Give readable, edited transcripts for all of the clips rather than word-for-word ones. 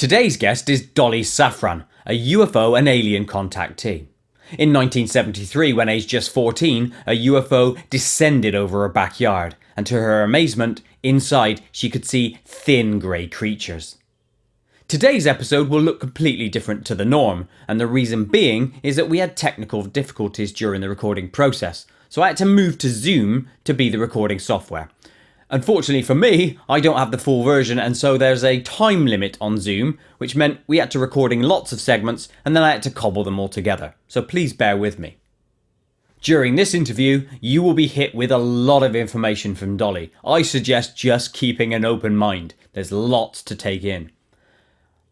Today's guest is Dolly Safran, a UFO and alien contactee. In 1973, when aged just 14, a UFO descended over her backyard, and to her amazement, inside she could see thin grey creatures. Today's episode will look completely different to the norm, and the reason being is that we had technical difficulties during the recording process, so I had to move to Zoom to be the recording software. Unfortunately for me, I don't have the full version, and so there's a time limit on Zoom, which meant we had to recording lots of segments and then I had to cobble them all together, so please bear with me. During this interview, you will be hit with a lot of information from Dolly. I suggest just keeping an open mind. There's lots to take in.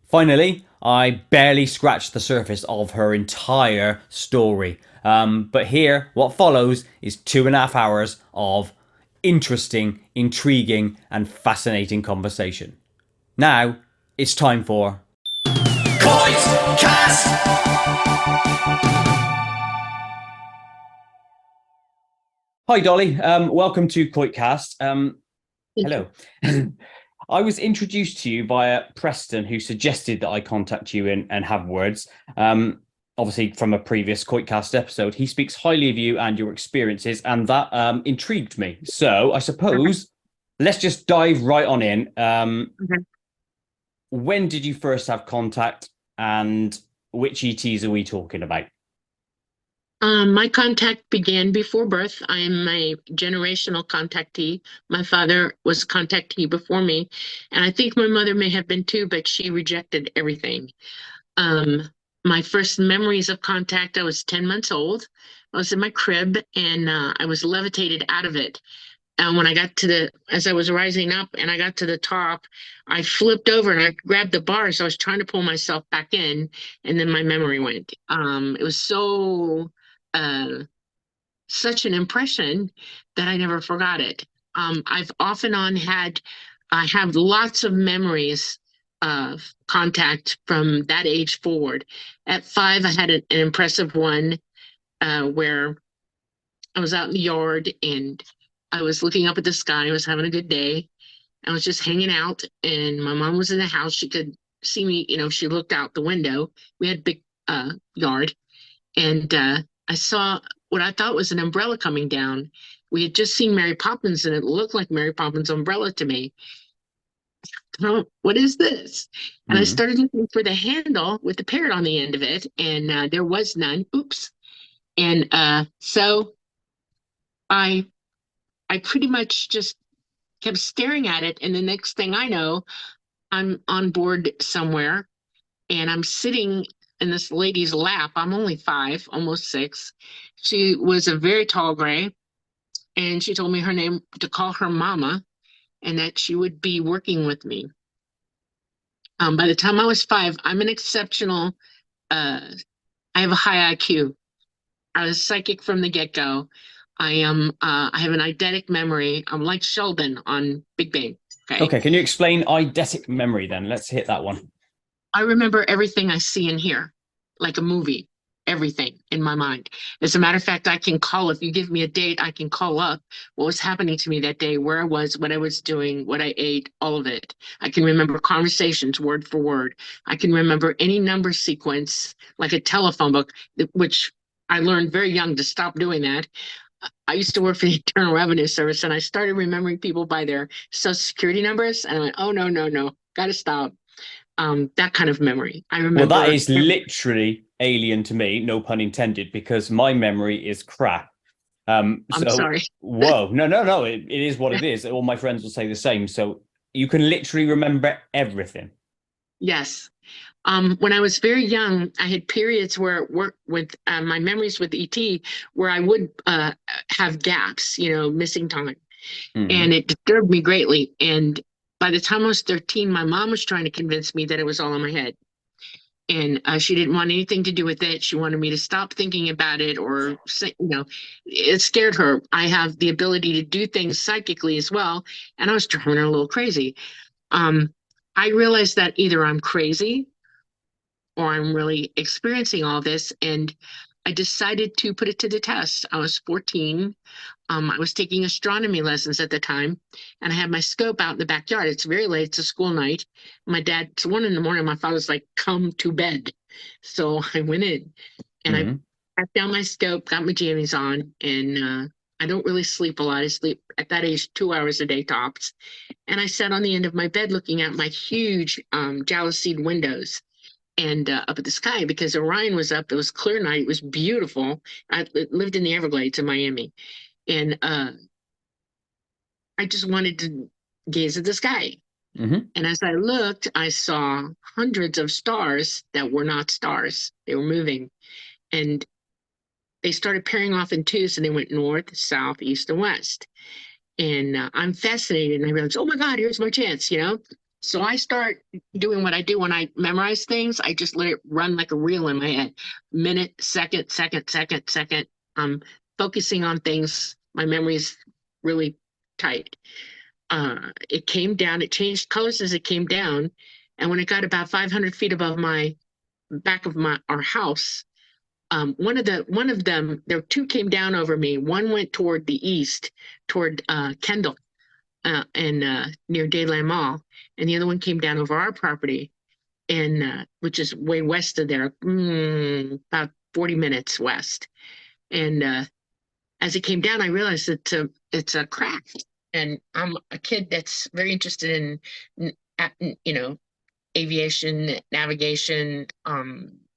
Finally, I barely scratched the surface of her entire story. But here, what follows is 2.5 hours of interesting, intriguing, and fascinating conversation. Now, it's time for KoitCast! Hi, Dolly. Welcome to KoitCast. Hello. I was introduced to you via Preston, who suggested that I contact you and have words. Obviously, from a previous KoitCast episode, he speaks highly of you and your experiences, and that intrigued me. So I suppose let's just dive right on in. When did you first have contact, and which ETs are we talking about? My contact began before birth. I am a generational contactee. My father was a contactee before me, and I think my mother may have been too, but she rejected everything. My first memories of contact, I was 10 months old. I was in my crib, and I was levitated out of it. And when I got to as I was rising up and I got to the top, I flipped over and I grabbed the bar. So I was trying to pull myself back in, and then my memory went. It was uh, such an impression that I never forgot it. I've off and on I have lots of memories of contact from that age forward. At 5, I had an impressive one where I was out in the yard and I was looking up at the sky. I was having a good day. I was just hanging out, and my mom was in the house. She could see me, she looked out the window. We had a big yard, and I saw what I thought was an umbrella coming down. We had just seen Mary Poppins, and it looked like Mary Poppins' umbrella to me. Oh, what is this? And I started looking for the handle with the parrot on the end of it, and there was none. Oops. And so I I pretty much just kept staring at it, and the next thing I know, I'm on board somewhere, and I'm sitting in this lady's lap. I'm only 5, almost 6. She was a very tall gray, and she told me her name to call her mama, and that she would be working with me. By the time I was 5, I'm an exceptional, I have a high IQ. I was psychic from the get-go. I have an eidetic memory. I'm like Sheldon on Big Bang. Okay, can you explain eidetic memory then? Let's hit that one. I remember everything I see and hear, like a movie, everything in my mind. As a matter of fact, I can call, if you give me a date, I can call up what was happening to me that day, where I was, what I was doing, what I ate, all of it. I can remember conversations word for word. I can remember any number sequence, like a telephone book, which I learned very young to stop doing that. I used to work for the Internal Revenue Service, and I started remembering people by their social security numbers, and I went, oh, no, no, no, gotta stop. That kind of memory. I remember. Well, that is literally alien to me, no pun intended, because my memory is crap. I'm sorry. Whoa, no, it is what it is. All my friends will say the same. So you can literally remember everything. Yes. When I was very young, I had periods where it worked with my memories with ET, where I would have gaps, missing time. And it disturbed me greatly. And by the time I was 13, my mom was trying to convince me that it was all in my head. And she didn't want anything to do with it. She wanted me to stop thinking about it, or say, it scared her. I have the ability to do things psychically as well. And I was driving her a little crazy. I realized that either I'm crazy or I'm really experiencing all this. And I decided to put it to the test. I was 14. I was taking astronomy lessons at the time, and I had my scope out in the backyard. It's very late. It's a school night. My dad, it's 1 in the morning. My father's like, "Come to bed." So I went in, and I Mm. sat down my scope, got my jammies on, and I don't really sleep a lot. I sleep at that age 2 hours a day tops. And I sat on the end of my bed looking at my huge jalousied windows and up at the sky because Orion was up. It was clear night. It was beautiful. I lived in the Everglades in Miami, and I just wanted to gaze at the sky. Hmm. And as I looked, I saw hundreds of stars that were not stars. They were moving, and they started pairing off in twos, and they went north, south, east, and west. And I'm fascinated, and I realized, oh my God, here's my chance, you know? So I start doing what I do when I memorize things. I just let it run like a reel in my head. Minute, second, second, second, second. I'm focusing on things. My memory's really tight. It came down, it changed colors as it came down. And when it got about 500 feet above my back of our house, one of them, there two came down over me. One went toward the east, toward Kendall, and near Dayland Mall, and the other one came down over our property, and which is way west of there, about 40 minutes west. And as it came down, I realized it's a craft, and I'm a kid that's very interested you know, aviation, navigation,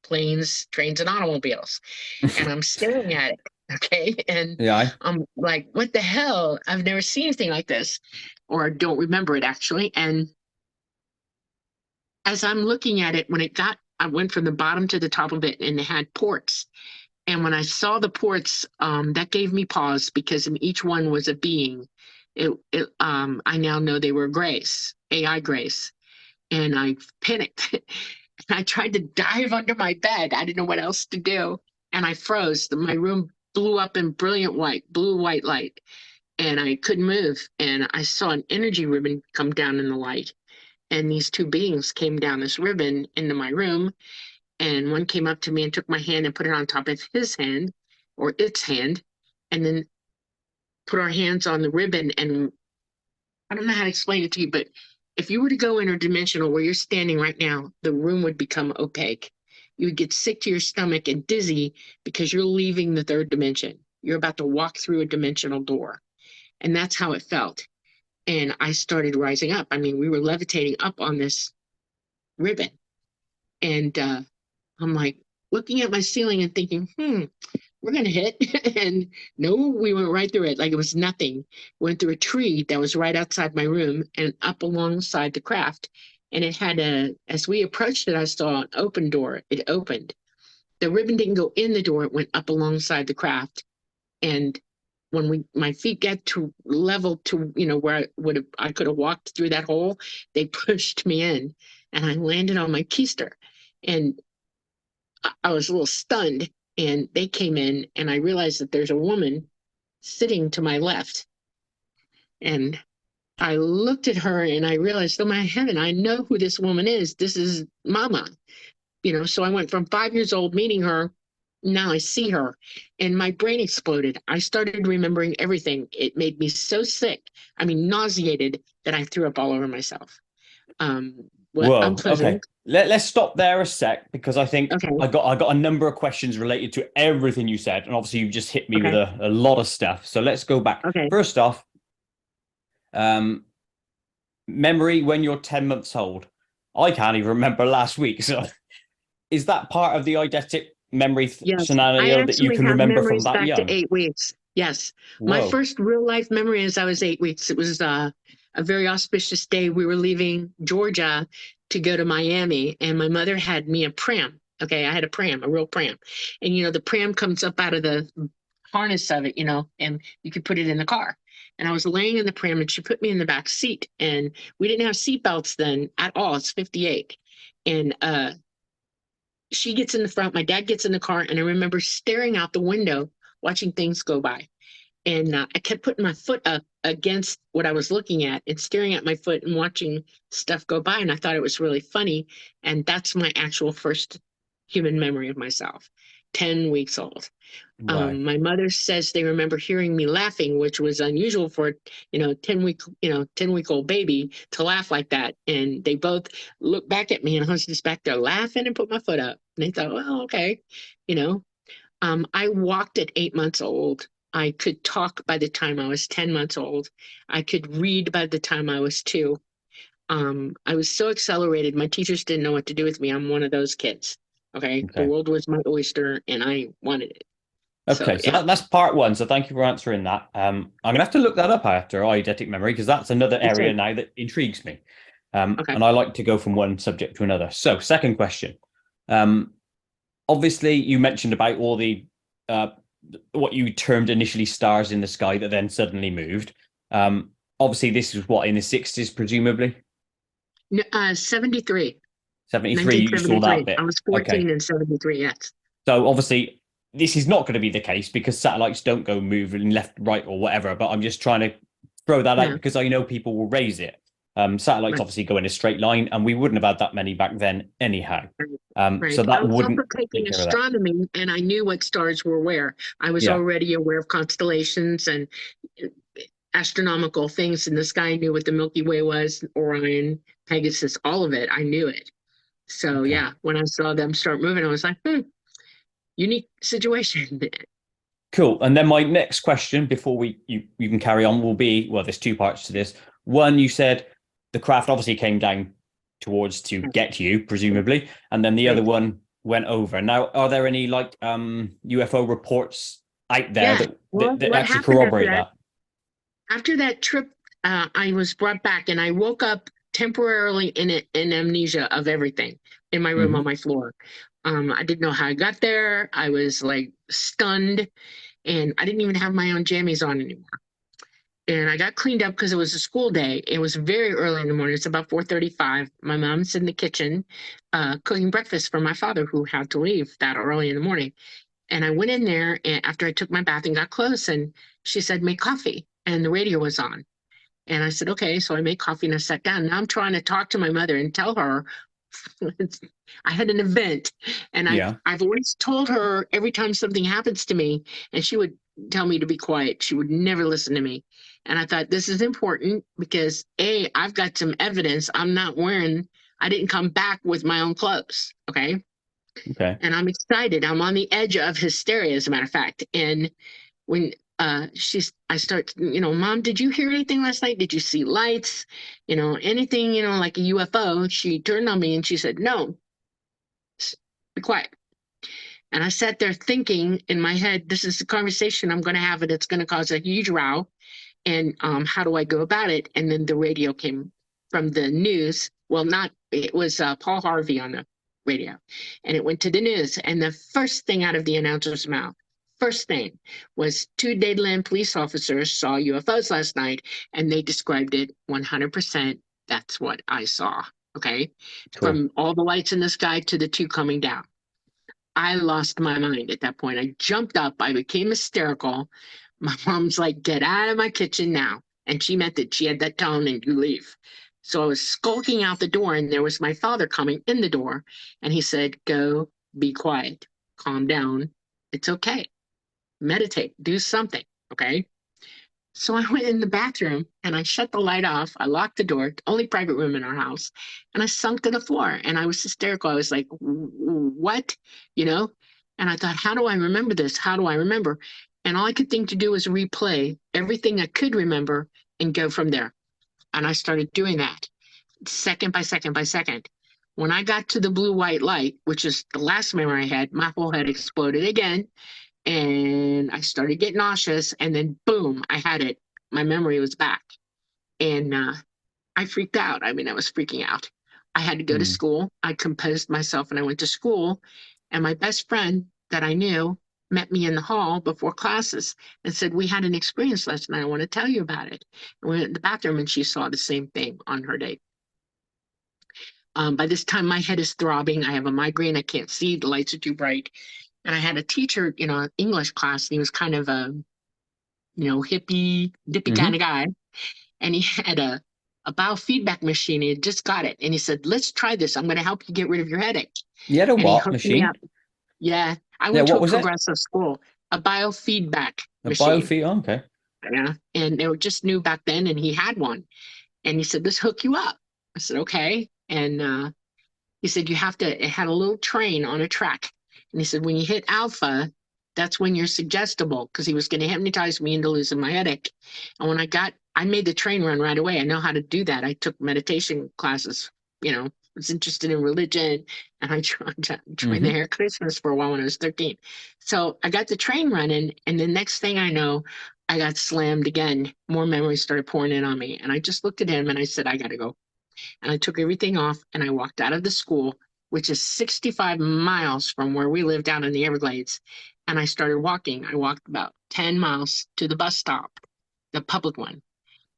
planes, trains, and automobiles. And I'm staring at it. Okay. And Yeah. I'm like, what the hell? I've never seen anything like this, or don't remember it actually. And as I'm looking at it, I went from the bottom to the top of it and it had ports. And when I saw the ports, that gave me pause because in each one was a being. I now know they were Grace, AI Grace, and I panicked. I tried to dive under my bed. I didn't know what else to do. And I froze. My room blew up in brilliant white, blue white light. And I couldn't move. And I saw an energy ribbon come down in the light. And these two beings came down this ribbon into my room. And one came up to me and took my hand and put it on top of his hand or its hand. And then put our hands on the ribbon. And I don't know how to explain it to you, but if you were to go interdimensional where you're standing right now, the room would become opaque. You would get sick to your stomach and dizzy because you're leaving the third dimension. You're about to walk through a dimensional door. And that's how it felt. And I started rising up. I mean, we were levitating up on this ribbon. And I'm like looking at my ceiling and thinking, we're going to hit. And no, we went right through it like it was nothing. Went through a tree that was right outside my room and up alongside the craft. And it had as we approached it, I saw an open door. It opened. The ribbon didn't go in the door, it went up alongside the craft. And when my feet get to level to, where I could have walked through that hole, they pushed me in and I landed on my keister. And I was a little stunned, and they came in, and I realized that there's a woman sitting to my left. And I looked at her and I realized, oh my heaven, I know who this woman is. This is Mama. So I went from 5 years old meeting her. Now I see her and my brain exploded. I started remembering everything. It made me so sick. I mean, nauseated that I threw up all over myself. What Whoa. Okay. unpleasant. Let's stop there a sec because I think Okay. I got a number of questions related to everything you said, and obviously you've just hit me with Okay. a lot of stuff. So let's go back. Okay. First off, um, memory when you're 10 months old. I can't even remember last week. So is that part of the eidetic memory Yes, I scenario that you actually can have remember from memories that back to young? 8 weeks. Yes, my Whoa. first real life memory is I was 8 weeks. It was a very auspicious day. We were leaving Georgia to go to Miami, and my mother had me a pram. Okay, I had a pram, a real pram, and the pram comes up out of the harness of it, and you could put it in the car. And I was laying in the pram, and she put me in the back seat, and we didn't have seat belts then at all. It's 58, and she gets in the front, my dad gets in the car, and I remember staring out the window, watching things go by. And I kept putting my foot up against what I was looking at and staring at my foot and watching stuff go by. And I thought it was really funny. And that's my actual first human memory of myself. 10 weeks old. Right. My mother says they remember hearing me laughing, which was unusual for, 10-week old baby to laugh like that. And they both looked back at me, and I was just back there laughing and put my foot up. And they thought, well, okay, you know. I walked at 8 months old. I could talk by the time I was 10 months old. I could read by the time I was 2. I was so accelerated, my teachers didn't know what to do with me. I'm one of those kids. Okay. The Okay. world was my oyster and I wanted it. So Okay, so yeah. that's part one. So thank you for answering that. I'm gonna have to look that up after eidetic memory because that's another area Okay. now that intrigues me. Okay. And I like to go from one subject to another. So, second question. Um, Obviously, you mentioned about all the uh, what you termed initially stars in the sky that then suddenly moved. Obviously, this was what in the 60s, presumably. 73, 73, you saw that 1973. I bit. was Okay. 14 in 73. Yes. So obviously, this is not going to be the case because satellites don't go moving left, right, or whatever. But I'm just trying to throw that out Yeah. because I know people will raise it. Satellites Right. obviously go in a straight line, and we wouldn't have had that many back then anyhow. Right. So Right. I that was also wouldn't taking take care of that. astronomy and I knew what stars were where. I was Yeah. already aware of constellations and uh, astronomical things in the sky. I knew what the Milky Way was, Orion, Pegasus, all of it. I knew it. So Okay. yeah, when I saw them start moving, I was like, unique situation. Cool. And then my next question before you can carry on will be, well, there's two parts to this. One, you said the craft obviously came down towards to get you, presumably, and then the other Right. one went over. Now, are there any like UFO reports out there Yeah. that What actually happened after corroborate that? that? After that trip, I was brought back and I woke up temporarily in amnesia of everything in my room on Hmm. my floor. I didn't know how I got there. I was like stunned and I didn't even have my own jammies on anymore. And I got cleaned up because it was a school day. It was very early in the morning. It's about 4:35. My mom's in the kitchen cooking breakfast for my father who had to leave that early in the morning. And I went in there and after I took my bath and got close and she said, make coffee. And the radio was on. And I said, okay. So I made coffee and I sat down. Now I'm trying to talk to my mother and tell her I had an event. And Yeah. I've always told her every time something happens to me, and she would tell me to be quiet. She would never listen to me. And I thought this is important because I've got some evidence. I didn't come back with my own clothes. Okay. Okay. And I'm excited. I'm on the edge of hysteria, as a matter of fact. And when I start, Mom, did you hear anything last night? Did you see lights? Anything, like a UFO? She turned on me and she said, no, be quiet. And I sat there thinking in my head, this is the conversation I'm going to have, and it's going to cause a huge row. And how do I go about it? And then the radio came from the news. Well, not, it was Paul Harvey on the radio. And it went to the news. And the first thing out of the announcer's mouth, first thing was 2 Dadeland police officers saw UFOs last night and they described it 100%. That's what I saw. Okay. Cool. From all the lights in the sky to the two coming down. I lost my mind at that point. I jumped up. I became hysterical. My mom's like, get out of my kitchen now. And she meant that she had that tone and you leave. So I was skulking out the door, and there was my father coming in the door. And he said, go be quiet, calm down. It's okay. Meditate, do something. Okay. So I went in the bathroom and I shut the light off. I locked the door, only private room in our house, and I sunk to the floor. And I was hysterical. I was like, what? You know? And I thought, how do I remember this? How do I remember? And all I could think to do was replay everything I could remember and go from there. And I started doing that second by second by second. When I got to the blue white light, which is the last memory I had, my whole head exploded again and I started getting nauseous. And then, boom, I had it. My memory was back. And I freaked out. I mean, I was freaking out. I had to go to Hmm. school. I composed myself and I went to school. And my best friend that I knew met me in the hall before classes and said, we had an experience last night. I want to tell you about it. And we went in the bathroom and she saw the same thing on her date. By this time, my head is throbbing. I have a migraine. I can't see. The lights are too bright. And I had a teacher, English class, and he was kind of a, hippie, dippy kind Hmm. of guy. And he had a biofeedback machine. He had just got it. And he said, let's try this. I'm going to help you get rid of your headache. You had a And he what hooked me machine? up. Yeah. I Yeah, went to what a was it? progressive school, a biofeedback A machine. biofeed. Oh, okay. Yeah. And they were just new back then, and he had one. And he said, let's hook you up. I said, okay. And he said, you have to, it had a little train on a track. And he said, when you hit alpha, that's when you're suggestible, because he was going to hypnotize me into losing my headache. And when I made the train run right away. I know how to do that. I took meditation classes, was interested in religion, and I joined the Mm-hmm. Hare Krishnas for a while when I was 13. So I got the train running, and the next thing I know, I got slammed again. More memories started pouring in on me. And I just looked at him and I said, I got to go. And I took everything off and I walked out of the school, which is 65 miles from where we live down in the Everglades. And I started walking. I walked about 10 miles to the bus stop, the public one.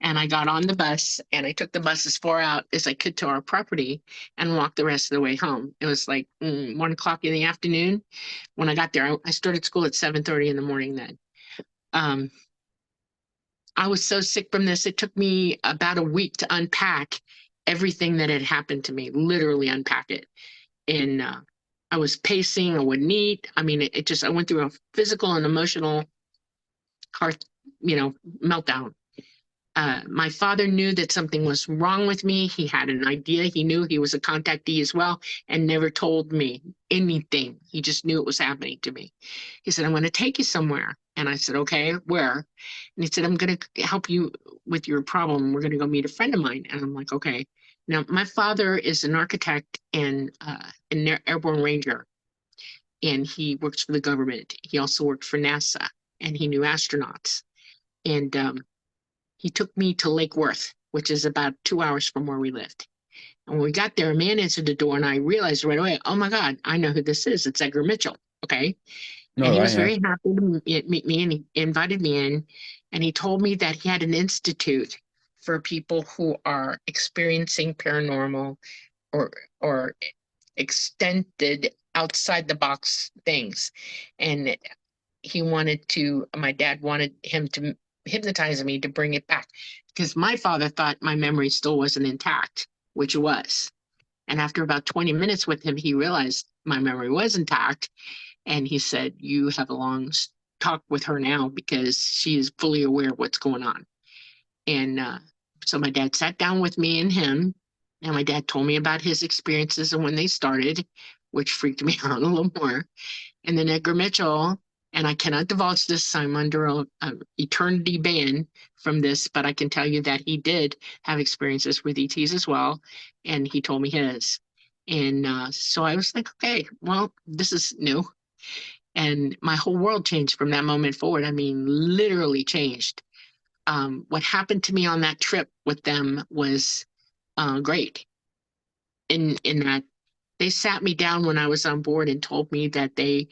And I got on the bus and I took the bus as far out as I could to our property and walked the rest of the way home. It was like 1 o'clock in the afternoon when I got there. I started school at 7:30 in the morning then. Um, I was so sick from this. It took me about a week to unpack everything that had happened to me, literally unpack it. And I was pacing, I wouldn't eat. I mean, it just, I went through a physical and emotional heart, meltdown. My father knew that something was wrong with me. He had an idea. He knew he was a contactee as well and never told me anything. He just knew it was happening to me. He said, I'm going to take you somewhere. And I said, okay, where? And he said, I'm going to help you with your problem. We're going to go meet a friend of mine. And I'm like, okay. Now, my father is an architect and an airborne ranger, and he works for the government. He also worked for NASA, and he knew astronauts. And he took me to Lake Worth, which is about 2 hours from where we lived. And when we got there, a man answered the door, and I realized right away, oh my God, I know who this is. It's Edgar Mitchell. Okay. And All he right. was Yeah. very happy to meet me, and he invited me in. And he told me that he had an institute for people who are experiencing paranormal or or extended outside the box things. And my dad wanted him to hypnotize me to bring it back, because my father thought my memory still wasn't intact, which it was. And after about 20 minutes with him, he realized my memory was intact. And he said, you have a long talk with her now because she is fully aware of what's going on. And so my dad sat down with me and him, and my dad told me about his experiences and when they started, which freaked me out a little more. And then Edgar Mitchell, and I cannot divulge this, I'm under a eternity ban from this, but I can tell you that he did have experiences with ETs as well, and he told me his. And so I was like, okay, well, this is new. And my whole world changed from that moment forward. I mean, literally changed. What happened to me on that trip with them was great. In that they sat me down when I was on board and told me that they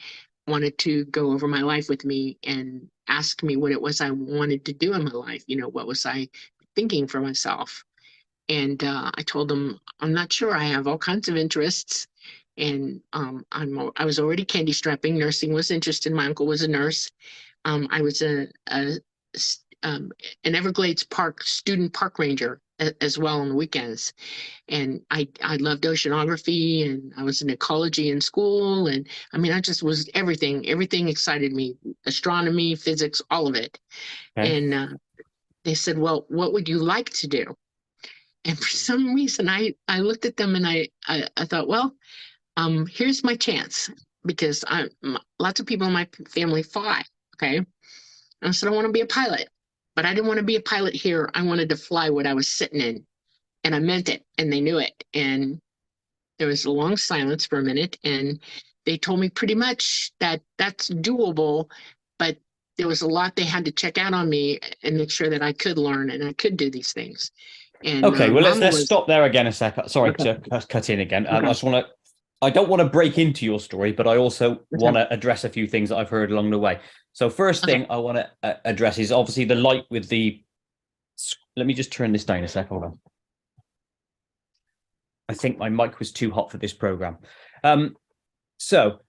wanted to go over my life with me and ask me what it was I wanted to do in my life. What was I thinking for myself? And I told them, I'm not sure. I have all kinds of interests. And I was already candy strapping. Nursing was interested. My uncle was a nurse. I was an Everglades Park student park ranger as well on the weekends. And I loved oceanography, and I was in ecology in school. And I mean, I just was everything excited me, astronomy, physics, all of it. Okay. And they said, well, what would you like to do? And for some reason, I looked at them and I thought, well, here's my chance, because lots of people in my family fly. Okay. And I said, I want to be a pilot, but I didn't want to be a pilot here. I wanted to fly what I was sitting in, and I meant it, and they knew it. And there was a long silence for a minute, and they told me pretty much that that's doable, but there was a lot they had to check out on me and make sure that I could learn and I could do these things. And Okay. Well, let's Mama let's was stop there again a sec. Sorry okay. to cut in again. I Okay. just want to. I don't want to break into your story, but I also Okay. want to address a few things that I've heard along the way. So, first Okay. thing I want to address is obviously the light with the. Let me just turn this down a sec. Hold on. I think my mic was too hot for this program. So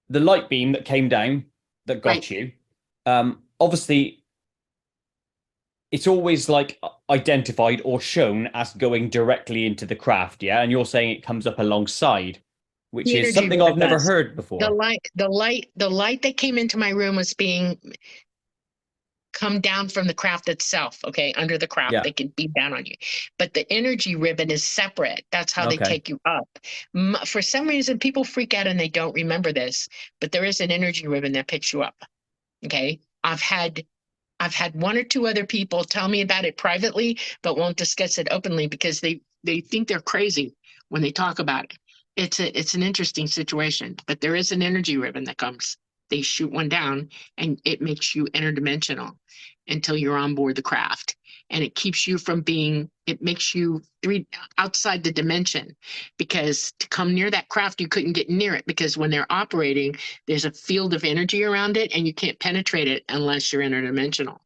the light beam that came down that Right. got you, obviously it's always like identified or shown as going directly into the craft, yeah? And you're saying it comes up alongside. which The is energy something ribbon I've never does. heard The before. light, the light that came into my room was being come down from the craft itself, okay, under the craft, Yeah. they could beat down on you. But the energy ribbon is separate. That's how they Okay. take you up. For some reason, people freak out and they don't remember this, but there is an energy ribbon that picks you up. Okay. I've had one or two other people tell me about it privately, but won't discuss it openly because they think they're crazy when they talk about it. It's an interesting situation, but there is an energy ribbon that comes. They shoot one down and it makes you interdimensional until you're on board the craft. And it keeps you from being, it makes you outside the dimension, because to come near that craft, you couldn't get near it because when they're operating, there's a field of energy around it and you can't penetrate it unless you're interdimensional.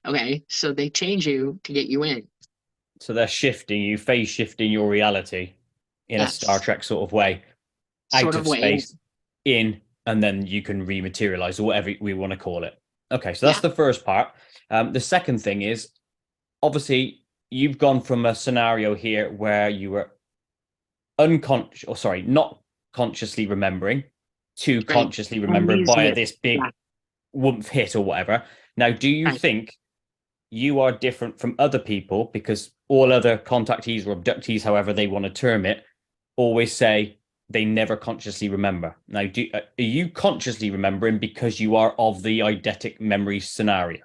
Okay. So they change you to get you in. So they're shifting you, phase shifting your reality in a Star Yes. Trek sort of way, out Sort of of way. space, in, and then you can rematerialize or whatever we want to call it. Okay, so that's Yeah. the first part. The second thing is obviously you've gone from a scenario here where you were unconscious, or sorry, not consciously remembering, to Right. consciously remembering via Amnesia. this Yeah. big woomph hit or whatever. Now, do you Right. think you are different from other people because all other contactees or abductees, however they want to term it, always say they never consciously remember? Now, are you consciously remembering because you are of the eidetic memory scenario?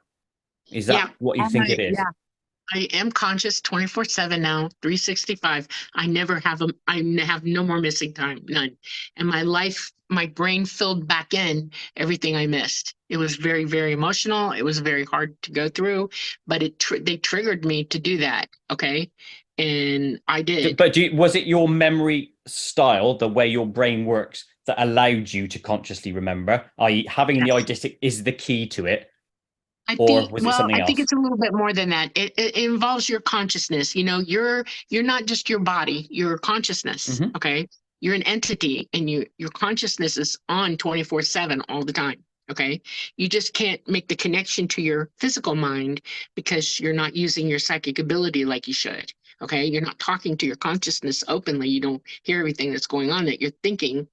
Is Yeah. that what you think it is? Yeah. I am conscious 24/7 now, 365. I have no more missing time, none. And my life, my brain filled back in everything I missed. It was very, very emotional. It was very hard to go through, but they triggered me to do that. Okay. And I did. But was it your memory style, the way your brain works, that allowed you to consciously remember? I.e., having the Yes. eidetic is the key to it, or was it something I think else? it's a little bit more than that. It involves your consciousness. You know, you're not just your body, your consciousness. Mm-hmm. Okay. You're an entity and your consciousness is on 24/7 all the time. Okay. You just can't make the connection to your physical mind because you're not using your psychic ability like you should. Okay. You're not talking to your consciousness openly. You don't hear everything that's going on, that you're thinking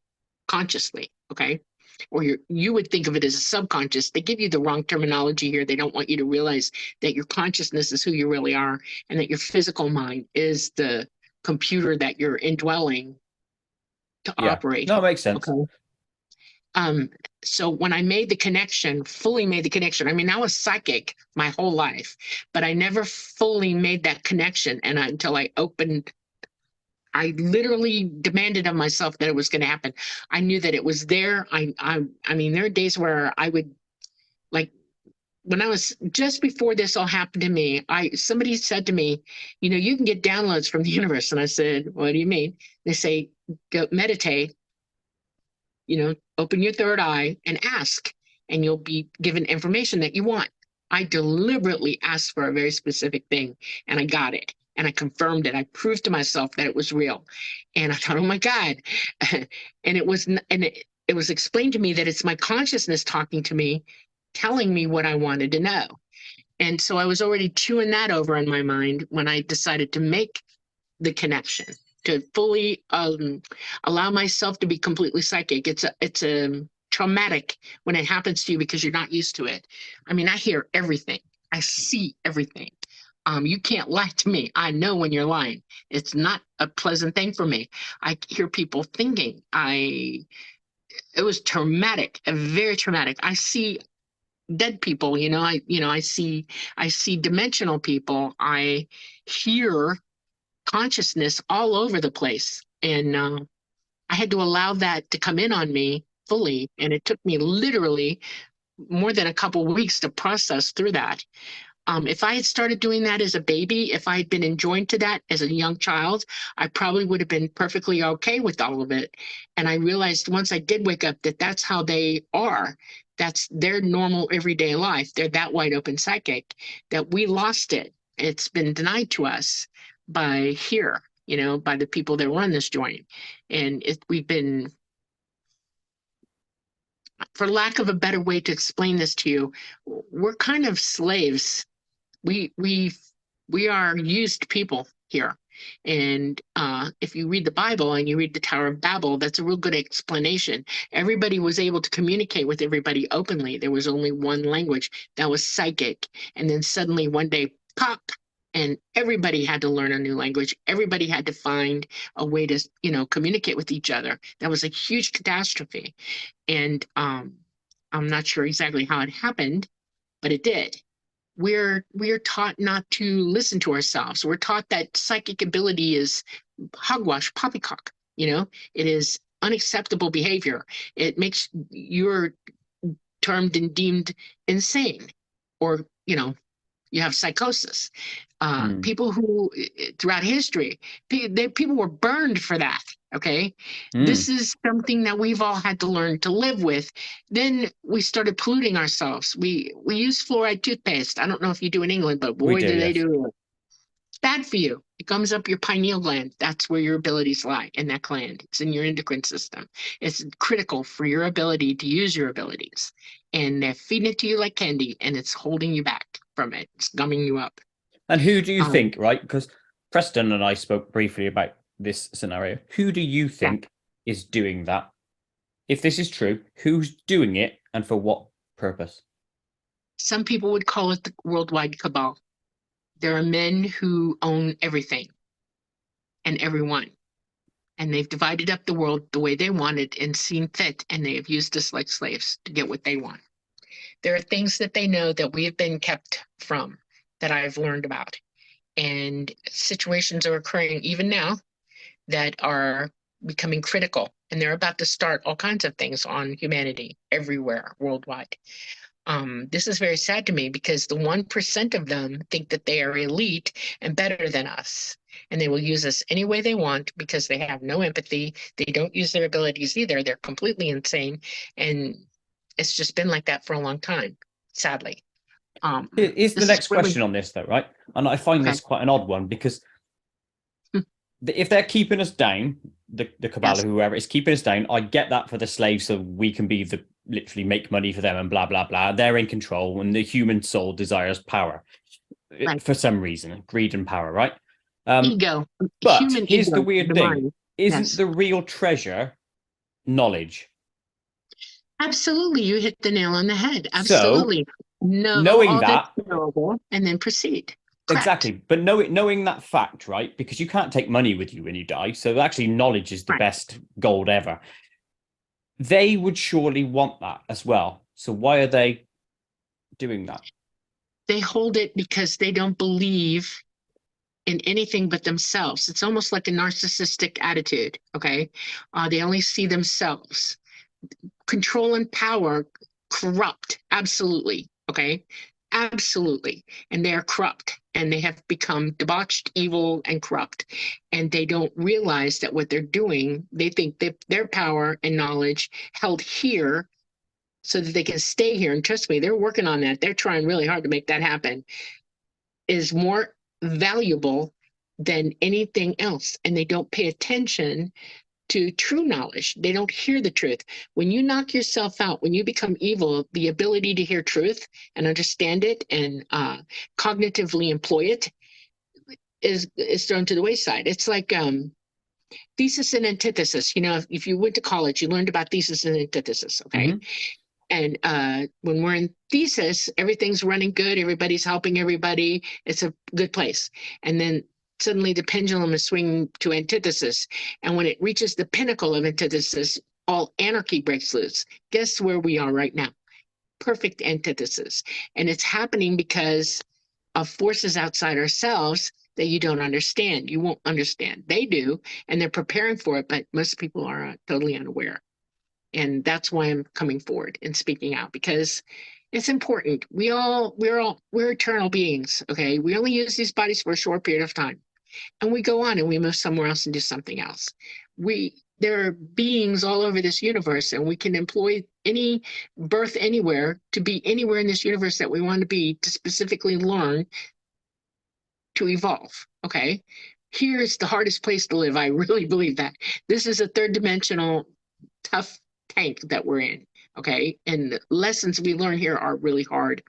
consciously. Okay. Or you would think of it as a subconscious. They give you the wrong terminology here. They don't want you to realize that your consciousness is who you really are, and that your physical mind is the computer that you're indwelling to Yeah. operate. No, it makes sense. Okay. Um, so when I made the connection, fully made the connection, I mean, I was psychic my whole life, but I never fully made that connection until I opened. I literally demanded of myself that it was going to happen. I knew that it was there. I mean, there are days where I would, like, when I was just before this all happened to me, somebody said to me, you know, you can get downloads from the universe. And I said, what do you mean? They say, go meditate, you know, open your third eye and ask, and you'll be given information that you want. I deliberately asked for a very specific thing and I got it. And I confirmed it. I proved to myself that it was real. And I thought, oh my God. And it was explained to me that it's my consciousness talking to me, telling me what I wanted to know. And so I was already chewing that over in my mind when I decided to make the connection, to fully allow myself to be completely psychic. It's a traumatic when it happens to you because you're not used to it. I mean, I hear everything. I see everything. You can't lie to me. I know when you're lying. It's not a pleasant thing for me. I hear people thinking. It was traumatic, very traumatic. I see dead people, I see dimensional people. I hear consciousness all over the place. And I had to allow that to come in on me fully. And it took me literally more than a couple of weeks to process through that. If I had started doing that as a baby, if I had been enjoined to that as a young child, I probably would have been perfectly okay with all of it. And I realized once I did wake up that that's how they are. That's their normal everyday life. They're that wide open psychic, that we lost it. It's been denied to us by here, by the people that run this joint. And we've been, for lack of a better way to explain this to you, we're kind of slaves. We we we are used people here. And if you read the Bible and you read the Tower of Babel, that's a real good explanation. Everybody was able to communicate with everybody openly. There was only one language that was psychic. And then suddenly one day, pop, and everybody had to learn a new language. Everybody had to find a way to, communicate with each other. That was a huge catastrophe. And I'm not sure exactly how it happened, but it did. We're taught not to listen to ourselves. We're taught that psychic ability is hogwash, poppycock. It is unacceptable behavior. It makes you're termed and deemed insane, or you have psychosis. People who throughout history, people were burned for that. Okay, this is something that we've all had to learn to live with. Then we started polluting ourselves. We use fluoride toothpaste. I don't know if you do in England, but We boy, do, do they yes. do it. It's bad for you. It comes up your pineal gland. That's where your abilities lie, in that gland. It's in your endocrine system. It's critical for your ability to use your abilities. And they're feeding it to you like candy, and it's holding you back from it. It's gumming you up. And who do you Um, think, right? Because Preston and I spoke briefly about this scenario. Who do you yeah. think is doing that? If this is true, who's doing it and for what purpose? Some people would call it the worldwide cabal. There are men who own everything and everyone, and they've divided up the world the way they want it and seen fit, and they have used us like slaves to get what they want. There are things that they know that we have been kept from, that I've learned about. And situations are occurring even now that are becoming critical. And they're about to start all kinds of things on humanity everywhere, worldwide. This is very sad to me because the 1% of them think that they are elite and better than us. And they will use us any way they want because they have no empathy. They don't use their abilities either. They're completely insane. And it's just been like that for a long time, sadly. Is the This is next really question on this, though, right? And I find okay. this quite an odd one because if they're keeping us down, the cabal or Yes, whoever is keeping us down, I get that for the slaves, so we can be literally make money for them and blah blah blah. They're in control, and the human soul desires power right. for some reason, greed and power, right? Um, Ego, but human here's the ego, weird the thing: mind. isn't Yes, the real treasure knowledge? absolutely. You hit the nail on the head. So Absolutely. Know knowing all that's that knowable and then proceed. Correct. exactly, but knowing that fact, right? Because you can't take money with you when you die, so actually knowledge is the Right. best gold ever. They would surely want that as well. So why are they doing that? They hold it because they don't believe in anything but themselves. It's almost like a narcissistic attitude. Okay. They only see themselves. Control and power corrupt. Absolutely. Okay. Absolutely. And they are corrupt and they have become debauched, evil, and corrupt. And they don't realize that what they're doing, they think that their power and knowledge held here so that they can stay here. And trust me, they're working on that. They're trying really hard to make that happen, is more valuable than anything else. And they don't pay attention to true knowledge. They don't hear the truth. When you knock yourself out, when you become evil, the ability to hear truth and understand it and cognitively employ it is thrown to the wayside. It's like thesis and antithesis. If you went to college, you learned about thesis and antithesis. Okay. Mm-hmm. And when we're in thesis, everything's running good. Everybody's helping everybody. It's a good place. And then suddenly the pendulum is swinging to antithesis. And when it reaches the pinnacle of antithesis, all anarchy breaks loose. Guess where we are right now? Perfect antithesis. And it's happening because of forces outside ourselves that you don't understand. You won't understand. They do, and they're preparing for it, but most people are totally unaware. And that's why I'm coming forward and speaking out, because it's important. We're eternal beings. Okay, we only use these bodies for a short period of time, and we go on and we move somewhere else and do something else. There are beings all over this universe, and we can employ any birth anywhere to be anywhere in this universe that we want to be, to specifically learn to evolve. Okay, here is the hardest place to live. I really believe that this is a third dimensional tough tank that we're in. Okay. And the lessons we learn here are really hard.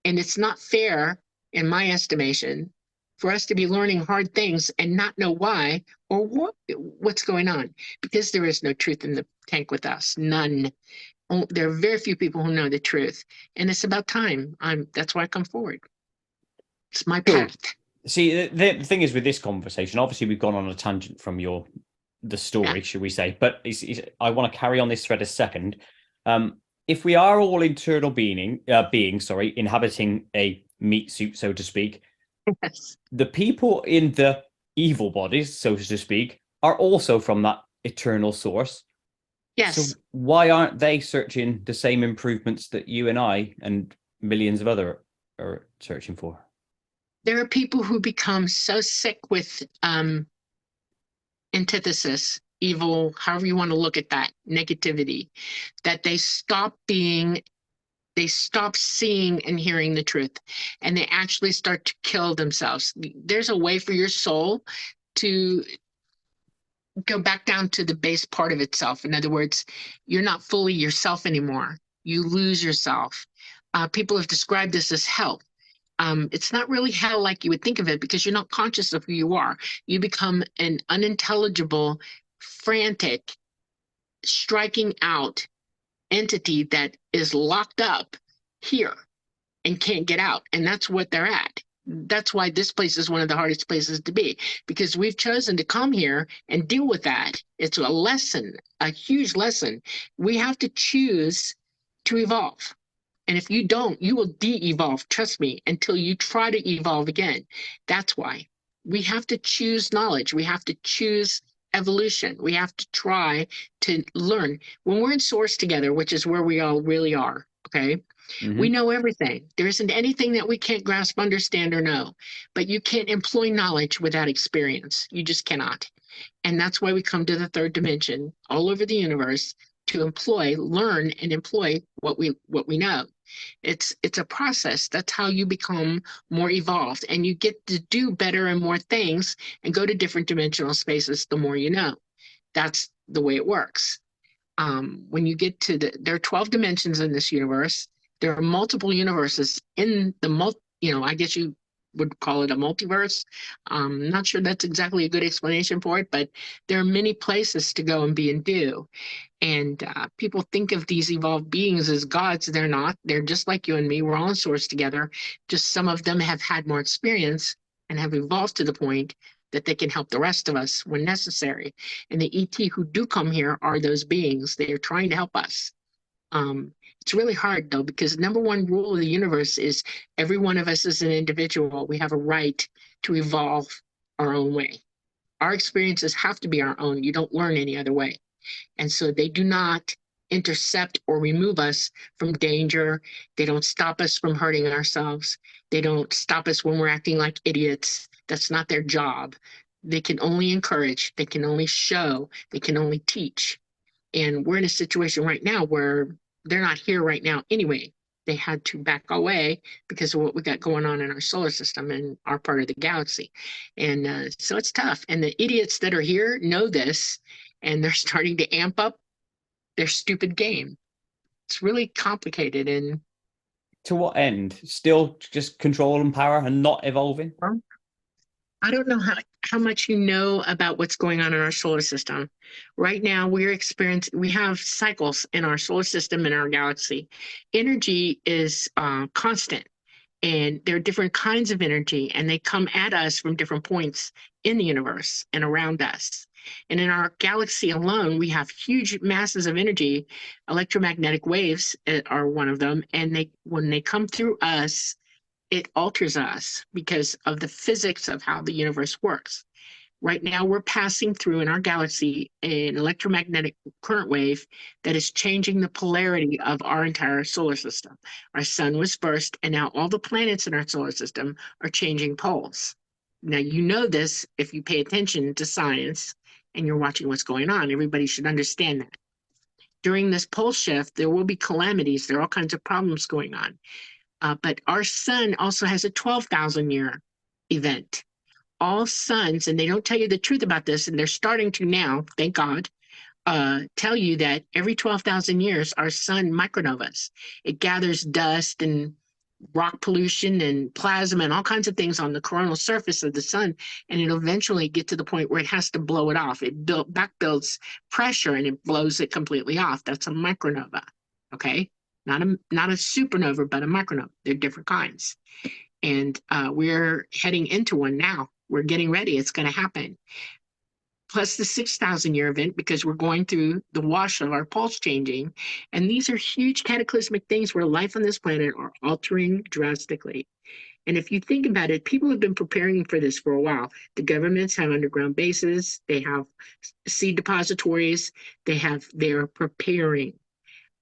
And it's not fair, in my estimation, for us to be learning hard things and not know why or what's going on, because there is no truth in the tank with us. None. There are very few people who know the truth, and it's about time. That's why I come forward. It's my Cool. path. See, the thing is with this conversation, obviously we've gone on a tangent from the story, Yeah. should we say? But I want to carry on this thread a second. If we are all internal beings, inhabiting a meat suit, so to speak, Yes. the people in the evil bodies, so to speak, are also from that eternal source. So Yes. why aren't they searching the same improvements that you and I and millions of other are searching for? There are people who become so sick with antithesis, evil, however you want to look at that, negativity, that they stop seeing and hearing the truth, and they actually start to kill themselves. There's a way for your soul to go back down to the base part of itself. In other words, you're not fully yourself anymore. You lose yourself. People have described this as hell. It's not really hell like you would think of it, because you're not conscious of who you are. You become an unintelligible, frantic, striking out entity that is locked up here and can't get out. And that's what they're at. That's why this place is one of the hardest places to be, because we've chosen to come here and deal with that. It's a lesson, a huge lesson. We have to choose to evolve. And if you don't, you will de-evolve, trust me, until you try to evolve again. That's why we have to choose knowledge. We have to choose evolution. We have to try to learn. When we're in source together, which is where we all really are, okay? We know everything. There isn't anything that we can't grasp, understand, or know. But you can't employ knowledge without experience. You just cannot. And that's why we come to the third dimension all over the universe to learn and employ what we know. It's a process. That's how you become more evolved, and you get to do better and more things and go to different dimensional spaces the more you know. That's the way it works. When you get to there are 12 dimensions in this universe. There are multiple universes in I guess you would call it a multiverse. Not sure that's exactly a good explanation for it, but there are many places to go and be and do. And people think of these evolved beings as gods. They're not. They're just like you and me. We're all in source together. Just some of them have had more experience and have evolved to the point that they can help the rest of us when necessary. And the ET who do come here are those beings. They are trying to help us. It's really hard, though, because number one rule of the universe is every one of us is an individual. We have a right to evolve our own way. Our experiences have to be our own. You don't learn any other way. And so they do not intercept or remove us from danger. They don't stop us from hurting ourselves. They don't stop us when we're acting like idiots. That's not their job. They can only encourage, they can only show, they can only teach. And we're in a situation right now where they're not here right now anyway. They had to back away because of what we got going on in our solar system and our part of the galaxy. And so it's tough. And the idiots that are here know this, and they're starting to amp up their stupid game. It's really complicated. And To what end? Still just control and power and not evolving? well, I don't know how much you know about what's going on in our solar system. Right now, we have cycles in our solar system and our galaxy. Energy is constant, and there are different kinds of energy, and they come at us from different points in the universe and around us. And in our galaxy alone, we have huge masses of energy. Electromagnetic waves are one of them, and when they come through us, it alters us because of the physics of how the universe works. Right now, we're passing through in our galaxy an electromagnetic current wave that is changing the polarity of our entire solar system. Our sun was first, and now all the planets in our solar system are changing poles. Now, you know this if you pay attention to science and you're watching what's going on. Everybody should understand that. During this pole shift, there will be calamities. There are all kinds of problems going on. But our sun also has a 12,000 year event. All suns, and they don't tell you the truth about this, and they're starting to now, thank God, tell you that every 12,000 years, our sun micronovas. It gathers dust and rock pollution and plasma and all kinds of things on the coronal surface of the sun, and it'll eventually get to the point where it has to blow it off. It back builds pressure and it blows it completely off. That's a micronova. Okay, not a supernova, but a micronova. They're different kinds, and we're heading into one now. We're getting ready. It's going to happen. Plus the 6,000-year event, because we're going through the wash of our pulse changing. And these are huge cataclysmic things where life on this planet are altering drastically. And if you think about it, people have been preparing for this for a while. The governments have underground bases, they have seed depositories, they're preparing.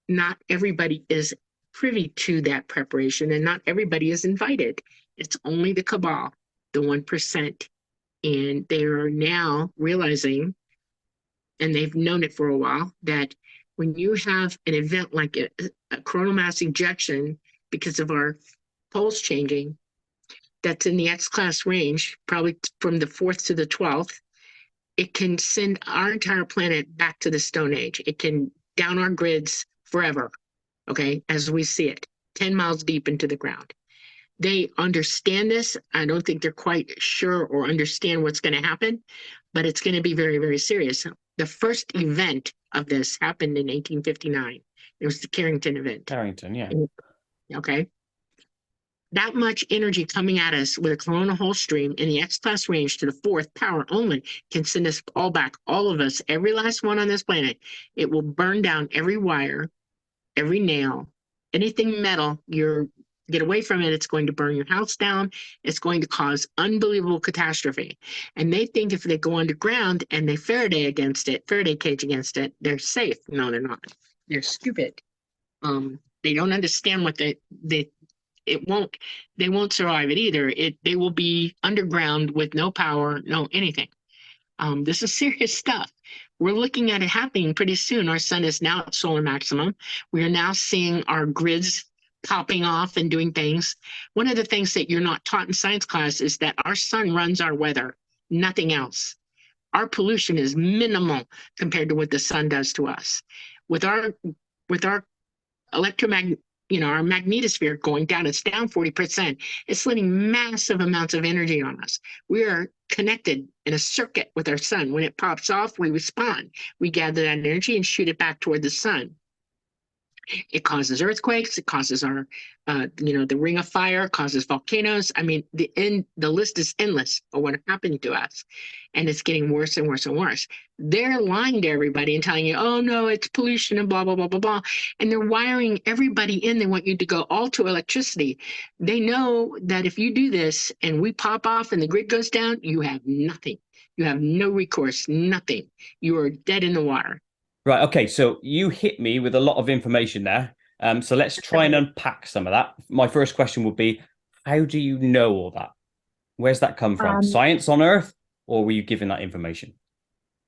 Not everybody is privy to that preparation, and not everybody is invited. It's only the cabal, the 1%. And they are now realizing, and they've known it for a while, that when you have an event like a coronal mass ejection because of our poles changing, that's in the X-class range, probably from the 4th to the 12th, it can send our entire planet back to the Stone Age. It can down our grids forever, okay, as we see it, 10 miles deep into the ground. They understand this. I don't think they're quite sure or understand what's going to happen, but it's going to be very, very serious. The first event of this happened in 1859. It was the Carrington event. Carrington, yeah. Okay. That much energy coming at us with a coronal hole stream in the X-class range to the 4th power only can send us all back, all of us, every last one on this planet. It will burn down every wire, every nail, anything metal. Get away from it, it's going to burn your house down. It's going to cause unbelievable catastrophe. And they think if they go underground and they Faraday cage against it, they're safe. No, they're not. They're stupid. They don't understand what they won't survive it either. They will be underground with no power, no anything. This is serious stuff. We're looking at it happening pretty soon. Our sun is now at solar maximum. We are now seeing our grids popping off and doing things. One of the things that you're not taught in science class is that our sun runs our weather, nothing else. Our pollution is minimal compared to what the sun does to us. With our electromagnet, our magnetosphere going down, it's down 40%. It's letting massive amounts of energy on us. We are connected in a circuit with our sun. When it pops off, we respond. We gather that energy and shoot it back toward the sun. It causes earthquakes. It causes the ring of fire, causes volcanoes. I mean, the list is endless of what happened to us, and it's getting worse and worse and worse. They're lying to everybody and telling you, "Oh no, it's pollution and blah blah blah blah blah," and they're wiring everybody in. They want you to go all to electricity. They know that if you do this and we pop off and the grid goes down, you have nothing. You have no recourse, nothing. You are dead in the water. Right. Okay. So you hit me with a lot of information there. So let's try and unpack some of that. My first question would be, how do you know all that? Where's that come from? Science on Earth, or were you given that information?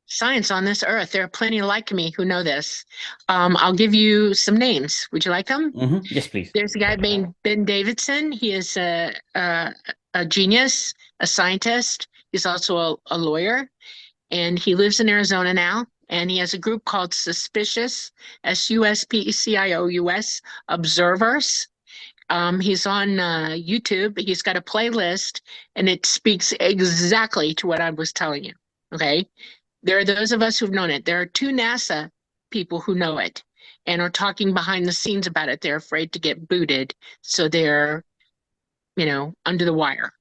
Science on this Earth. There are plenty like me who know this. I'll give you some names. Would you like them? Mm-hmm. Yes, please. There's a guy named Ben Davidson. He is a genius, a scientist. He's also a lawyer, and he lives in Arizona now. And he has a group called Suspicious, SUSPCIOUS Observers. He's on YouTube. He's got a playlist, and it speaks exactly to what I was telling you. Okay. There are those of us who've known it. There are 2 NASA people who know it and are talking behind the scenes about it. They're afraid to get booted, so they're, under the wire.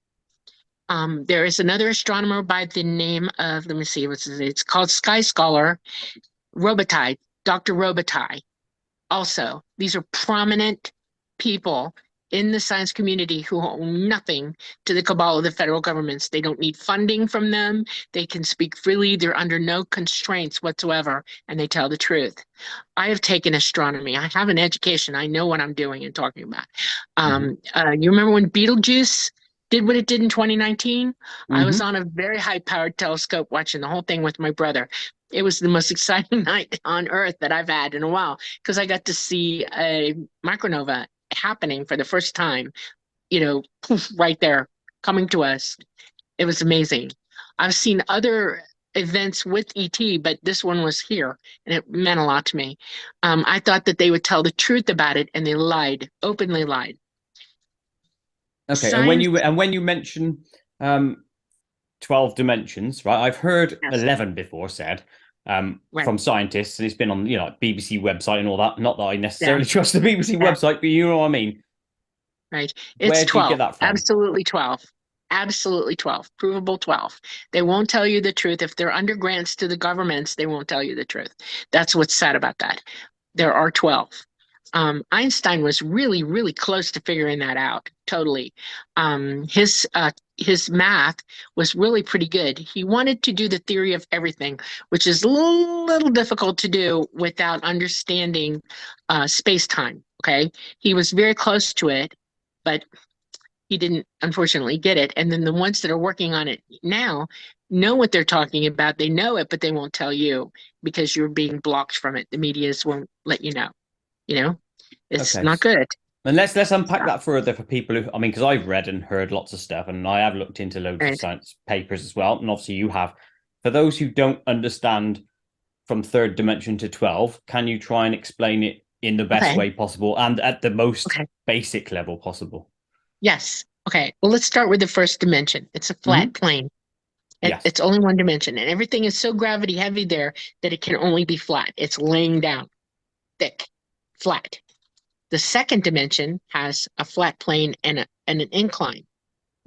There is another astronomer by the name of, let me see, it's called Sky Scholar, Robitaille, Dr. Robitaille. Also, these are prominent people in the science community who owe nothing to the cabal of the federal governments. They don't need funding from them. They can speak freely. They're under no constraints whatsoever, and they tell the truth. I have taken astronomy. I have an education. I know what I'm doing and talking about. You remember when Betelgeuse did what it did in 2019? I was on a very high-powered telescope watching the whole thing with my brother. It was the most exciting night on Earth that I've had in a while, because I got to see a micronova happening for the first time, poof, right there, coming to us. It was amazing. I've seen other events with ET, but this one was here, and it meant a lot to me. I thought that they would tell the truth about it, and they lied, openly lied. Okay, and Science, when you mention 12 dimensions, right? I've heard yes, 11 before said right, from scientists, and it's been on, like BBC website and all that. Not that I yeah, necessarily trust the BBC yeah. website, but you know what I mean. Right. It's Where do you 12. get that from? Absolutely 12. Absolutely 12. Provable 12. They won't tell you the truth. If they're under grants to the governments, they won't tell you the truth. That's what's sad about that. There are 12. Einstein was really, really close to figuring that out. Totally. His math was really pretty good. He wanted to do the theory of everything, which is a little difficult to do without understanding space-time. Okay. He was very close to it, but he didn't unfortunately get it. And then the ones that are working on it now know what they're talking about. They know it, but they won't tell you because you're being blocked from it. The medias won't let you know. You know, it's Okay. not good. And let's unpack Yeah. that further for people who, I mean, because I've read and heard lots of stuff, and I have looked into loads of Right. science papers as well, and obviously you have. For those who don't understand from third dimension to 12, can you try and explain it in the best Okay. way possible and at the most Okay. basic level possible? Yes. Okay. Well, let's start with the first dimension. It's a flat Mm-hmm. plane. Yes. It's only one dimension, and everything is so gravity heavy there that it can only be flat. It's laying down, thick, flat. The second dimension has a flat plane and an incline.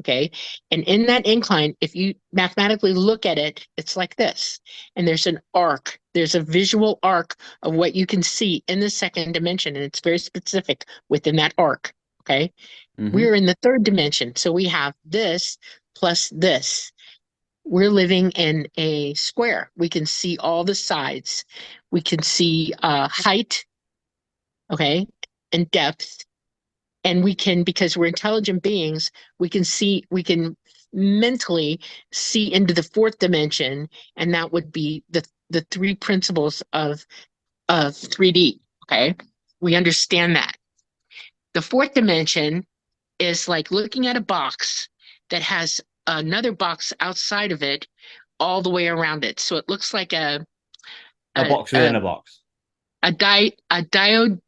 Okay. And in that incline, if you mathematically look at it, it's like this. And there's an arc, there's a visual arc of what you can see in the second dimension. And it's very specific within that arc. Okay. Mm-hmm. We're in the third dimension. So we have this plus this. We're living in a square. We can see all the sides. We can see height, okay, and depth, and we can, because we're intelligent beings, we can mentally see into the fourth dimension, and that would be the three principles of 3D. Okay, we understand that. The fourth dimension is like looking at a box that has another box outside of it all the way around it, so it looks like A a box within a box. a diode.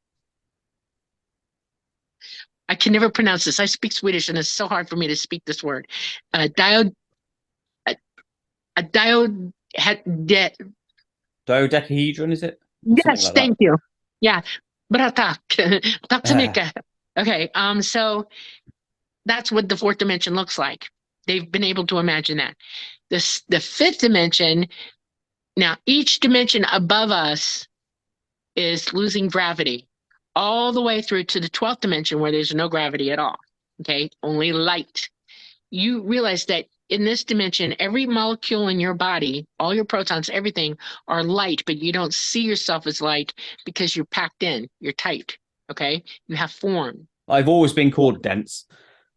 I can never pronounce this. I speak Swedish, and it's so hard for me to speak this word. Diode, a, a diode. Dodecahedron, is it? Or something Yes, like thank you. Yeah, bra tack. Tack så that. mycket. Okay, so that's what the fourth dimension looks like. They've been able to imagine that. The fifth dimension. Now, each dimension above us is losing gravity all the way through to the 12th dimension where there's no gravity at all. Okay, only light. You realize that in this dimension, every molecule in your body, all your protons, everything are light, but you don't see yourself as light because you're packed in, you're tight. Okay, you have form. I've always been called dense.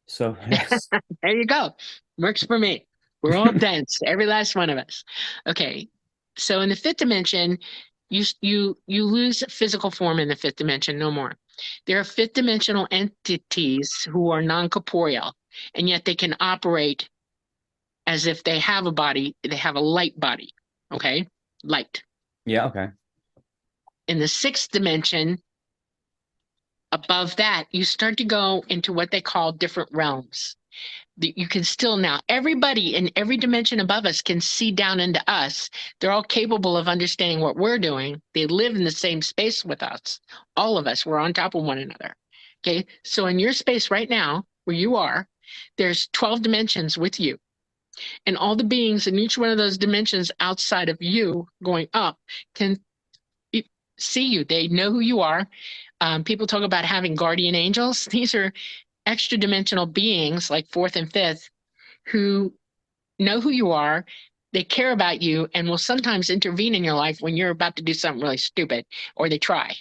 So, yes. There you go. Works for me. We're all dense, every last one of us. Okay. So in the fifth dimension, you lose physical form in the fifth dimension, no more. There are fifth dimensional entities who are non-corporeal, and yet they can operate as if they have a body, they have a light body. Okay? Light. Yeah, okay. In the sixth dimension, above that, you start to go into what they call different realms. You can still now, everybody in every dimension above us can see down into us. They're all capable of understanding what we're doing. They live in the same space with us. All of us, we're on top of one another. Okay. So in your space right now, where you are, there's 12 dimensions with you. And all the beings in each one of those dimensions outside of you going up can see you. They know who you are. People talk about having guardian angels. These are extra dimensional beings like fourth and fifth who know who you are. They care about you and will sometimes intervene in your life when you're about to do something really stupid, or they try.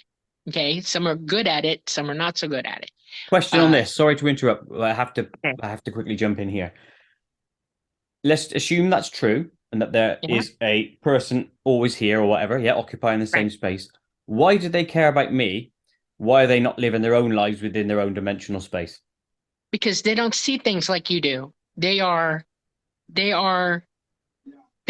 Okay. Some are good at it, some are not so good at it. Question on Uh, this. Sorry to interrupt. okay. I have to quickly jump in here. Let's assume that's true and that there Yeah. is a person always here or whatever, yeah, occupying the same Right. space. Why do they care about me? Why are they not living their own lives within their own dimensional space? Because they don't see things like you do. They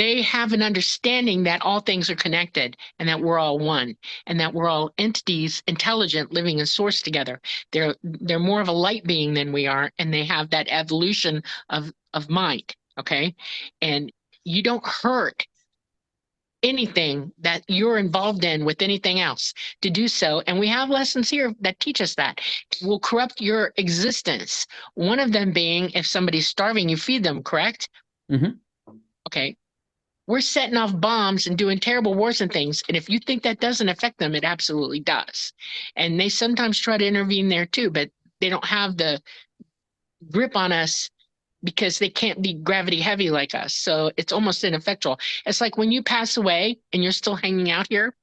they have an understanding that all things are connected and that we're all one and that we're all entities, intelligent, living in source together. They're more of a light being than we are, and they have that evolution of mind. Okay. And you don't hurt anything that you're involved in with anything else to do so. And we have lessons here that teach us that it will corrupt your existence. One of them being, if somebody's starving, you feed them, correct? Hmm. Okay. We're setting off bombs and doing terrible wars and things. And if you think that doesn't affect them, it absolutely does. And they sometimes try to intervene there too, but they don't have the grip on us because they can't be gravity heavy like us. So it's almost ineffectual. It's like when you pass away and you're still hanging out here,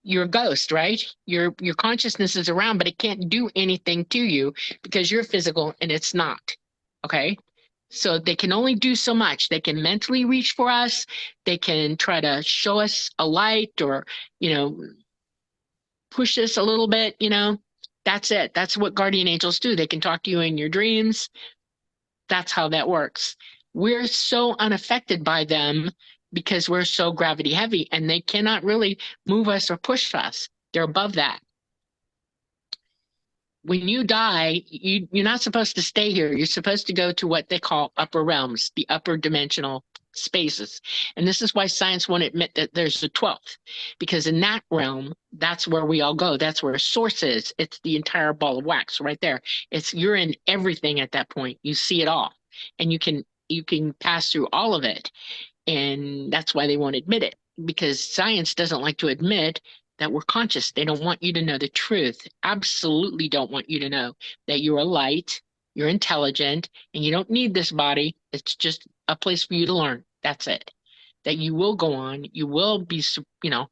you're a ghost, right? Your consciousness is around, but it can't do anything to you because you're physical and it's not. Okay? So they can only do so much. They can mentally reach for us. They can try to show us a light or, you know, push us a little bit, you know. That's it. That's what guardian angels do. They can talk to you in your dreams. That's how that works. We're so unaffected by them because we're so gravity heavy and they cannot really move us or push us. They're above that. When you die, you're not supposed to stay here. You're supposed to go to what they call upper realms, the upper dimensional spaces. And this is why science won't admit that there's a 12th, because in that realm, that's where we all go. That's where source is. It's the entire ball of wax right there. You're in everything at that point. You see it all. And you can pass through all of it. And that's why they won't admit it, because science doesn't like to admit that we're conscious. They don't want you to know the truth. Absolutely don't want you to know that you're a light, you're intelligent, and you don't need this body. It's just a place for you to learn. That's it. That you will go on, you will be, you know,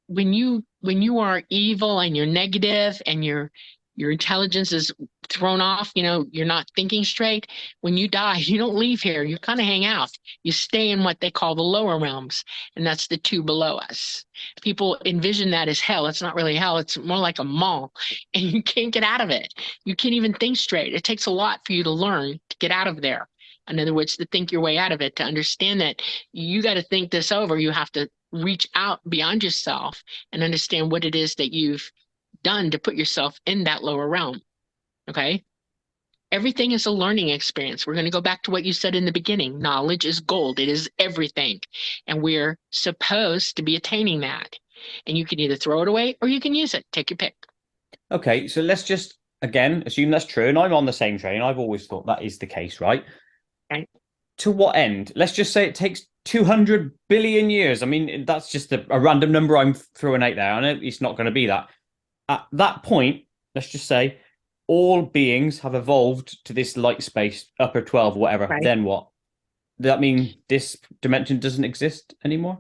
when you are evil and you're negative and your intelligence is thrown off, you know, you're not thinking straight. When you die, you don't leave here. You kind of hang out. You stay in what they call the lower realms, and that's the two below us. People envision that as hell. It's not really hell. It's more like a mall, and you can't get out of it. You can't even think straight. It takes a lot for you to learn to get out of there. In other words, to think your way out of it, to understand that you got to think this over. You have to reach out beyond yourself and understand what it is that you've done to put yourself in that lower realm. Okay. Everything is a learning experience. We're going to go back to what you said in the beginning. Knowledge is gold. It is everything. And we're supposed to be attaining that. And you can either throw it away or you can use it. Take your pick. Okay, so let's just again assume that's true, and I'm on the same train. I've always thought that is the case, right? Okay. To what end? Let's just say it takes 200 billion years. I mean, that's just a random number I'm throwing out there. I know it's not going to be that. At that point, let's just say all beings have evolved to this light space, upper 12, whatever. Right. Then what? Does that mean this dimension doesn't exist anymore?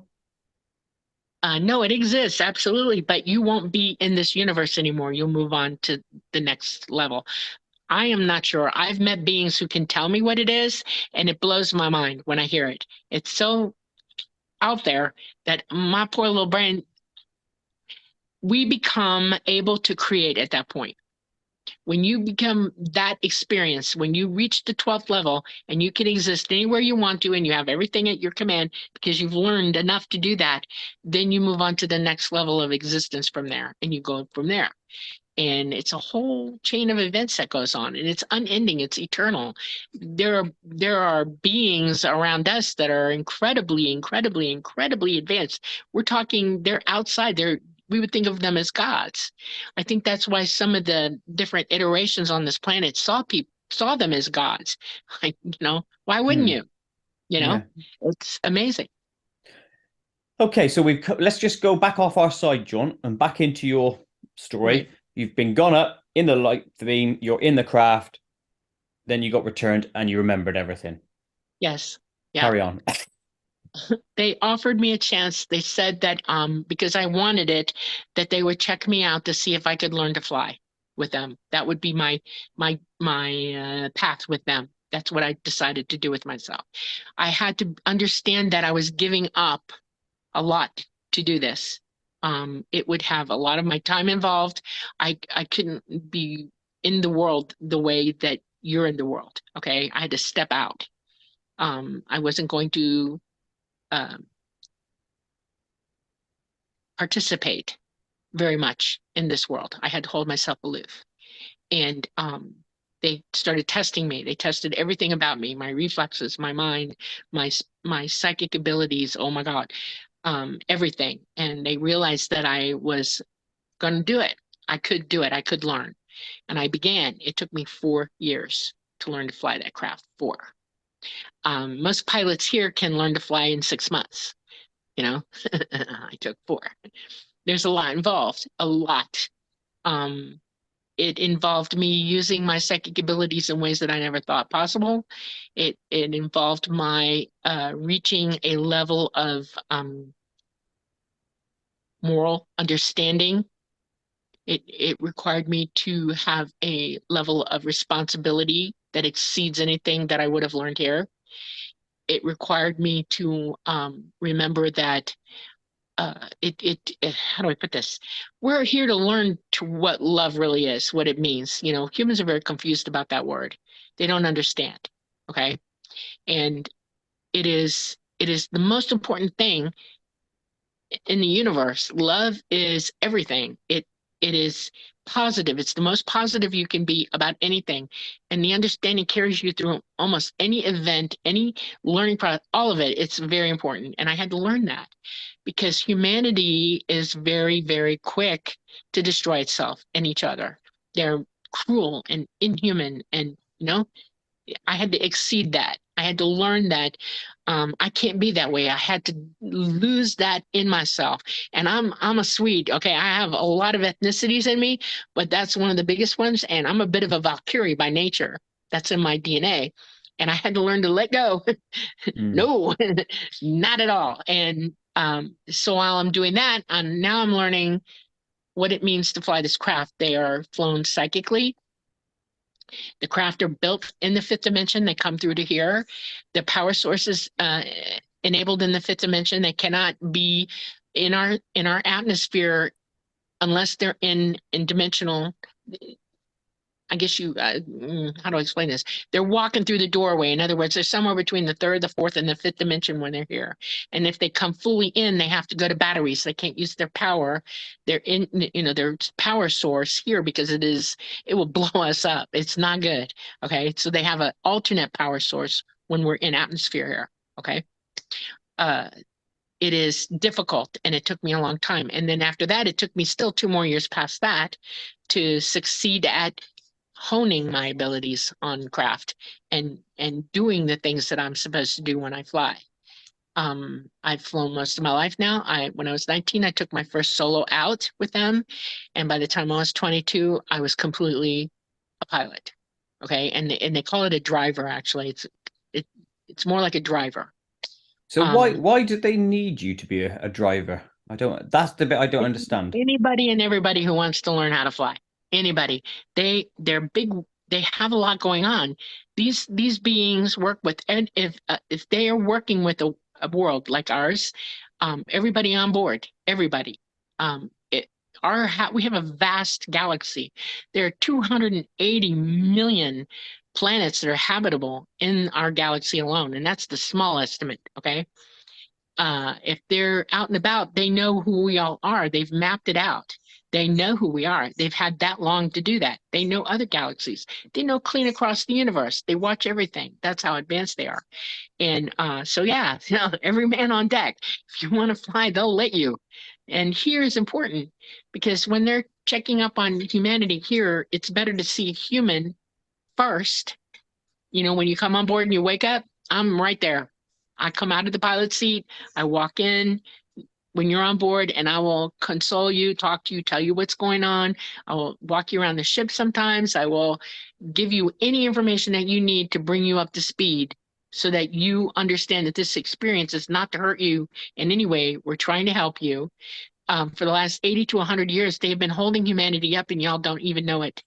No, it exists, absolutely, but you won't be in this universe anymore. You'll move on to the next level. I am not sure. I've met beings who can tell me what it is, and it blows my mind when I hear it. It's so out there that my poor little brain, we become able to create at that point. When you become that experience, when you reach the 12th level and you can exist anywhere you want to and you have everything at your command because you've learned enough to do that, then you move on to the next level of existence from there and you go from there. And it's a whole chain of events that goes on, and it's unending, it's eternal. There are beings around us that are incredibly advanced. We're talking they're outside, we would think of them as gods. I think that's why some of the different iterations on this planet saw them as gods. Like, why wouldn't Hmm. you? You know, Yeah. it's amazing. Okay, so let's just go back off our side, John, and back into your Right. story. You've been gone up in the light beam, you're in the craft, then you got returned and you remembered everything. Yes. Yeah. Carry on. They offered me a chance. They said that because I wanted it, that they would check me out to see if I could learn to fly with them. That would be my path with them. That's what I decided to do with myself. I had to understand that I was giving up a lot to do this. It would have a lot of my time involved. I couldn't be in the world the way that you're in the world. Okay, I had to step out. I wasn't going to um, participate very much in this world. I had to hold myself aloof. And they started testing me. They tested everything about me, my reflexes, my mind, my psychic abilities. Oh my God, everything. And they realized that I was going to do it. I could do it. I could learn. And I began. It took me 4 years to learn to fly that craft. 4. Most pilots here can learn to fly in 6 months. You know, I took 4. There's a lot involved. A lot. Um, it involved me using my psychic abilities in ways that I never thought possible. It involved my reaching a level of moral understanding. It required me to have a level of responsibility that exceeds anything that I would have learned here. It required me to remember that how do I put this? We're here to learn to what love really is, what it means. You know, humans are very confused about that word. They don't understand. Okay. And it is the most important thing in the universe. Love is everything. It is positive. It's the most positive you can be about anything. And the understanding carries you through almost any event, any learning process, all of it. It's very important. And I had to learn that because humanity is very, very quick to destroy itself and each other. They're cruel and inhuman, and I had to exceed that. I had to learn that I can't be that way. I had to lose that in myself. And I'm a Swede. Okay, I have a lot of ethnicities in me, but that's one of the biggest ones. And I'm a bit of a Valkyrie by nature. That's in my DNA. And I had to learn to let go. No, not at all. And so while I'm doing that, now I'm learning what it means to fly this craft. They are flown psychically. The craft are built in the fifth dimension. They come through to here. The power sources enabled in the fifth dimension. They cannot be in our atmosphere unless they're in dimensional. I guess how do I explain this? They're walking through the doorway. In other words, they're somewhere between the third, the fourth, and the fifth dimension when they're here. And if they come fully in, they have to go to batteries. They can't use their power. They're in, their power source here because it will blow us up. It's not good. Okay. So they have an alternate power source when we're in atmosphere here. Okay. Uh, it is difficult and it took me a long time. And then after that, it took me still 2 more years past that to succeed at honing my abilities on craft and doing the things that I'm supposed to do when I fly. I've flown most of my life now. When I was 19, I took my first solo out with them, and by the time I was 22, I was completely a pilot. Okay, and they call it a driver. Actually, it's more like a driver. So why did they need you to be a driver? I don't. That's the bit I don't understand. Anybody and everybody who wants to learn how to fly. Anybody. They're big. They have a lot going on. These beings work with, and if they are working with a world like ours, everybody on board, everybody. It, we have a vast galaxy. There are 280 million planets that are habitable in our galaxy alone, and that's the small estimate. Okay, if they're out and about, they know who we all are. They've mapped it out. They know who we are. They've had that long to do that. They know other galaxies. They know clean across the universe. They watch everything. That's how advanced they are. And so, yeah, every man on deck. If you want to fly, they'll let you. And here is important because when they're checking up on humanity here, it's better to see a human first. When you come on board and you wake up, I'm right there. I come out of the pilot seat, I walk in when you're on board, and I will console you, talk to you, tell you what's going on. I will walk you around the ship sometimes. I will give you any information that you need to bring you up to speed so that you understand that this experience is not to hurt you in any way. We're trying to help you. For the last 80 to 100 years, they've been holding humanity up, and y'all don't even know it.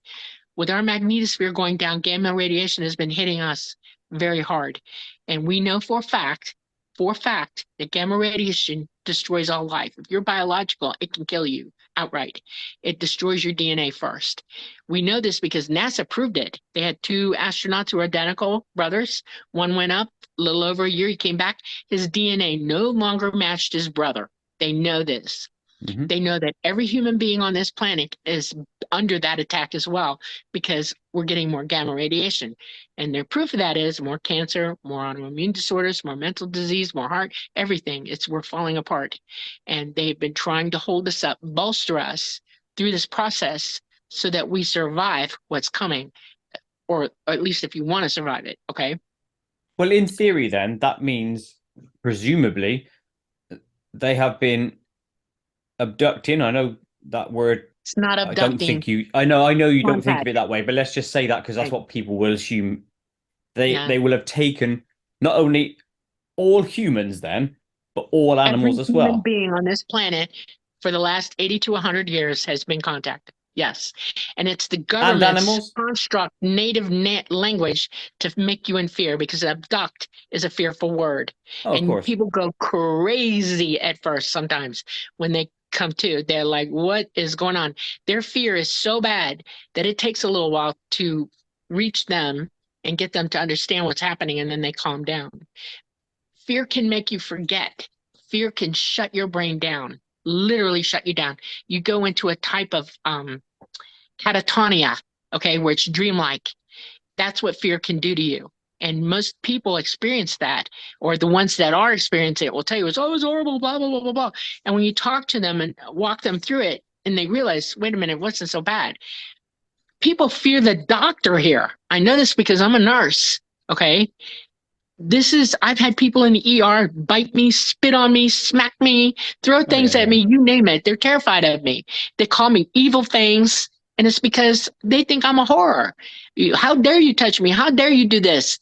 With our magnetosphere going down, gamma radiation has been hitting us very hard. And we know for a fact for a fact that gamma radiation destroys all life. If you're biological, it can kill you outright. It destroys your DNA first. We know this because NASA proved it. They had two astronauts who were identical brothers. One went up a little over a year. He came back. His DNA no longer matched his brother. They know this. Hmm. They know that every human being on this planet is under that attack as well because we're getting more gamma radiation. And their proof of that is more cancer, more autoimmune disorders, more mental disease, more heart, everything. We're falling apart. And they've been trying to hold us up, bolster us through this process so that we survive what's coming, or at least if you want to survive it, okay? Well, in theory, then that means presumably they have been abducting. I know that word. It's not I don't abducting. think you. I know you don't think of Contact. it that way, but let's just say that because that's Right. what people will assume. They Yeah. they will have taken not only all humans then, but all Every animals as human well. being on this planet for the last 80 to 100 years has been contacted. Yes. And it's the And government's animals? construct, native language to make you in fear because abduct is a fearful word. Oh, of And course. people go crazy at first sometimes when they come to. They're like, what is going on? Their fear is so bad that it takes a little while to reach them and get them to understand what's happening, and then they calm down. Fear can make you forget. Fear can shut your brain down, literally shut you down. You go into a type of catatonia, okay, where it's dreamlike. That's what fear can do to you. And most people experience that, or the ones that are experiencing it will tell you it's always horrible, blah, blah, blah, blah, blah. And when you talk to them and walk them through it, and they realize, wait a minute, it wasn't so bad. People fear the doctor here. I know this because I'm a nurse, okay? I've had people in the ER bite me, spit on me, smack me, throw Oh things yeah, at yeah. me, you name it. They're terrified of me. They call me evil things, and it's because they think I'm a horror. How dare you touch me? How dare you do this?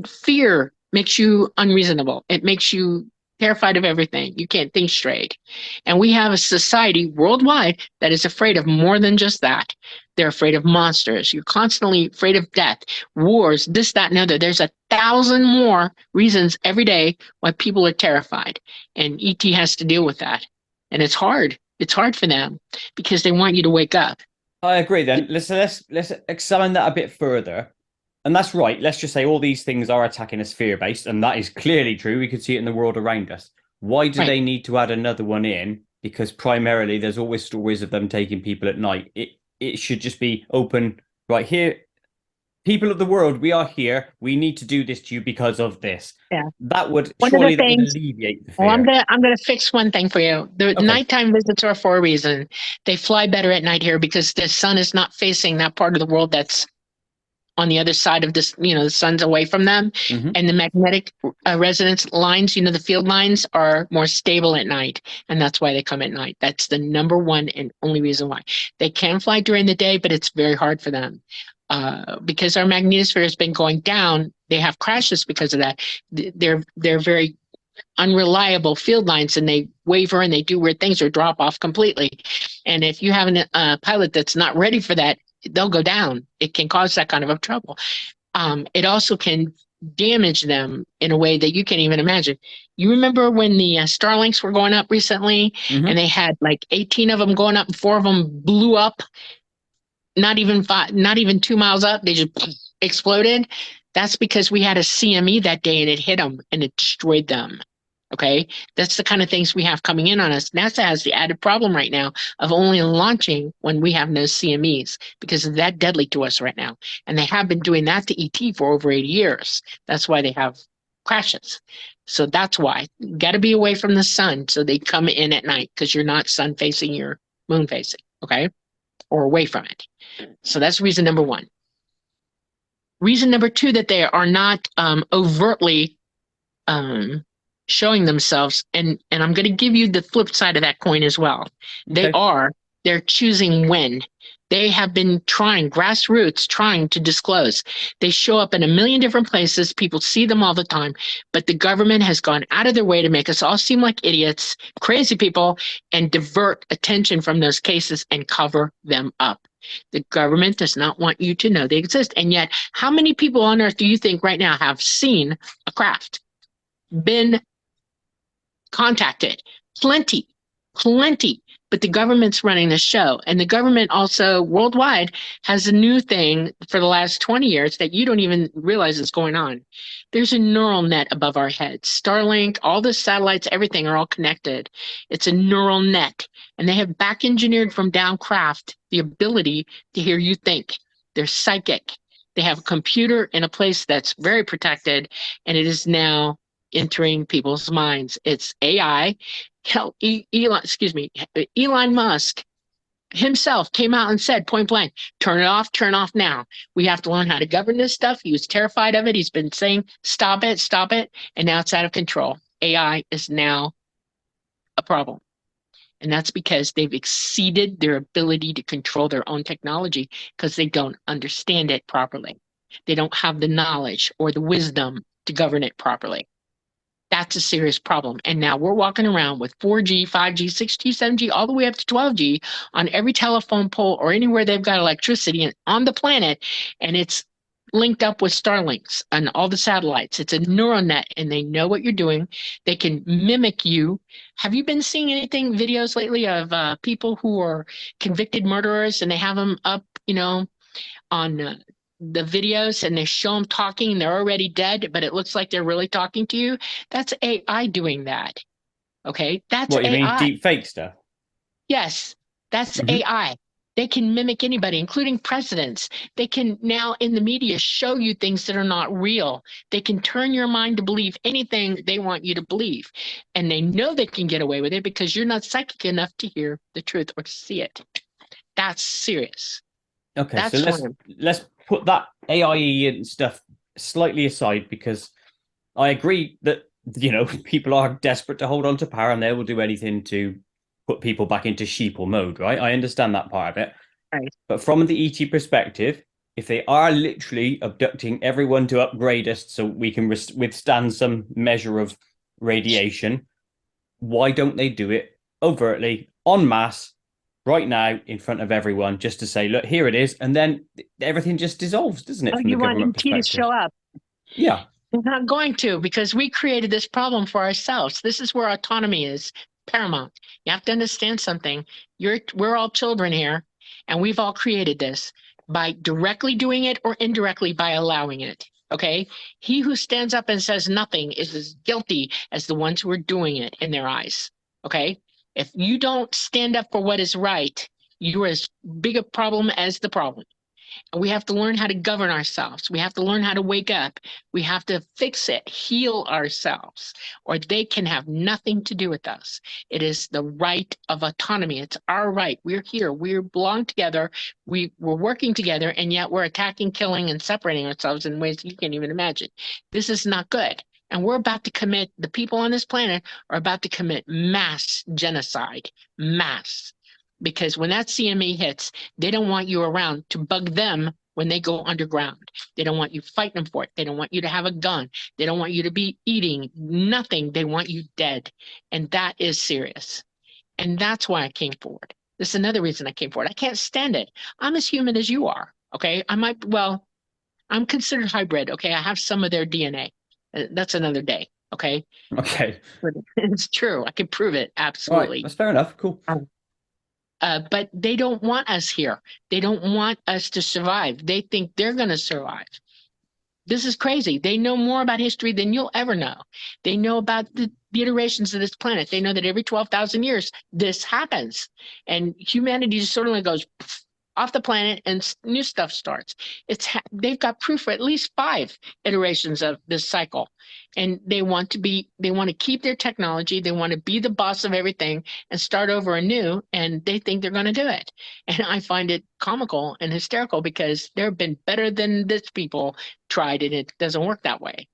Fear makes you unreasonable. It makes you terrified of everything. You can't think straight. And we have a society worldwide that is afraid of more than just that. They're afraid of monsters. You're constantly afraid of death, wars, this, that, and other. There's 1,000 more reasons every day why people are terrified. And ET has to deal with that. And it's hard. It's hard for them because they want you to wake up. I agree then. Let's examine that a bit further. And that's right. Let's just say all these things are attacking us fear-based, and that is clearly true. We can see it in the world around us. Why do Right. they need to add another one in? Because primarily there's always stories of them taking people at night. It should just be open right here. People of the world, we are here. We need to do this to you because of this. Yeah. That would One of the surely that would things, alleviate the well, fear. I'm gonna fix one thing for you. The Okay. nighttime visits are for a reason. They fly better at night here because the sun is not facing that part of the world that's on the other side of this, the sun's away from them. Hmm. And the magnetic resonance lines, the field lines are more stable at night. And that's why they come at night. That's the number one and only reason why. They can fly during the day, but it's very hard for them. Because our magnetosphere has been going down, they have crashes because of that. They're very unreliable field lines, and they waver and they do weird things or drop off completely. And if you have a pilot that's not ready for that, they'll go down. It can cause that kind of a trouble. It also can damage them in a way that you can't even imagine. You remember when the Starlinks were going up recently, and Hmm. they had like 18 of them going up, and 4 of them blew up. Not even 2 miles up, they just exploded. That's because we had a CME that day, and it hit them and it destroyed them. Okay, that's the kind of things we have coming in on us. NASA has the added problem right now of only launching when we have no CMEs because it's that deadly to us right now. And they have been doing that to ET for over 80 years. That's why they have crashes. So that's why. Got to be away from the sun so they come in at night because you're not sun facing, you're moon facing, okay? Or away from it. So that's reason number one. Reason number two, that they are not overtly showing themselves, and I'm going to give you the flip side of that coin as well. Okay. They're choosing when. They have been grassroots trying to disclose. They show up in a million different places. People see them all the time, but the government has gone out of their way to make us all seem like idiots, crazy people, and divert attention from those cases and cover them up. The government does not want you to know they exist. And yet, how many people on earth do you think right now have seen a craft, been contacted. Plenty, plenty. But the government's running the show. And the government also worldwide has a new thing for the last 20 years that you don't even realize is going on. There's a neural net above our heads. Starlink, all the satellites, everything are all connected. It's a neural net. And they have back engineered from Downcraft the ability to hear you think. They're psychic. They have a computer in a place that's very protected, and it is now entering people's minds. It's AI. Hell, Elon Musk himself came out and said point blank, turn off now. We have to learn how to govern this stuff. He was terrified of it. He's been saying, stop it, stop it. And now it's out of control. AI is now a problem. And that's because they've exceeded their ability to control their own technology because they don't understand it properly. They don't have the knowledge or the wisdom to govern it properly. That's a serious problem. And now we're walking around with 4G, 5G, 6G, 7G, all the way up to 12G on every telephone pole or anywhere they've got electricity on the planet. And it's linked up with Starlinks and all the satellites. It's a neural net and they know what you're doing. They can mimic you. Have you been seeing anything, videos lately of people who are convicted murderers and they have them up, on the videos and they show them talking and they're already dead, but it looks like they're really talking to you? That's AI doing that. Okay, that's What you mean, AI. deep fake stuff? Yes, that's Hmm. AI. They can mimic anybody, including presidents. They can now in the media show you things that are not real. They can turn your mind to believe anything they want you to believe. And they know they can get away with it because you're not psychic enough to hear the truth or to see it. That's serious. Okay, so That's why let's put that AI and stuff slightly aside because I agree that people are desperate to hold on to power and they will do anything to put people back into sheeple mode, right? I understand that part of it. right. But from the ET perspective, if they are literally abducting everyone to upgrade us so we can withstand some measure of radiation, why don't they do it overtly, en masse, right now, in front of everyone, just to say, look, here it is, and then everything just dissolves, doesn't it, Oh, from the you want government ET to perspective? show up? Yeah. They're not going to because we created this problem for ourselves. This is where autonomy is paramount. You have to understand something. We're all children here, and we've all created this by directly doing it or indirectly by allowing it. Okay? He who stands up and says nothing is as guilty as the ones who are doing it in their eyes. Okay? If you don't stand up for what is right, you're as big a problem as the problem. We have to learn how to govern ourselves. We have to learn how to wake up. We have to fix it, heal ourselves, or they can have nothing to do with us. It is the right of autonomy. It's our right. We're here. We belong together. We're working together, and yet we're attacking, killing, and separating ourselves in ways you can't even imagine. This is not good. And we're about to commit, the people on this planet are about to commit mass genocide, mass. Because when that CME hits, they don't want you around to bug them when they go underground. They don't want you fighting them for it. They don't want you to have a gun. They don't want you to be eating nothing. They want you dead. And that is serious. And that's why I came forward. This is another reason I came forward. I can't stand it. I'm as human as you are. Okay. I'm considered hybrid. Okay. I have some of their DNA. That's another day. Okay. Okay. But it's true. I can prove it. All right. Absolutely. That's fair enough. Cool. But they don't want us here. They don't want us to survive. They think they're going to survive. This is crazy. They know more about history than you'll ever know. They know about the iterations of this planet. They know that every 12,000 years, this happens. And humanity just sort of goes off the planet and new stuff starts. They've got proof for at least 5 iterations of this cycle. And they want to keep their technology. They want to be the boss of everything and start over anew. And they think they're going to do it. And I find it comical and hysterical because there have been better than this people tried and it doesn't work that way.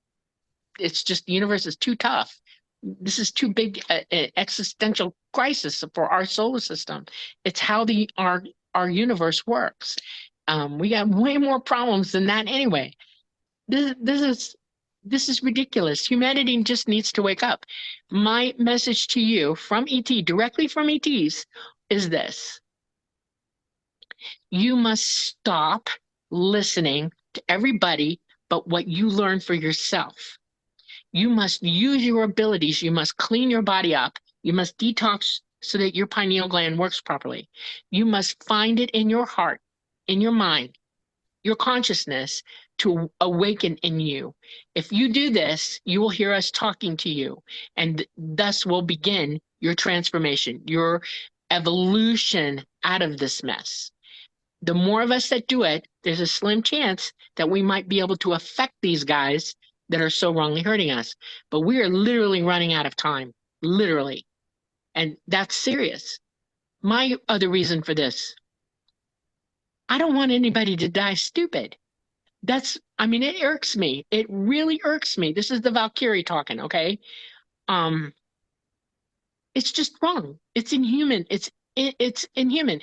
It's just the universe is too tough. This is too big an existential crisis for our solar system. It's how our universe works. We got way more problems than that anyway. This is ridiculous. Humanity just needs to wake up. My message to you from ET, directly from ETs, is this: you must stop listening to everybody but what you learn for yourself. You must use your abilities. You must clean your body up. You must detox so that your pineal gland works properly. You must find it in your heart, in your mind, your consciousness to awaken in you. If you do this, you will hear us talking to you, and thus will begin your transformation, your evolution out of this mess. The more of us that do it, there's a slim chance that we might be able to affect these guys that are so wrongly hurting us. But we are literally running out of time, literally. And that's serious. My other reason for this, I don't want anybody to die stupid. I mean, it irks me. It really irks me. This is the Valkyrie talking, okay? Um, it's just wrong. It's inhuman. It's inhuman.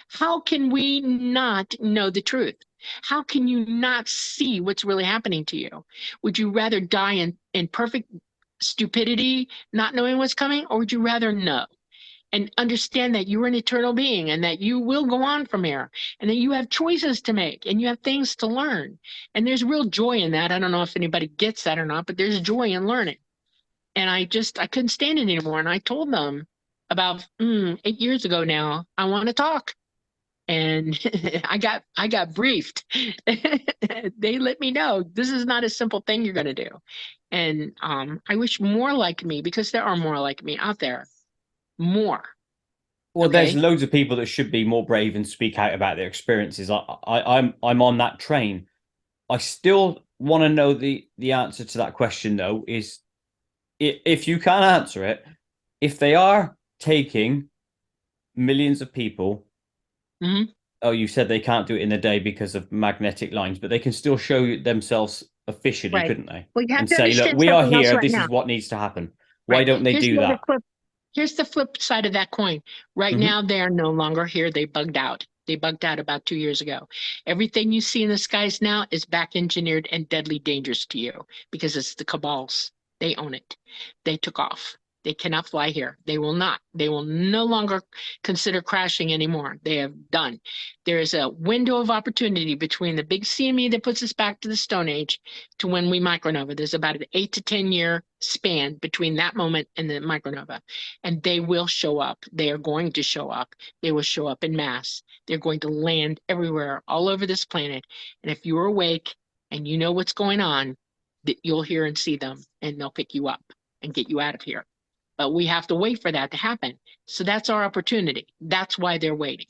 How can we not know the truth? How can you not see what's really happening to you? Would you rather die in perfect stupidity, not knowing what's coming, or would you rather know and understand that you're an eternal being and that you will go on from here and that you have choices to make and you have things to learn? And there's real joy in that. I don't know if anybody gets that or not, but there's joy in learning. And I couldn't stand it anymore. And I told them about 8 years ago now, I want to talk. And I got briefed. They let me know this is not a simple thing you're going to do. And I wish more like me, because there are more like me out there. More. Well, there's Okay. loads of people that should be more brave and speak out about their experiences. I'm on that train. I still want to know the answer to that question though. Is if you can answer it, if they are taking millions of people, Hmm. oh, you said they can't do it in a day because of magnetic lines, but they can still show themselves officially, Right. couldn't they? Well, you have And to say, look, understand we are something else here. right This now. is what needs to happen. Why Right. don't they do that? Here's the flip side of that coin. Right Hmm. now, they are no longer here. They bugged out. They bugged out about 2 years ago. Everything you see in the skies now is back engineered and deadly dangerous to you because it's the cabals. They own it. They took off. They cannot fly here. They will not. They will no longer consider crashing anymore. They have done. There is a window of opportunity between the big CME that puts us back to the Stone Age to when we micronova. There's about an 8 to 10 year span between that moment and the micronova. And they will show up. They are going to show up. They will show up in mass. They're going to land everywhere, all over this planet. And if you're awake and you know what's going on, that you'll hear and see them, and they'll pick you up and get you out of here. But we have to wait for that to happen. So that's our opportunity. That's why they're waiting.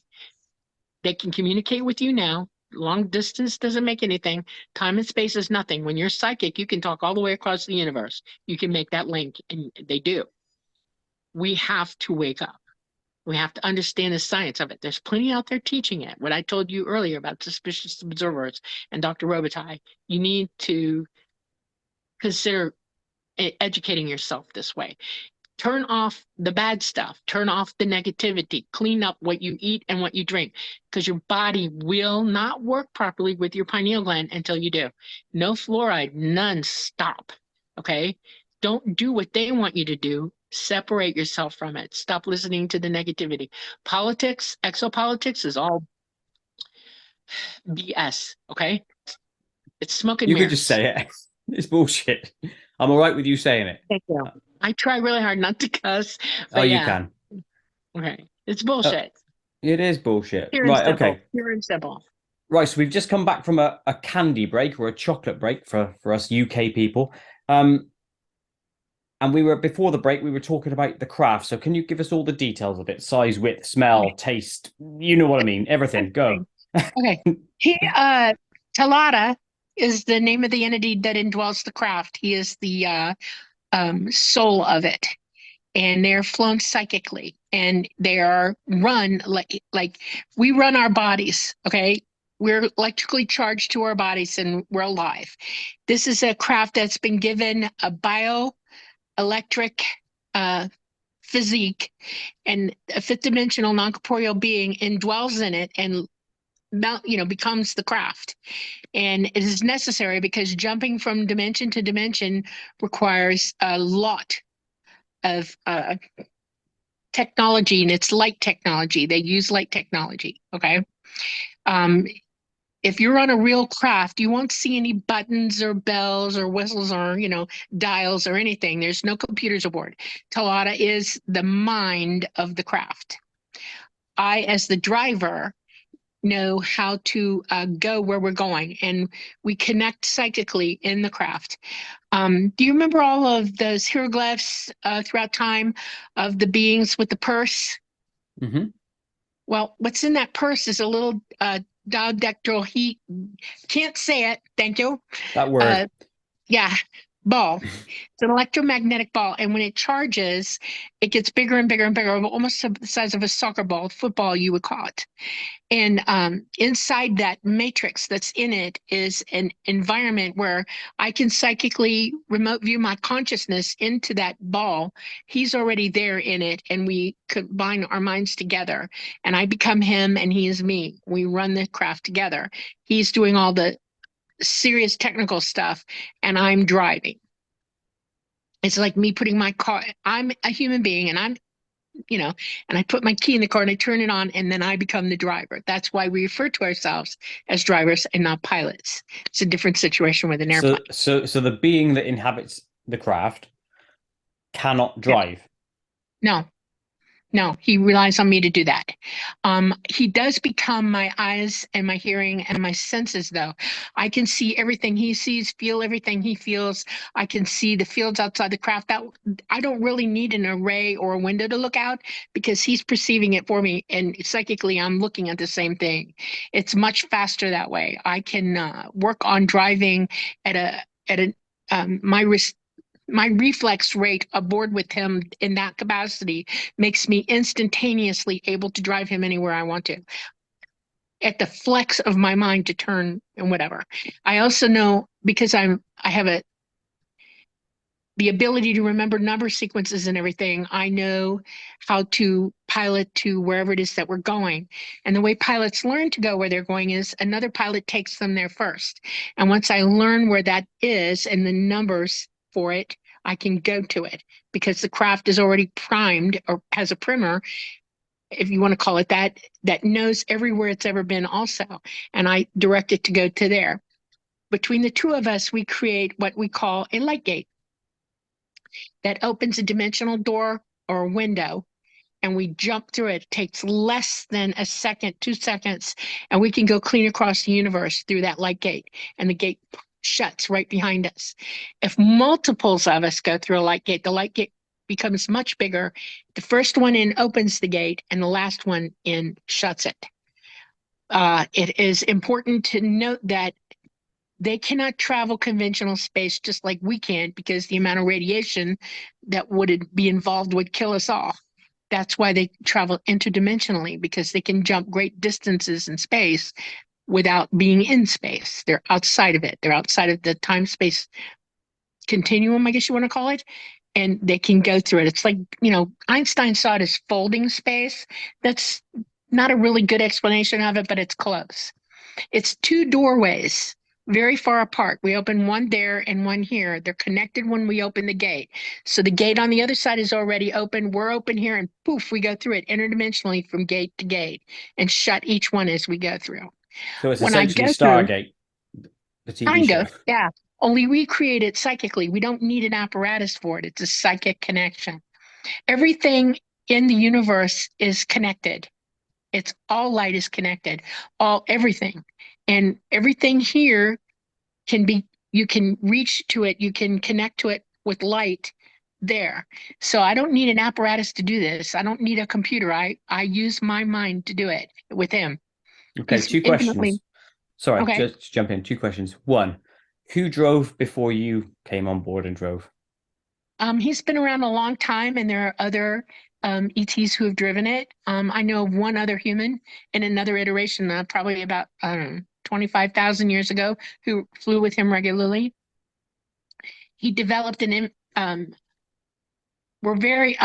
They can communicate with you now. Long distance doesn't make anything. Time and space is nothing. When you're psychic, you can talk all the way across the universe. You can make that link, and they do. We have to wake up. We have to understand the science of it. There's plenty out there teaching it. What I told you earlier about suspicious observers and Dr. Robitaille, you need to consider educating yourself this way. Turn off the bad stuff, turn off the negativity, clean up what you eat and what you drink, because your body will not work properly with your pineal gland until you do. No fluoride, none, stop. Okay? Don't do what they want you to do. Separate yourself from it. Stop listening to the negativity. Politics, exopolitics is all BS. Okay? It's smoke and You could just mirrors. say it. It's bullshit. I'm all right with you saying it. Thank you. I try really hard not to cuss, Oh, but you yeah, can. okay. It's Uh, bullshit. it is bullshit. Pure and Right. simple. Okay. Pure and simple. Right. So we've just come back from a candy break or a chocolate break for us UK people. Um, and we were before the break, we were talking about the craft. So can you give us all the details of it? Size, width, smell, taste. You know what I mean. Everything. Okay. Go. Okay. Talada is the name of the entity that indwells the craft. He is the soul of it. And they're flown psychically, and they are run like we run our bodies. Okay. We're electrically charged to our bodies and we're alive. This is a craft that's been given a bioelectric uh, physique, and a fifth dimensional non-corporeal being indwells in it and becomes the craft. And it is necessary because jumping from dimension to dimension requires a lot of technology, and it's light technology. They use light technology. Okay. Um, If you're on a real craft, you won't see any buttons or bells or whistles or, dials or anything. There's no computers aboard. Talada is the mind of the craft. I, as the driver, know how to go where we're going, and we connect psychically in the craft. Do you remember all of those hieroglyphs throughout time of the beings with the purse? Hmm. Well, what's in that purse is a little dodectral heat. Can't say it. Thank you. That word. Uh, yeah, ball. It's an electromagnetic ball, and when it charges, it gets bigger and bigger and bigger, almost the size of a soccer ball, football, you would call it. And inside that matrix that's in it is an environment where I can psychically remote view my consciousness into that ball. He's already there in it, and we combine our minds together. And I become him, and he is me. We run the craft together. He's doing all the serious technical stuff, and I'm driving. It's like me putting my car, I'm a human being, and and I put my key in the car and I turn it on, and then I become the driver. That's why we refer to ourselves as drivers and not pilots. It's a different situation with an airplane. So the being that inhabits the craft cannot Yeah. drive. No, no, he relies on me to do that. He does become my eyes and my hearing and my senses, though. I can see everything he sees, feel everything he feels. I can see the fields outside the craft. That I don't really need an array or a window to look out because he's perceiving it for me, and psychically, I'm looking at the same thing. It's much faster that way. I can work on driving at a my my reflex rate aboard with him in that capacity makes me instantaneously able to drive him anywhere I want to at the flex of my mind to turn and whatever. I also know because I have the ability to remember number sequences and everything. I know how to pilot to wherever it is that we're going. And the way pilots learn to go where they're going is another pilot takes them there first. And once I learn where that is and the numbers for it, I can go to it because the craft is already primed or has a primer, if you want to call it that, that knows everywhere it's ever been also. And I direct it to go to there. Between the two of us, we create what we call a light gate that opens a dimensional door or a window, and we jump through it. It takes less than a second, 2 seconds, and we can go clean across the universe through that light gate, and the gate shuts right behind us. If multiples of us go through a light gate, the light gate becomes much bigger. The first one in opens the gate, and the last one in shuts it. It is important to note that they cannot travel conventional space just like we can because the amount of radiation that would be involved would kill us all. That's why they travel interdimensionally, because they can jump great distances in space without being in space. They're outside of it. They're outside of the time-space continuum, I guess you want to call it, and they can go through it. It's like, Einstein saw it as folding space. That's not a really good explanation of it, but it's close. It's two doorways very far apart. We open one there and one here. They're connected when we open the gate. So the gate on the other side is already open. We're open here, and poof, we go through it interdimensionally from gate to gate and shut each one as we go through. So it's When I essentially go through, Stargate, the TV kind show. of, yeah, only we create it psychically. We don't need an apparatus for it. It's a psychic connection. Everything in the universe is connected. It's all light is connected, all everything. And everything here can be, you can reach to it, you can connect to it with light there. So I don't need an apparatus to do this. I don't need a computer. I use my mind to do it with him. Okay, He's two infinitely questions. Sorry, okay. just jump in. Two questions. One, who drove before you came on board and drove? He's been around a long time, and there are other ETs who have driven it. I know of one other human in another iteration, probably about 25,000 years ago, who flew with him regularly. He developed we're very,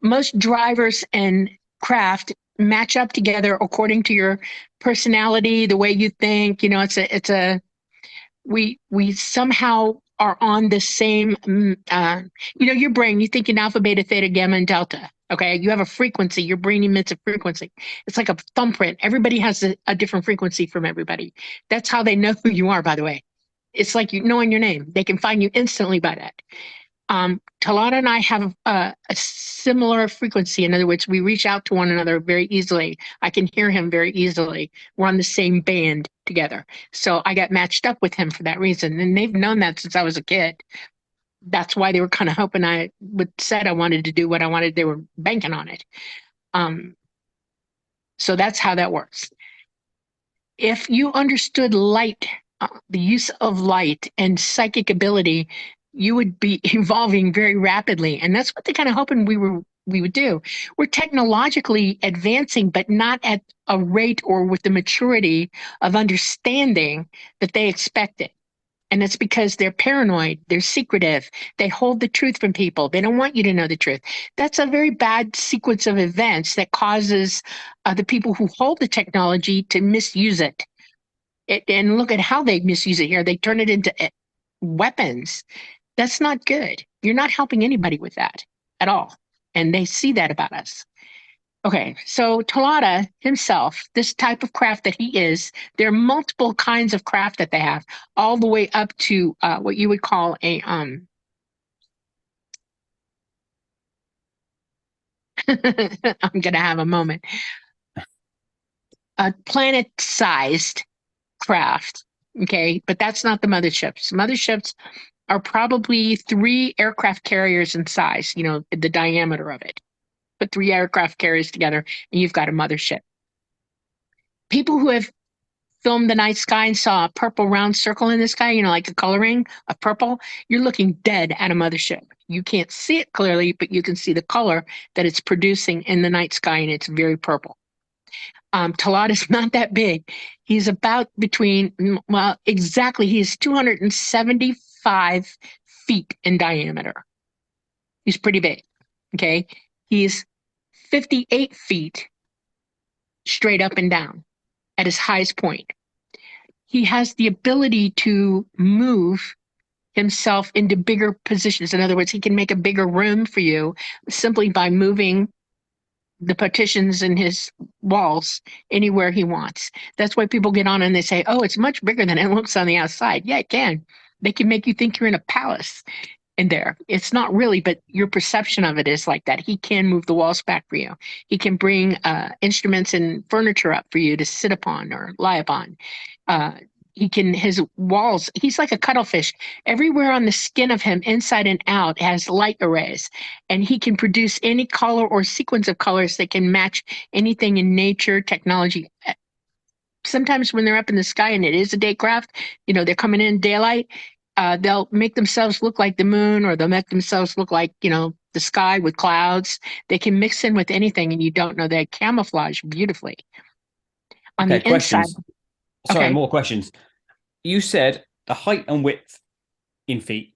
most drivers and craft match up together according to your personality, the way you think. We somehow are on the same, your brain, you think in alpha, beta, theta, gamma, and delta. Okay, you have a frequency. Your brain emits a frequency. It's like a thumbprint. Everybody has a different frequency from everybody. That's how they know who you are, by the way. It's like you knowing your name. They can find you instantly by that. Talata and I have a similar frequency. In other words, we reach out to one another very easily. I can hear him very easily. We're on the same band together. So I got matched up with him for that reason. And they've known that since I was a kid. That's why they were kind of hoping I would said I wanted to do what I wanted. They were banking on it. Um, so that's how that works. If you understood light, the use of light and psychic ability, you would be evolving very rapidly. And that's what they're kind of hoping we would do. We're technologically advancing, but not at a rate or with the maturity of understanding that they expected. And it's because they're paranoid, they're secretive, they hold the truth from people. They don't want you to know the truth. That's a very bad sequence of events that causes the people who hold the technology to misuse it. And look at how they misuse it here. They turn it into weapons. That's not good. You're not helping anybody with that at all. And they see that about us. Okay, so Talata himself, this type of craft that he is, there are multiple kinds of craft that they have, all the way up to what you would call a I'm gonna have a moment, a planet-sized craft. Okay, but that's not the motherships. Motherships are probably 3 aircraft carriers in size. You know, the diameter of it. Put 3 aircraft carriers together, and you've got a mothership. People who have filmed the night sky and saw a purple round circle in the sky, you know, like a coloring of purple, you're looking dead at a mothership. You can't see it clearly, but you can see the color that it's producing in the night sky, and it's very purple. Talat is not that big. He's about between, well, exactly, he's 275 feet in diameter. He's pretty big. Okay. He's 58 feet straight up and down at his highest point. He has the ability to move himself into bigger positions. In other words, he can make a bigger room for you simply by moving the partitions in his walls anywhere he wants. That's why people get on and they say, oh, it's much bigger than it looks on the outside. Yeah, it can. They can make you think you're in a palace in there. It's not really, but your perception of it is like that. He can move the walls back for you. He can bring instruments and furniture up for you to sit upon or lie upon. He can, his walls, he's like a cuttlefish. Everywhere on the skin of him, inside and out, has light arrays. And he can produce any color or sequence of colors that can match anything in nature, technology. Sometimes when they're up in the sky and it is a day craft, you know, they're coming in daylight, they'll make themselves look like the moon, or they'll make themselves look like, you know, the sky with clouds. They can mix in with anything and you don't know. They camouflage beautifully. On Okay, the inside, questions. Sorry, okay. more questions. You said the height and width in feet.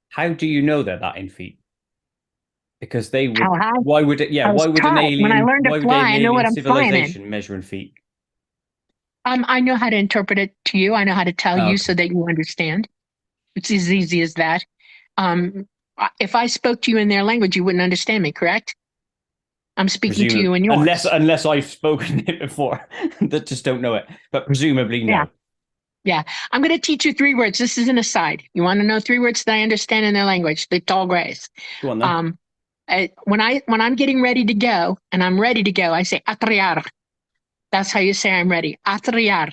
How do you know they're that in feet? Because they would. How high? Why would it? Yeah. I was Why would an taught when I alien? learned to Why would fly, an I know what alien I'm flying in. civilization measure in feet? I know how to interpret it to you. I know how to tell Oh, you okay. so that you understand. It's as easy as that. Um, if I spoke to you in their language, you wouldn't understand me, correct? I'm speaking to Presumably, you in unless yours. unless I've spoken it before, that just don't know it. But presumably, Yeah, no. yeah. I'm going to teach you 3 words. This is an aside. You want to know 3 words that I understand in their language? The tall grays. Go on then. Um, when I'm getting ready to go, and I'm ready to go, I say atriar. That's how you say I'm ready. Atriar.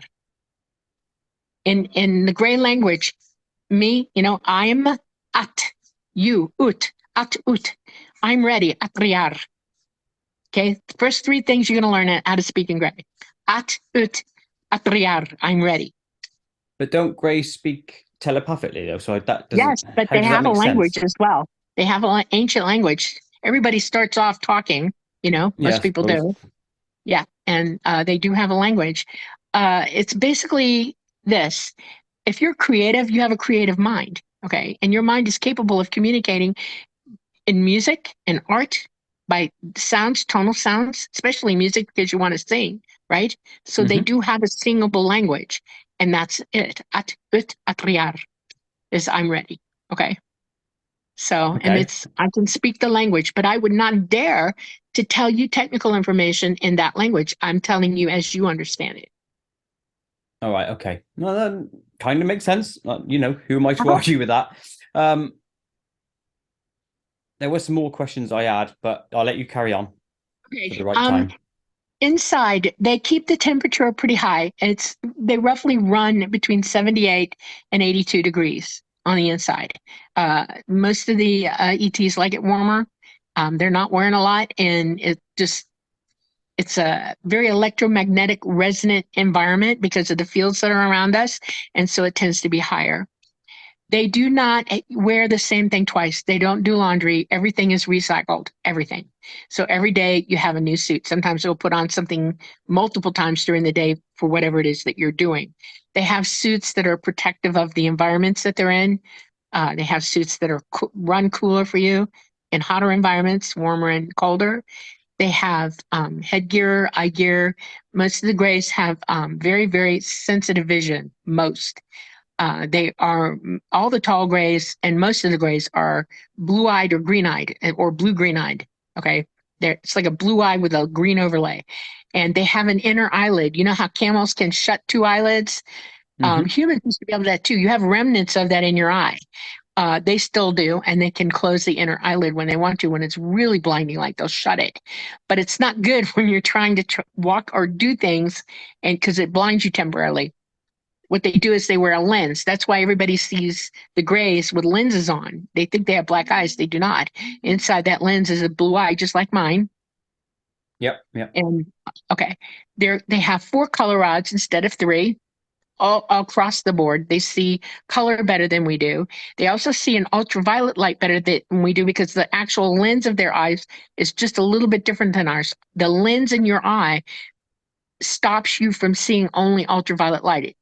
In the gray language, me, you know, I'm at you, ut, at ut. I'm ready, atriar. Okay, the first 3 things you're going to learn how to speak in gray. At ut, atriar. I'm ready. But don't Greys speak telepathically though? So that doesn't. Yes, but How they does that have a make language sense? as well. They have an ancient language. Everybody starts off talking, you know, Yeah, most I people suppose. do. Yeah, and they do have a language. It's basically this. If you're creative, you have a creative mind, okay? And your mind is capable of communicating in music and art by sounds, tonal sounds, especially music because you want to sing, right? So they Mm-hmm. do have a singable language, and that's it. At ut atriar is I'm ready. Okay. So, and Okay. I can speak the language, but I would not dare to tell you technical information in that language. I'm telling you as you understand it. All right. Okay. No, that kind of makes sense. Who am I to Uh-huh. argue with that? Um, there were some more questions I had, but I'll let you carry on for the Okay. right time. Inside, they keep the temperature pretty high. They roughly run between 78 and 82 degrees on the inside. Most of the ETs like it warmer. They're not wearing a lot, and it's a very electromagnetic resonant environment because of the fields that are around us, and so it tends to be higher. They do not wear the same thing twice. They don't do laundry. Everything is recycled, everything. So every day you have a new suit. Sometimes they'll put on something multiple times during the day for whatever it is that you're doing. They have suits that are protective of the environments that they're in. They have suits that are run cooler for you in hotter environments, warmer and colder. They have headgear, eye gear. Most of the grays have very, very sensitive vision, most. They are all the tall grays and most of the grays are blue-eyed or green-eyed or blue-green-eyed. Okay, it's like a blue eye with a green overlay, and they have an inner eyelid. You know how camels can shut two eyelids? Hmm. Humans used to be able to do that too. You have remnants of that in your eye. They still do, and they can close the inner eyelid when they want to. When it's really blinding light, they'll shut it. But it's not good when you're trying to walk or do things, and because it blinds you temporarily. What they do is they wear a lens. That's why everybody sees the grays with lenses on. They think they have black eyes. They do not. Inside that lens is a blue eye, just like mine. Yep. Yep. And okay, they have four color rods instead of three. All across the board, they see color better than we do. They also see an ultraviolet light better than we do because the actual lens of their eyes is just a little bit different than ours. The lens in your eye stops you from seeing only ultraviolet light.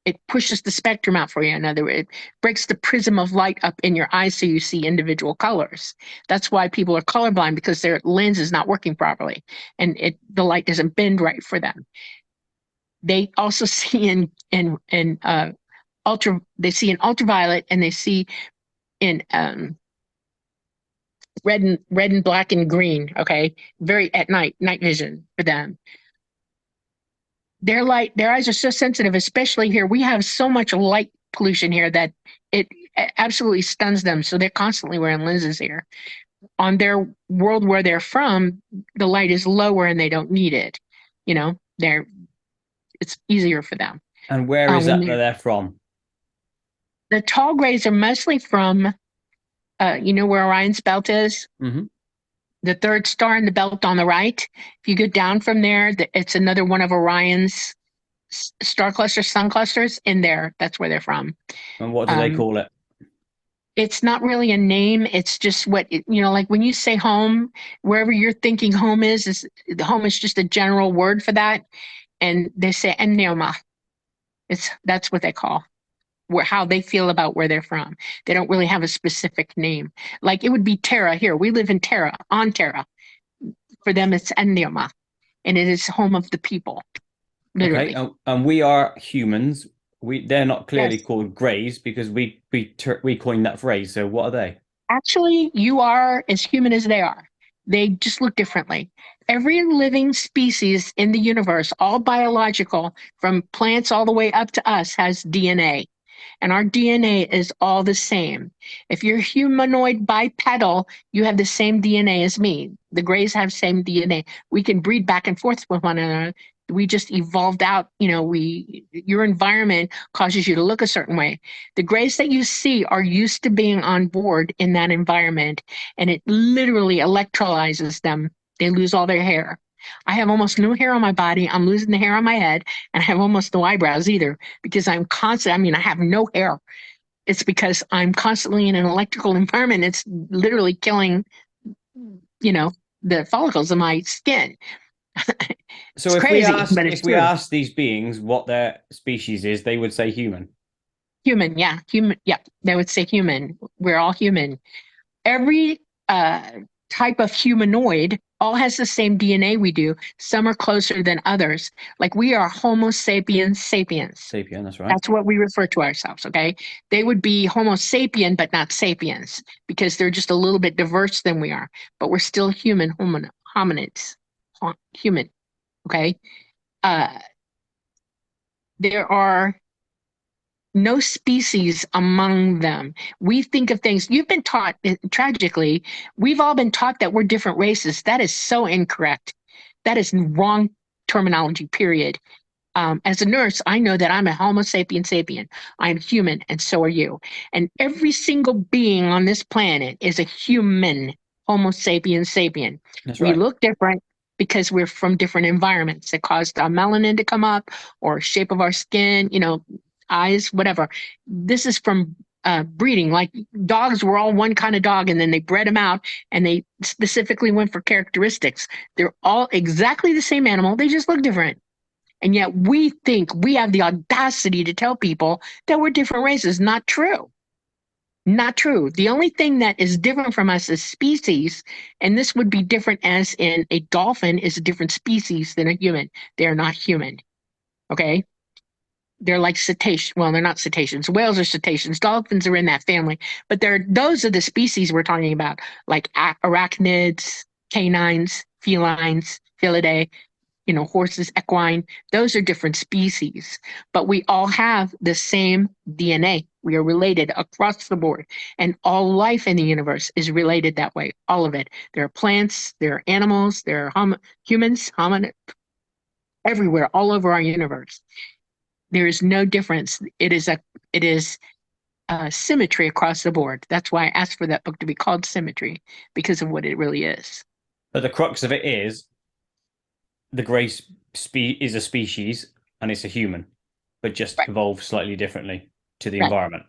It pushes the spectrum out for you. In other words, it breaks the prism of light up in your eyes so you see individual colors. That's why people are colorblind, because their lens is not working properly and the light doesn't bend right for them. They also see in they see in ultraviolet, and they see in red and black and green. Okay, very at night vision for them. Their eyes are so sensitive, especially here. We have so much light pollution here that it absolutely stuns them. So they're constantly wearing lenses here. On their world where they're from, the light is lower and they don't need it. You know, it's easier for them. And where is When that they're from? the tall grays are mostly from, you know where Orion's belt is? Hmm. The third star in the belt on the right. If you go down from there, it's another one of Orion's star clusters, sun clusters in there. That's where they're from. And what do they Um, call it? it's not really a name. It's just like when you say home, wherever you're thinking home is the home is just a general word for that. And they say Enneoma. That's what they call how they feel about where they're from. They don't really have a specific name. Like it would be Terra here. We live in Terra, on Terra. For them, it's Enneoma, and it is home of the people, Okay. literally. And we are humans. They're not clearly Yes. called greys because we coined that phrase. So what are they? Actually, you are as human as they are. They just look differently. Every living species in the universe, all biological, from plants all the way up to us, has DNA. And our DNA is all the same. If you're humanoid bipedal, you have the same DNA as me. The Greys have same DNA. We can breed back and forth with one another. We just evolved out, your environment causes you to look a certain way. The Greys that you see are used to being on board in that environment, and it literally electrolyzes them. They lose all their hair. I have almost no hair on my body. I'm losing the hair on my head, and I have almost no eyebrows either because I have no hair. It's because I'm constantly in an electrical environment. It's literally killing, you know, the follicles in my skin. So It's crazy, but it's if we true. asked these beings what their species is, they would say human. Human, yeah, human, yeah. They would say human. We're all human. Every type of humanoid all has the same DNA we do. Some are closer than others. Like we are Homo sapiens sapiens. Sapien, that's right. That's what we refer to ourselves, okay? They would be Homo sapien, but not sapiens, because they're just a little bit diverse than we are. But we're still human hominids, human, okay? There are no species among them. We think of things, you've been taught, tragically, we've all been taught that we're different races. That is so incorrect. That is wrong terminology, period. As a nurse, I know that I'm a Homo sapien sapien. I'm human, and so are you. And every single being on this planet is a human Homo sapien sapien. That's We right. look different because we're from different environments that caused our melanin to come up, or shape of our skin, eyes, whatever. This is from breeding. Like dogs were all one kind of dog, and then they bred them out, and they specifically went for characteristics. They're all exactly the same animal. They just look different. And yet we think we have the audacity to tell people that we're different races. Not true. Not true. The only thing that is different from us as species, and this would be different as in a dolphin is a different species than a human. They are not human. Okay? They're like cetaceans. Well, they're not cetaceans. Whales are cetaceans. Dolphins are in that family. But those are the species we're talking about, like arachnids, canines, felines, felidae, horses, equine, those are different species, but we all have the same DNA. We are related across the board, and all life in the universe is related that way. All of it. There are plants, there are animals, there are humans, everywhere, all over our universe. There is no difference. It is symmetry across the board. That's why I asked for that book to be called Symmetry, because of what it really is. But the crux of it is the gray is a species and it's a human, but just Right. evolved slightly differently to the Right. environment.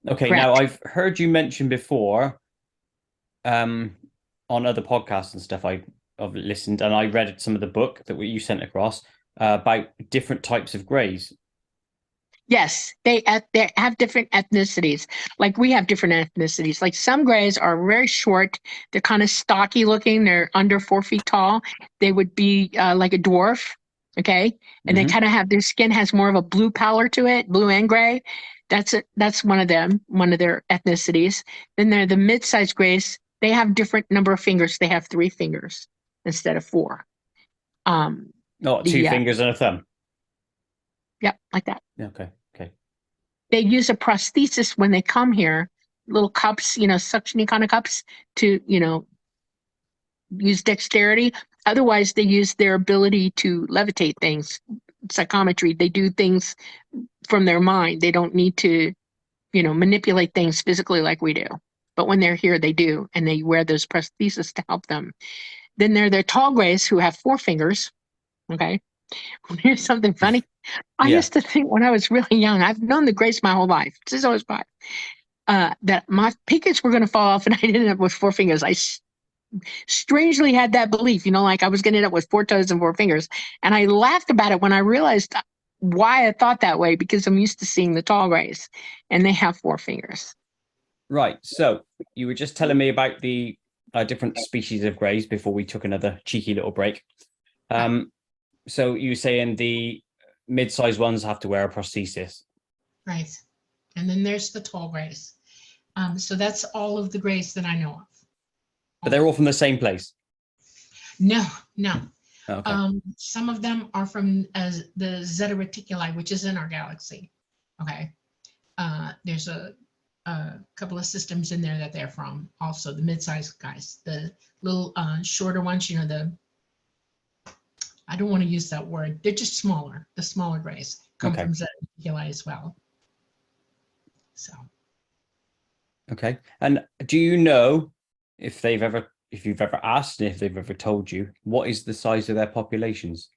Okay, now Correct. I've heard you mention before on other podcasts and stuff I've listened, and I read some of the book that you sent across about different types of greys. Yes, they have different ethnicities. Like we have different ethnicities. Like some grays are very short. They're kind of stocky looking. They're under 4 feet tall. They would be like a dwarf. Okay, and they Mm-hmm. kind of have their skin has more of a blue pallor to it, blue and gray. That's one of them, one of their ethnicities. Then they're the mid-sized grays. They have different number of fingers. They have 3 fingers instead of 4. Oh, two The fingers and a thumb. Yep, like that. Okay, okay. They use a prosthesis when they come here, little cups, suctiony kind of cups to, use dexterity. Otherwise, they use their ability to levitate things, psychometry. They do things from their mind. They don't need to, manipulate things physically like we do. But when they're here, they do, and they wear those prostheses to help them. Then there are the tall grays who have 4 fingers. Okay. Here's something funny. I Yeah. used to think when I was really young, I've known the grays my whole life since I was 5, that my pickets were going to fall off and I'd end up with 4 fingers. I strangely had that belief, like I was going to end up with 4 toes and 4 fingers. And I laughed about it when I realized why I thought that way, because I'm used to seeing the tall grays and they have 4 fingers. Right. So you were just telling me about the different species of greys before we took another cheeky little break. So you were saying the mid-sized ones have to wear a prosthesis. Right. And then there's the tall grays. So that's all of the grays that I know of. But they're all from the same place. No, no. Okay. Some of them are from the Zeta Reticuli, which is in our galaxy. Okay. There's a couple of systems in there that they're from. Also, the mid-sized guys, the little shorter ones, I don't want to use that word. They're just smaller. The smaller grays come Okay. from Zeta Reticuli as well. So. Okay. And do you know if you've ever asked and if they've ever told you what is the size of their populations?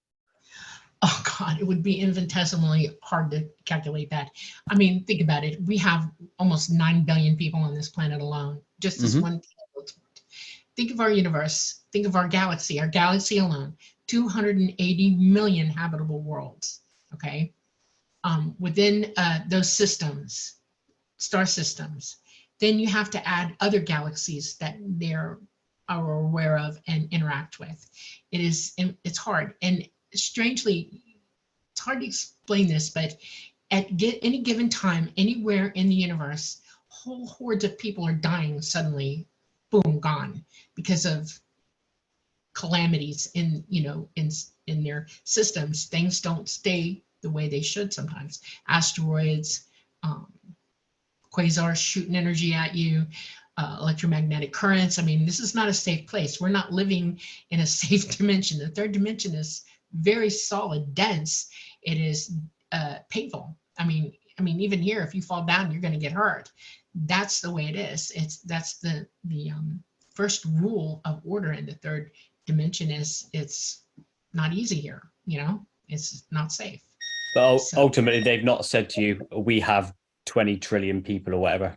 Oh God, it would be infinitesimally hard to calculate that. I mean, think about it. We have almost 9 billion people on this planet alone, just as one. Think of our universe, think of our galaxy alone, 280 million habitable worlds, okay? Within those systems, star systems, then you have to add other galaxies that they're are aware of and interact with. It's hard. And strangely, it's hard to explain this, but at any given time, anywhere in the universe, whole hordes of people are dying suddenly, boom, gone, because of calamities in, in their systems. Things don't stay the way they should sometimes. Asteroids, quasars shooting energy at you, electromagnetic currents. I mean, this is not a safe place. We're not living in a safe dimension. The third dimension is very solid, dense. It is painful. I mean, even here, if you fall down, you're going to get hurt. That's the way it is. That's the first rule of order in the third dimension is it's not easy here. It's not safe. But ultimately, they've not said to you, we have 20 trillion people or whatever.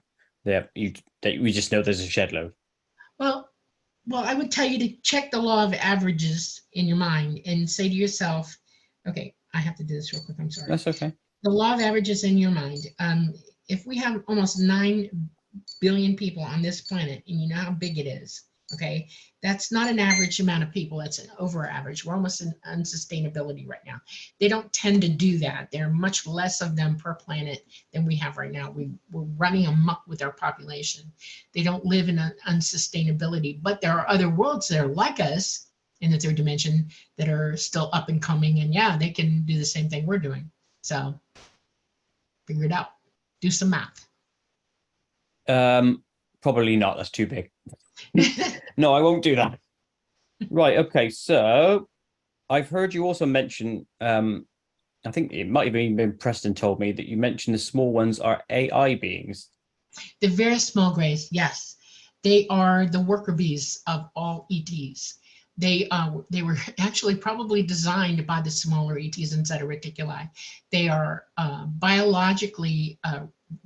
We just know there's a shed load. Well, I would tell you to check the law of averages in your mind and say to yourself, okay, I have to do this real quick. I'm sorry. That's okay. The law of averages in your mind. If we have almost 9 billion people on this planet, and you know how big it is, okay, that's not an average amount of people. That's an over average. We're almost in unsustainability right now. They don't tend to do that. There are much less of them per planet than we have right now. We're running amok with our population. They don't live in an unsustainability, but there are other worlds that are like us in the third dimension that are still up and coming. And yeah, they can do the same thing we're doing. So figure it out. Do some math. Probably not. That's too big. No, I won't do that. Right. Okay. So I've heard you also mention, I think it might have even been Preston told me that you mentioned the small ones are AI beings. The very small grays, yes. They are the worker bees of all ETs. They were actually probably designed by the smaller ETs inside of reticuli. They are biologically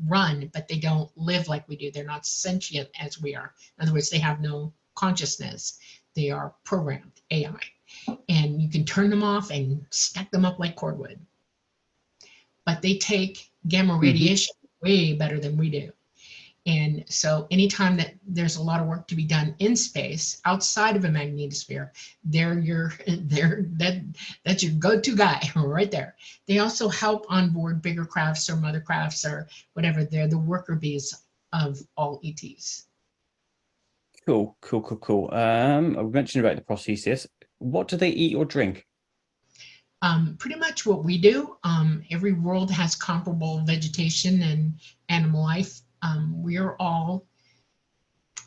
run, but they don't live like we do. They're not sentient as we are. In other words, they have no consciousness. They are programmed AI. And you can turn them off and stack them up like cordwood. But they take gamma radiation way better than we do. And so anytime that there's a lot of work to be done in space outside of a magnetosphere, that's your go-to guy right there. They also help on board bigger crafts or mother crafts or whatever. They're the worker bees of all ETs. Cool. I mentioned about the prosthesis. What do they eat or drink? Pretty much what we do. Every world has comparable vegetation and animal life.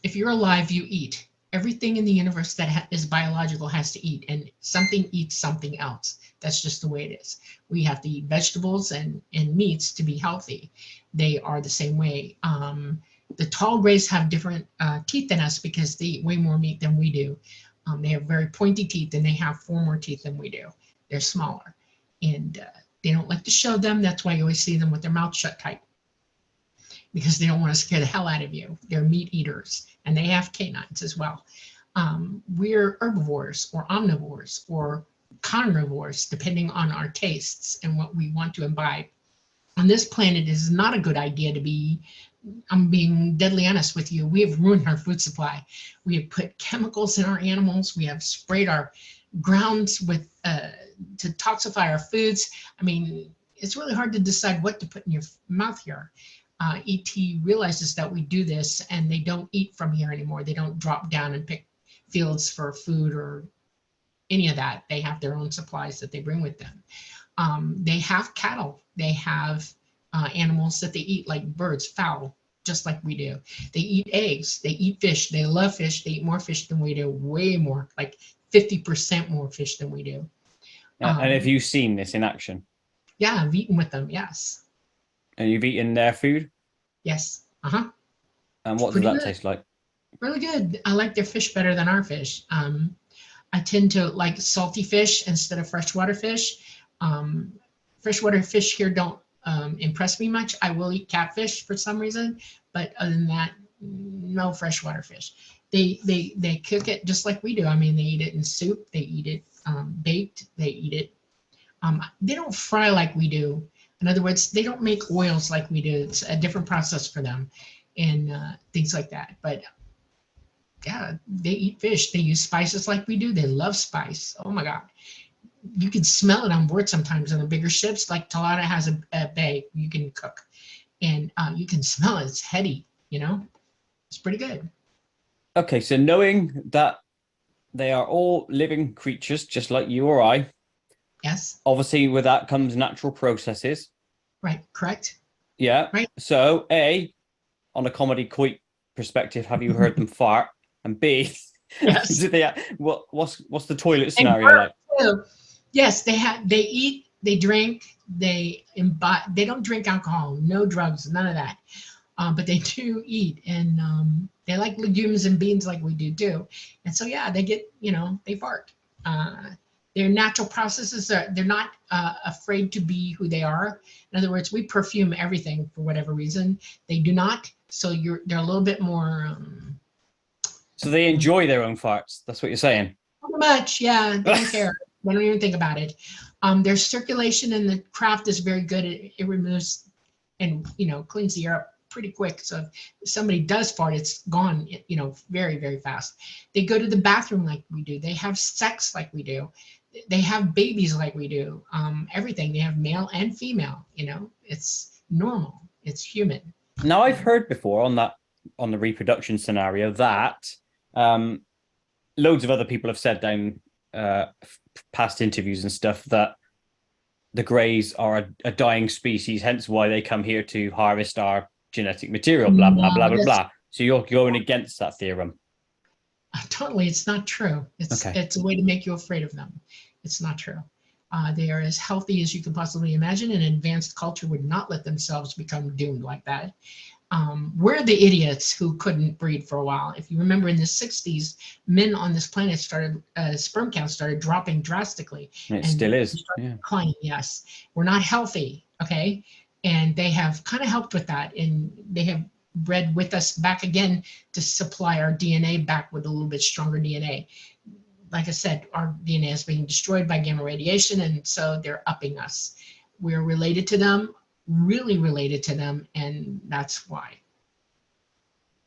If you're alive, you eat. Everything in the universe that is biological has to eat, and something eats something else. That's just the way it is. We have to eat vegetables and meats to be healthy. They are the same way. The tall grays have different teeth than us because they eat way more meat than we do. They have very pointy teeth, and they have 4 more teeth than we do. They're smaller, and they don't like to show them. That's why you always see them with their mouth shut tight, because they don't want to scare the hell out of you. They're meat eaters, and they have canines as well. We're herbivores or omnivores or carnivores, depending on our tastes and what we want to imbibe. On this planet, it is not a good idea to be, I'm being deadly honest with you, we have ruined our food supply. We have put chemicals in our animals. We have sprayed our grounds with to toxify our foods. I mean, it's really hard to decide what to put in your mouth here. ET realizes that we do this, and they don't eat from here anymore. They don't drop down and pick fields for food or any of that. They have their own supplies that they bring with them. They have cattle. They have animals that they eat, like birds, fowl, just like we do. They eat eggs. They eat fish. They love fish. They eat more fish than we do, way more, like 50% more fish than we do. And have you seen this in action? Yeah, I've eaten with them, yes. And you've eaten their food? Yes. And what does that taste like? Really good. I like their fish better than our fish. I tend to like salty fish instead of freshwater fish. Freshwater fish here don't impress me much. I will eat catfish for some reason, but other than that, no freshwater fish. They cook it just like we do. I mean, they eat it in soup. They eat it baked. They eat it. They don't fry like we do. In other words, they don't make oils like we do. It's a different process for them and things like that. But Yeah, they eat fish. They use spices like we do. They love spice. Oh my God. You can smell it on board sometimes on the bigger ships. Like Talata has a bay you can cook, and you can smell it. It's heady, It's pretty good. Okay, so knowing that they are all living creatures, just like you or I, Yes, obviously with that comes natural processes. right, correct, Yeah. right. So, A, on a comedy Koit perspective, have you heard them fart? And B, Yes. do they, what's the toilet And scenario birds like? too. Yes, they eat, they drink, they imbibe. They don't drink alcohol, no drugs, none of that. But they do eat, and they like legumes and beans like we do too. And so yeah, they get, they fart. Uh, their natural processes are, they're not afraid to be who they are. In other words, we perfume everything for whatever reason. They do not. So they're a little bit more. So they enjoy their own farts. That's what you're saying. Not much, yeah. They don't care. They don't even think about it. Their circulation in the craft is very good. It removes and cleans the air up pretty quick. So if somebody does fart, it's gone, very, very fast. They go to the bathroom like we do. They have sex like we do. They have babies like we do. Everything. They have male and female. It's normal. It's human. Now I've heard before on the reproduction scenario that um, loads of other people have said down past interviews and stuff that the greys are a dying species, hence why they come here to harvest our genetic material, blah, blah, blah, No, blah, that's blah. So you're going against that theorem. totally. It's not true. Okay. It's a way to make you afraid of them. It's not true. They are as healthy as you can possibly imagine. An advanced culture would not let themselves become doomed like that. We're the idiots who couldn't breed for a while. If you remember in the 60s, men on this planet started, sperm count started dropping drastically. It And still is. started Yeah. declining, yes. We're not healthy, okay? And they have kind of helped with that. And they have bred with us back again to supply our DNA back with a little bit stronger DNA. Like I said, our DNA is being destroyed by gamma radiation, and so they're upping us. We're related to them, really related to them, and that's why.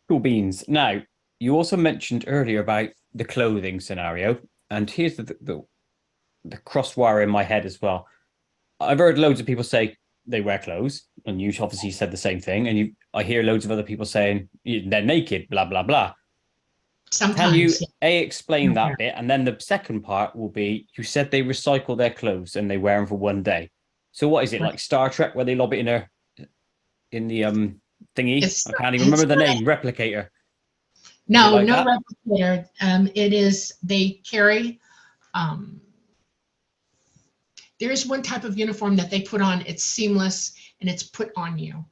Cool beans. Now, you also mentioned earlier about the clothing scenario, and here's the cross wire in my head as well. I've heard loads of people say they wear clothes, and you obviously said the same thing. And I hear loads of other people saying they're naked, blah blah blah. Can you Sometimes, yeah. explain that bit? And then the second part will be you said they recycle their clothes and they wear them for one day. So what is it like Star Trek where they lob it in the thingy? It's I can't even it's remember the name. Replicator. Is it no like no that? replicator. It is they carry. Um, there is one type of uniform that they put on. It's seamless and it's put on you,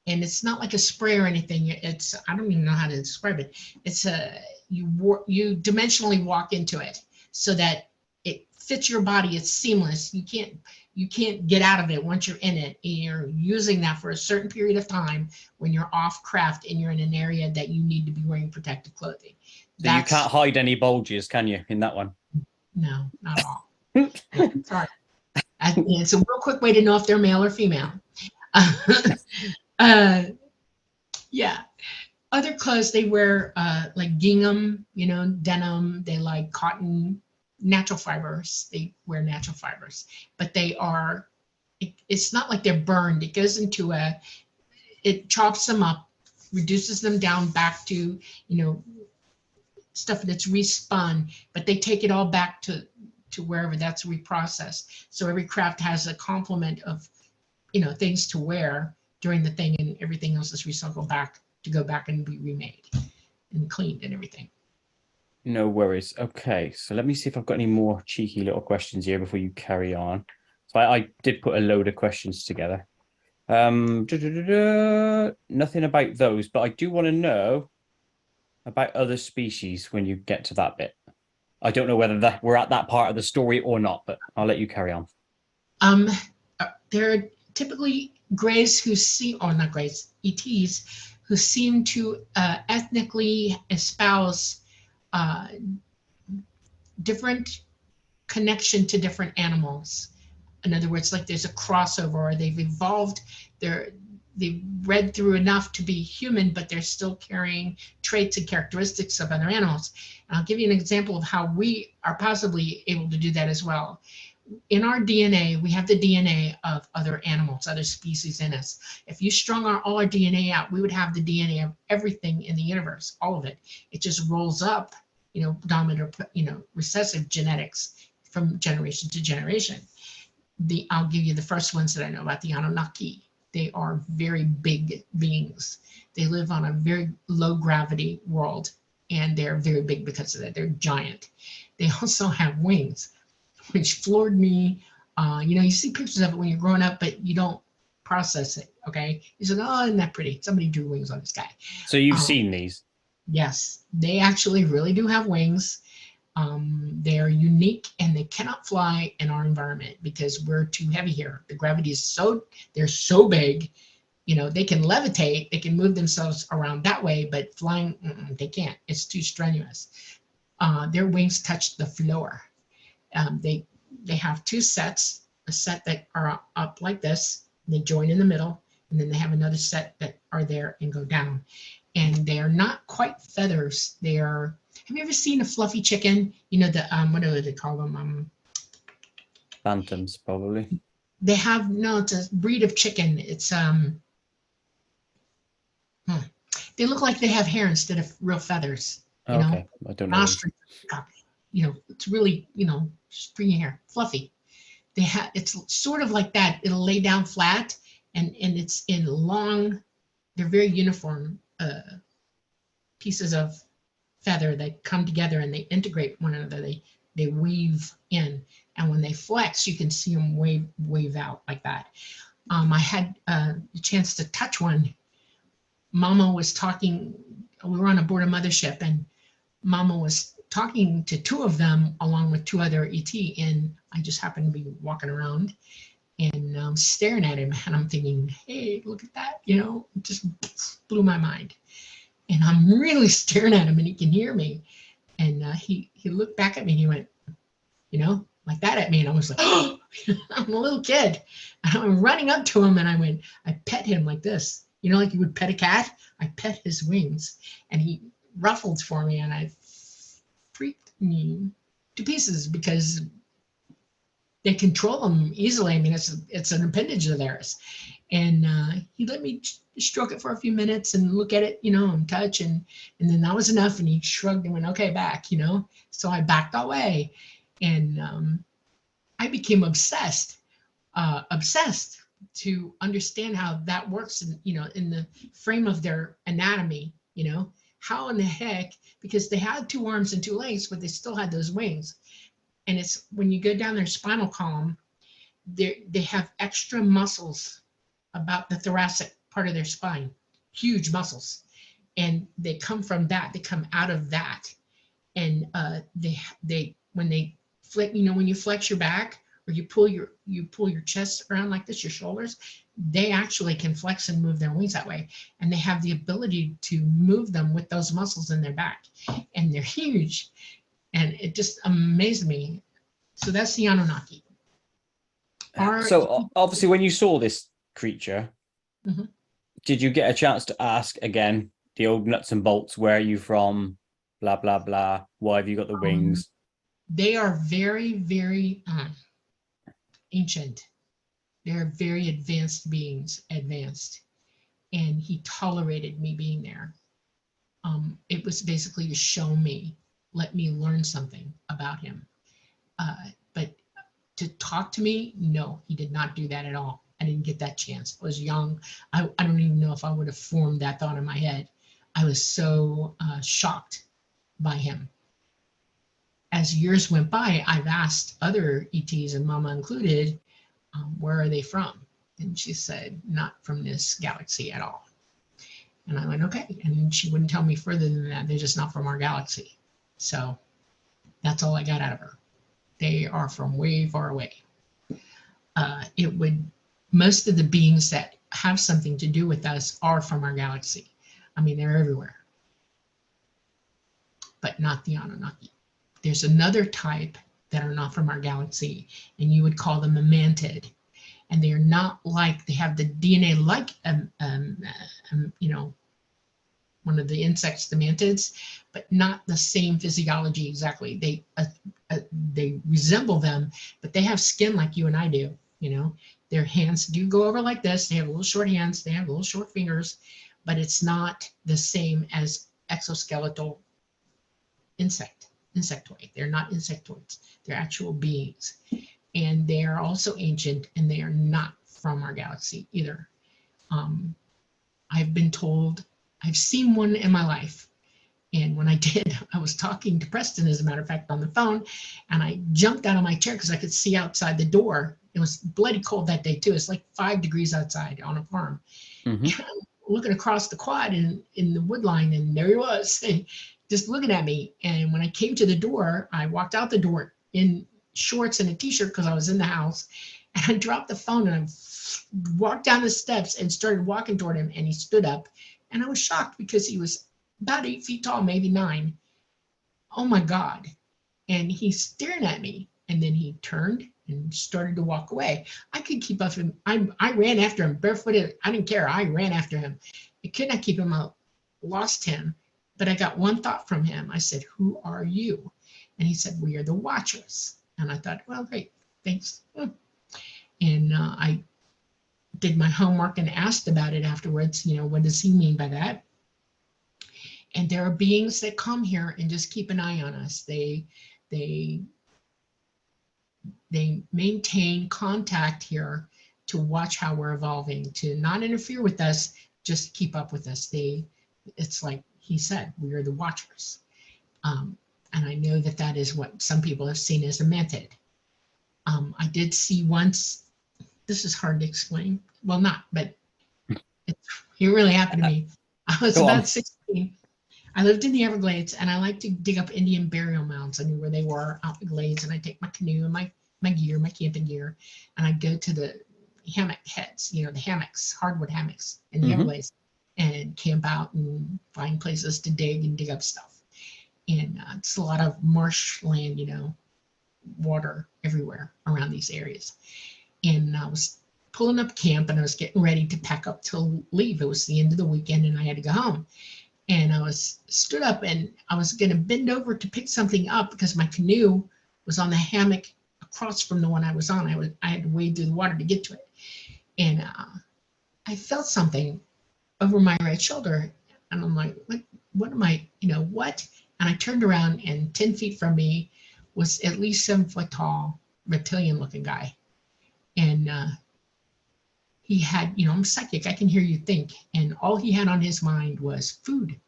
and it's not like a spray or anything. It's I don't even know how to describe it. It's a you dimensionally walk into it so that it fits your body. It's seamless. You can't get out of it once you're in it. You're using that for a certain period of time when you're off craft and you're in an area that you need to be wearing protective clothing. So you can't hide any bulges, can you, in that one? No, not at all. Yeah, sorry. It's a real quick way to know if they're male or female. uh, yeah. Other clothes they wear like gingham, denim. They like cotton, natural fibers. They wear natural fibers, but they are. It's not like they're burned. It goes into it chops them up, reduces them down back to stuff that's respun, but they take it all back to wherever that's reprocessed. So every craft has a complement of things to wear during the thing, and everything else is recycled back to go back and be remade and cleaned and everything. No worries. Okay, so let me see if I've got any more cheeky little questions here before you carry on. So I did put a load of questions together. Nothing about those, but I do want to know about other species when you get to that bit. I don't know whether we're at that part of the story or not, but I'll let you carry on. There are typically greys who see, or not greys, ETs, who seem to ethnically espouse different connection to different animals. In other words, like there's a crossover, or they've evolved they've read through enough to be human, but they're still carrying traits and characteristics of other animals. And I'll give you an example of how we are possibly able to do that as well. In our DNA, we have the DNA of other animals, other species in us. If you strung all our DNA out, we would have the DNA of everything in the universe, all of it. It just rolls up, dominant or, recessive genetics from generation to generation. I'll give you the first ones that I know about, the Anunnaki. They are very big beings. They live on a very low gravity world, and they're very big because of that. They're giant. They also have wings, which floored me. You see pictures of it when you're growing up, but you don't process it, okay? You say, oh, isn't that pretty? Somebody drew wings on this guy. So you've seen these? Yes, they actually really do have wings. They're unique, and they cannot fly in our environment because we're too heavy here. The gravity is they're so big, they can levitate, they can move themselves around that way, but flying, they can't. It's too strenuous. Their wings touch the floor. They have two sets, a set that are up like this, and they join in the middle, and then they have another set that are there and go down. And they are not quite feathers. They are, have you ever seen a fluffy chicken? What do they call them? Phantoms, probably. They have, no, it's a breed of chicken. It's, they look like they have hair instead of real feathers. Okay, I don't know. Ostrich, it's really, stringy hair, fluffy. It's sort of like that. It'll lay down flat, and it's in long, they're very uniform pieces of feather that come together and they integrate one another. They weave in, and when they flex, you can see them wave out like that. I had a chance to touch one. Mama was talking. We were on a board of mothership, and Mama was talking to two of them along with two other ET, and I just happened to be walking around and staring at him, and I'm thinking, hey, look at that, it just blew my mind. And I'm really staring at him, and he can hear me. And he looked back at me, and he went, like that at me, and I was like, oh, I'm a little kid. And I'm running up to him, and I pet him like this, like you would pet a cat. I pet his wings, and he ruffled for me, and I freaked me to pieces because they control them easily. I mean, it's an appendage of theirs. And he let me stroke it for a few minutes and look at it, and touch, and then that was enough. And he shrugged and went, okay, back, So I backed away, and I became obsessed to understand how that works in the frame of their anatomy, how in the heck, because they had two arms and two legs, but they still had those wings. And it's when you go down their spinal column, they have extra muscles about the thoracic part of their spine, huge muscles, and they come from that. They come out of that, and they when they flex, when you flex your back or you pull your chest around like this, your shoulders, they actually can flex and move their wings that way, and they have the ability to move them with those muscles in their back, and they're huge. And it just amazed me. So that's the Anunnaki. So obviously, when you saw this creature, did you get a chance to ask again the old nuts and bolts? Where are you from? Blah blah blah. Why have you got the wings? They are very, very ancient. They're very advanced beings, and he tolerated me being there. It was basically to show me, let me learn something about him. But to talk to me, no, he did not do that at all. I didn't get that chance. I was young. I don't even know if I would have formed that thought in my head. I was so shocked by him. As years went by, I've asked other ETs, and Mama included, where are they from? And she said, not from this galaxy at all. And I went, okay. And she wouldn't tell me further than that. They're just not from our galaxy. So that's all I got out of her. They are from way far away. Most of the beings that have something to do with us are from our galaxy. I mean, they're everywhere, but not the Anunnaki. There's another type that are not from our galaxy, and you would call them a mantid. and they are not like, they have the DNA like, you know, one of the insects, the mantids, but not the same physiology exactly. They resemble them, but they have skin like you and I do. You know, their hands do go over like this. They have little short hands. They have little short fingers, but it's not the same as exoskeletal insectoid. They're not insectoids. They're actual beings, and they are also ancient, and they are not from our galaxy either. I've been told, I've seen one in my life. And when I did, I was talking to Preston, as a matter of fact, on the phone, and I jumped out of my chair because I could see outside the door. It was bloody cold that day too. It's like 5 degrees outside on a farm. Mm-hmm. And I'm looking across the quad in the wood line, and there he was, just looking at me. And when I came to the door, I walked out the door in shorts and a t-shirt because I was in the house, and I dropped the phone and I walked down the steps and started walking toward him, and he stood up, and I was shocked because he was about 8 feet tall, maybe 9. Oh my God. And he's staring at me. And then he turned and started to walk away. I could keep up with him. I ran after him barefooted. I didn't care. I ran after him. I could not keep him out. Lost him. But I got one thought from him. I said, "Who are you?" And he said, "We are the Watchers." And I thought, well, great. Thanks. And I did my homework and asked about it afterwards. You know, what does he mean by that? And there are beings that come here and just keep an eye on us. They maintain contact here to watch how we're evolving, to not interfere with us, just keep up with us. It's like he said, we are the Watchers. And I know that that is what some people have seen as a mantid. I did see once, this is hard to explain. Well, not, but it really happened to me. I was about 16. I lived in the Everglades, and I like to dig up Indian burial mounds. I knew where they were out in the glades, and I take my canoe and my gear, my camping gear, and I go to the hammock heads, you know, the hammocks, hardwood hammocks in the Everglades, and camp out and find places to dig up stuff. And it's a lot of marshland, you know, water everywhere around these areas. And I was pulling up camp, and I was getting ready to pack up to leave. It was the end of the weekend, and I had to go home. And I was stood up, and I was going to bend over to pick something up because my canoe was on the hammock across from the one I was on. I had to wade through the water to get to it. And I felt something over my right shoulder, and I'm like, what am I, you know, what? And I turned around, and 10 feet from me was at least 7 foot tall, reptilian looking guy. And he had, you know, I'm psychic, I can hear you think. And all he had on his mind was food.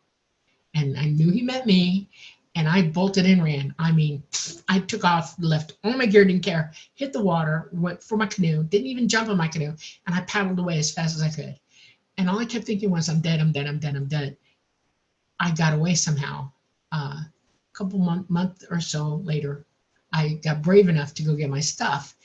And I knew he meant me, and I bolted and ran. I mean, I took off, left all my gear, didn't care, hit the water, went for my canoe, didn't even jump in my canoe, and I paddled away as fast as I could. And all I kept thinking was, I'm dead, I'm dead, I'm dead, I'm dead. I got away somehow. A couple month or so later, I got brave enough to go get my stuff.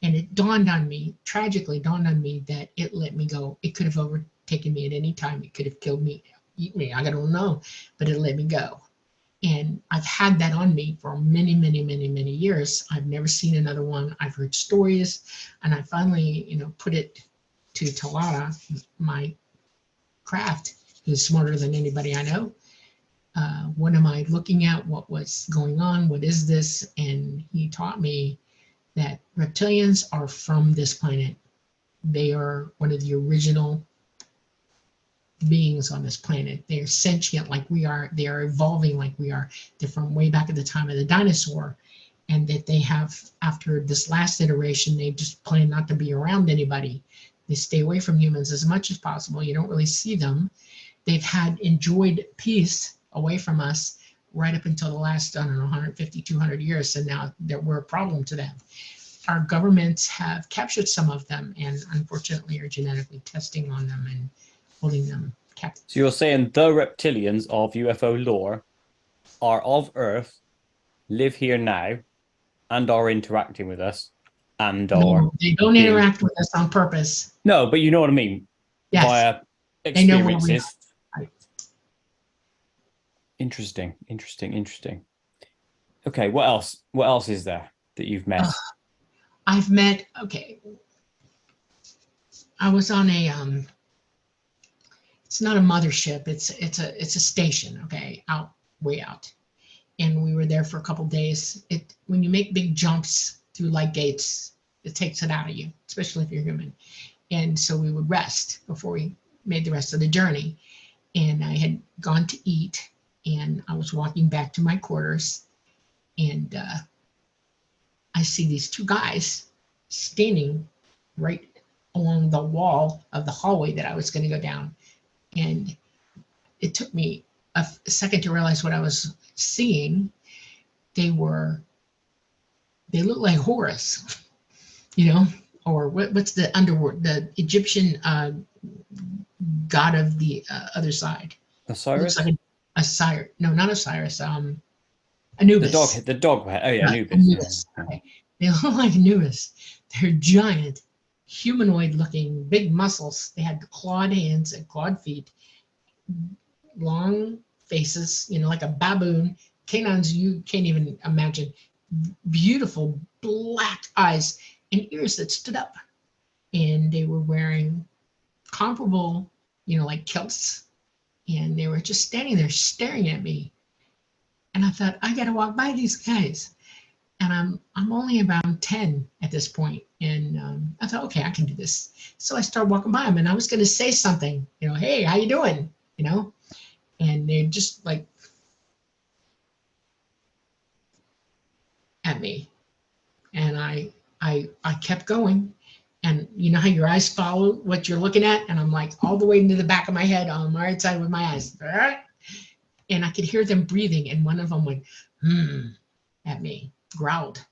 And it dawned on me, tragically dawned on me, that it let me go. It could have overtaken me at any time. It could have killed me, eaten me. I don't know, but it let me go. And I've had that on me for many, many, many, many years. I've never seen another one. I've heard stories, and I finally, you know, put it to Talata, my craft, who's smarter than anybody I know. What am I looking at? What was going on? What is this? And he taught me that reptilians are from this planet. They are one of the original beings on this planet. They are sentient like we are. They are evolving like we are. They're from way back at the time of the dinosaur. And that they have, after this last iteration, they just plan not to be around anybody. They stay away from humans as much as possible. You don't really see them. They've enjoyed peace away from us right up until the last, I don't know, 150, 200 years. And now we're a problem to them. Our governments have captured some of them, and unfortunately are genetically testing on them and holding them captive. So you're saying the reptilians of UFO lore are of Earth, live here now, and are interacting with us, and are... No, they don't interact with us on purpose. No, but you know what I mean. Yes. Via experiences. They know where we are. Right. Interesting. Okay, what else? What else is there that you've met? I've met, okay, I was on a it's not a mothership, it's a station, okay, out, way out. And we were there for a couple days. It, when you make big jumps through light gates, it takes it out of you, especially if you're human. And so we would rest before we made the rest of the journey. And I had gone to eat, and I was walking back to my quarters, and I see these two guys standing right along the wall of the hallway that I was going to go down. And it took me a second to realize what I was seeing. They looked like Horus, you know, or what's the underworld, the Egyptian god of the other side. Osiris? Looks like Osiris. No, not Osiris. Anubis. The dog. Oh yeah, Right, Anubis. Anubis. Yeah. Okay. They look like Anubis. They're giant, humanoid looking, big muscles. They had clawed hands and clawed feet, long faces, you know, like a baboon. Canines you can't even imagine. Beautiful black eyes and ears that stood up. And they were wearing comparable, you know, like kilts. And they were just standing there staring at me. And I thought, I got to walk by these guys. And I'm only around 10 at this point. And I thought, okay, I can do this. So I started walking by them, and I was going to say something, you know, hey, how you doing? You know, and they're just like at me. And I kept going. And you know how your eyes follow what you're looking at? And I'm like all the way into the back of my head on my right side with my eyes. And I could hear them breathing. And one of them went, at me, growled.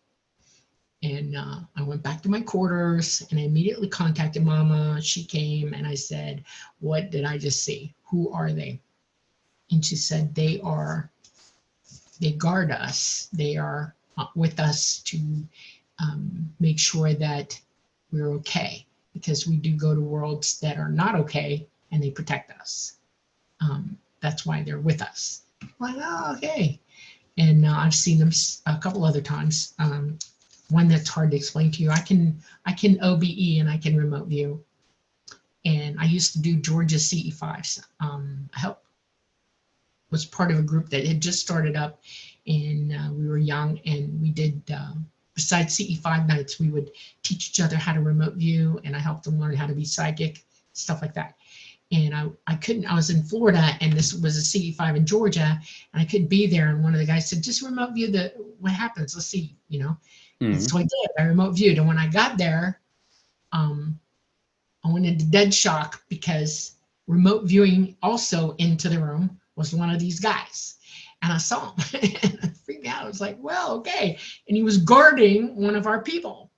And I went back to my quarters, and I immediately contacted Mama. She came, and I said, what did I just see? Who are they? And she said, they guard us. They are with us to make sure that we're okay, because we do go to worlds that are not okay, and they protect us. That's why they're with us. I'm like, oh, okay. And I've seen them a couple other times. One that's hard to explain to you. I can OBE, and I can remote view. And I used to do Georgia CE5s. I was part of a group that had just started up, and we were young, and we did, besides CE5 nights, we would teach each other how to remote view, and I helped them learn how to be psychic, stuff like that. And I was in Florida, and this was a CE5 in Georgia, and I couldn't be there. And one of the guys said, just remote view what happens. Let's see, you know. And so I did. I remote viewed. And when I got there, I went into dead shock, because remote viewing also into the room was one of these guys. And I saw him and it freaked me out. I was like, well, okay. And he was guarding one of our people.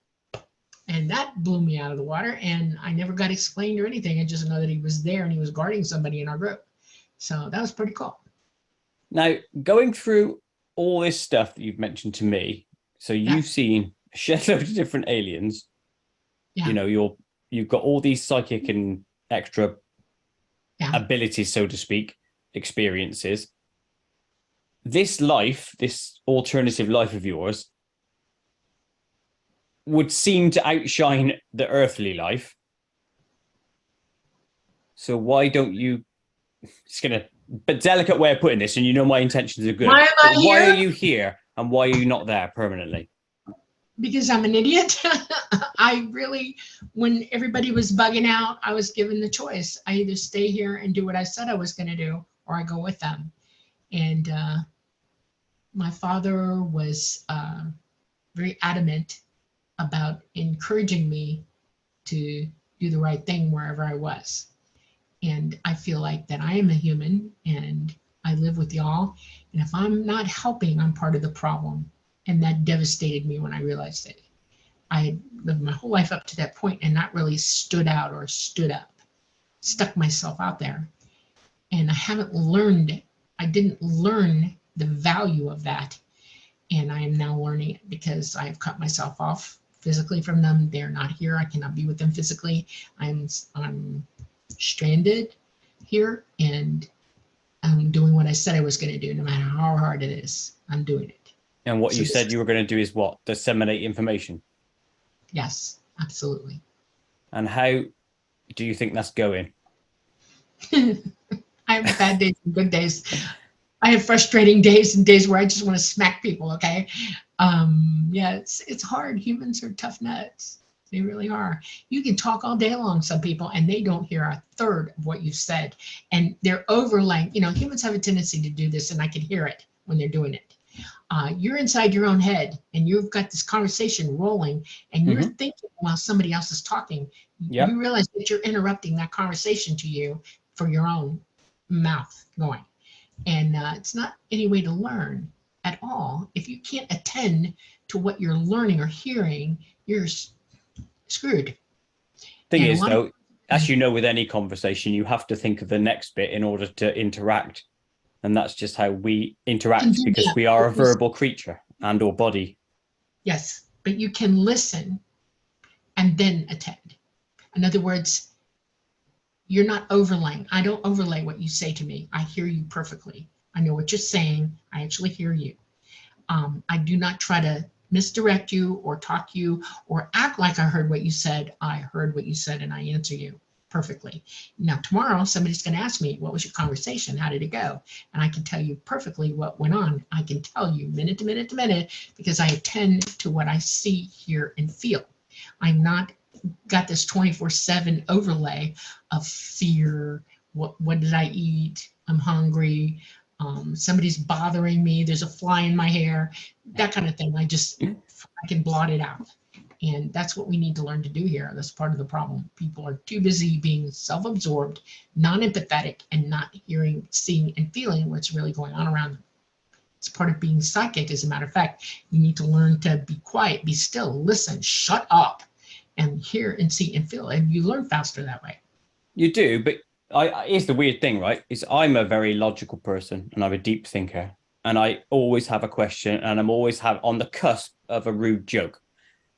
And that blew me out of the water. And I never got explained or anything. I just know that he was there, and he was guarding somebody in our group. So that was pretty cool. Now, going through all this stuff that you've mentioned to me, so you've seen a shed load of different aliens. Yeah. You know, you've got all these psychic and extra abilities, so to speak, experiences. This life, this alternative life of yours, would seem to outshine the earthly life. So why don't you? It's gonna, but delicate way of putting this, and you know my intentions are good. Why am I here? Why are you here, and why are you not there permanently? Because I'm an idiot. I really, when everybody was bugging out, I was given the choice. I either stay here and do what I said I was going to do, or I go with them. And my father was very adamant about encouraging me to do the right thing wherever I was. And I feel like that I am a human, and I live with y'all. And if I'm not helping, I'm part of the problem. And that devastated me when I realized it. I had lived my whole life up to that point and not really stood out or stood up, stuck myself out there. And I didn't learn the value of that. And I am now learning it, because I've cut myself off physically from them. They're not here. I cannot be with them physically. I'm stranded here, and I'm doing what I said I was going to do. No matter how hard it is, I'm doing it. And what you said you were going to do is what? Disseminate information. Yes, absolutely. And how do you think that's going? I have bad days and good days. I have frustrating days and days where I just want to smack people. Okay. Yeah, it's hard. Humans are tough nuts. They really are. You can talk all day long, some people, and they don't hear a third of what you've said. And they're overlaying, humans have a tendency to do this, and I can hear it when they're doing it. You're inside your own head and you've got this conversation rolling and you're thinking while somebody else is talking. Yep. You realize that you're interrupting that conversation to you for your own mouth going. And it's not any way to learn at all. If you can't attend to what you're learning or hearing, you're screwed. Thing is, though, as you know, with any conversation, you have to think of the next bit in order to interact. And that's just how we interact, because we are a verbal creature and or body. Yes, but you can listen and then attend. In other words, you're not overlaying. I don't overlay what you say to me. I hear you perfectly. I know what you're saying. I actually hear you. I do not try to misdirect you or talk you or act like I heard what you said. I heard what you said and I answer you perfectly. Now, tomorrow, somebody's going to ask me, what was your conversation? How did it go? And I can tell you perfectly what went on. I can tell you minute to minute to minute because I attend to what I see, hear, and feel. I'm not got this 24/7 overlay of fear. What did I eat? I'm hungry. Somebody's bothering me. There's a fly in my hair. That kind of thing. I can blot it out. And that's what we need to learn to do here. That's part of the problem. People are too busy being self-absorbed, non-empathetic, and not hearing, seeing, and feeling what's really going on around them. It's part of being psychic, as a matter of fact. You need to learn to be quiet, be still, listen, shut up, and hear and see and feel. And you learn faster that way. You do, but here's the weird thing, right? Is I'm a very logical person and I'm a deep thinker. And I always have a question and I'm always on the cusp of a rude joke.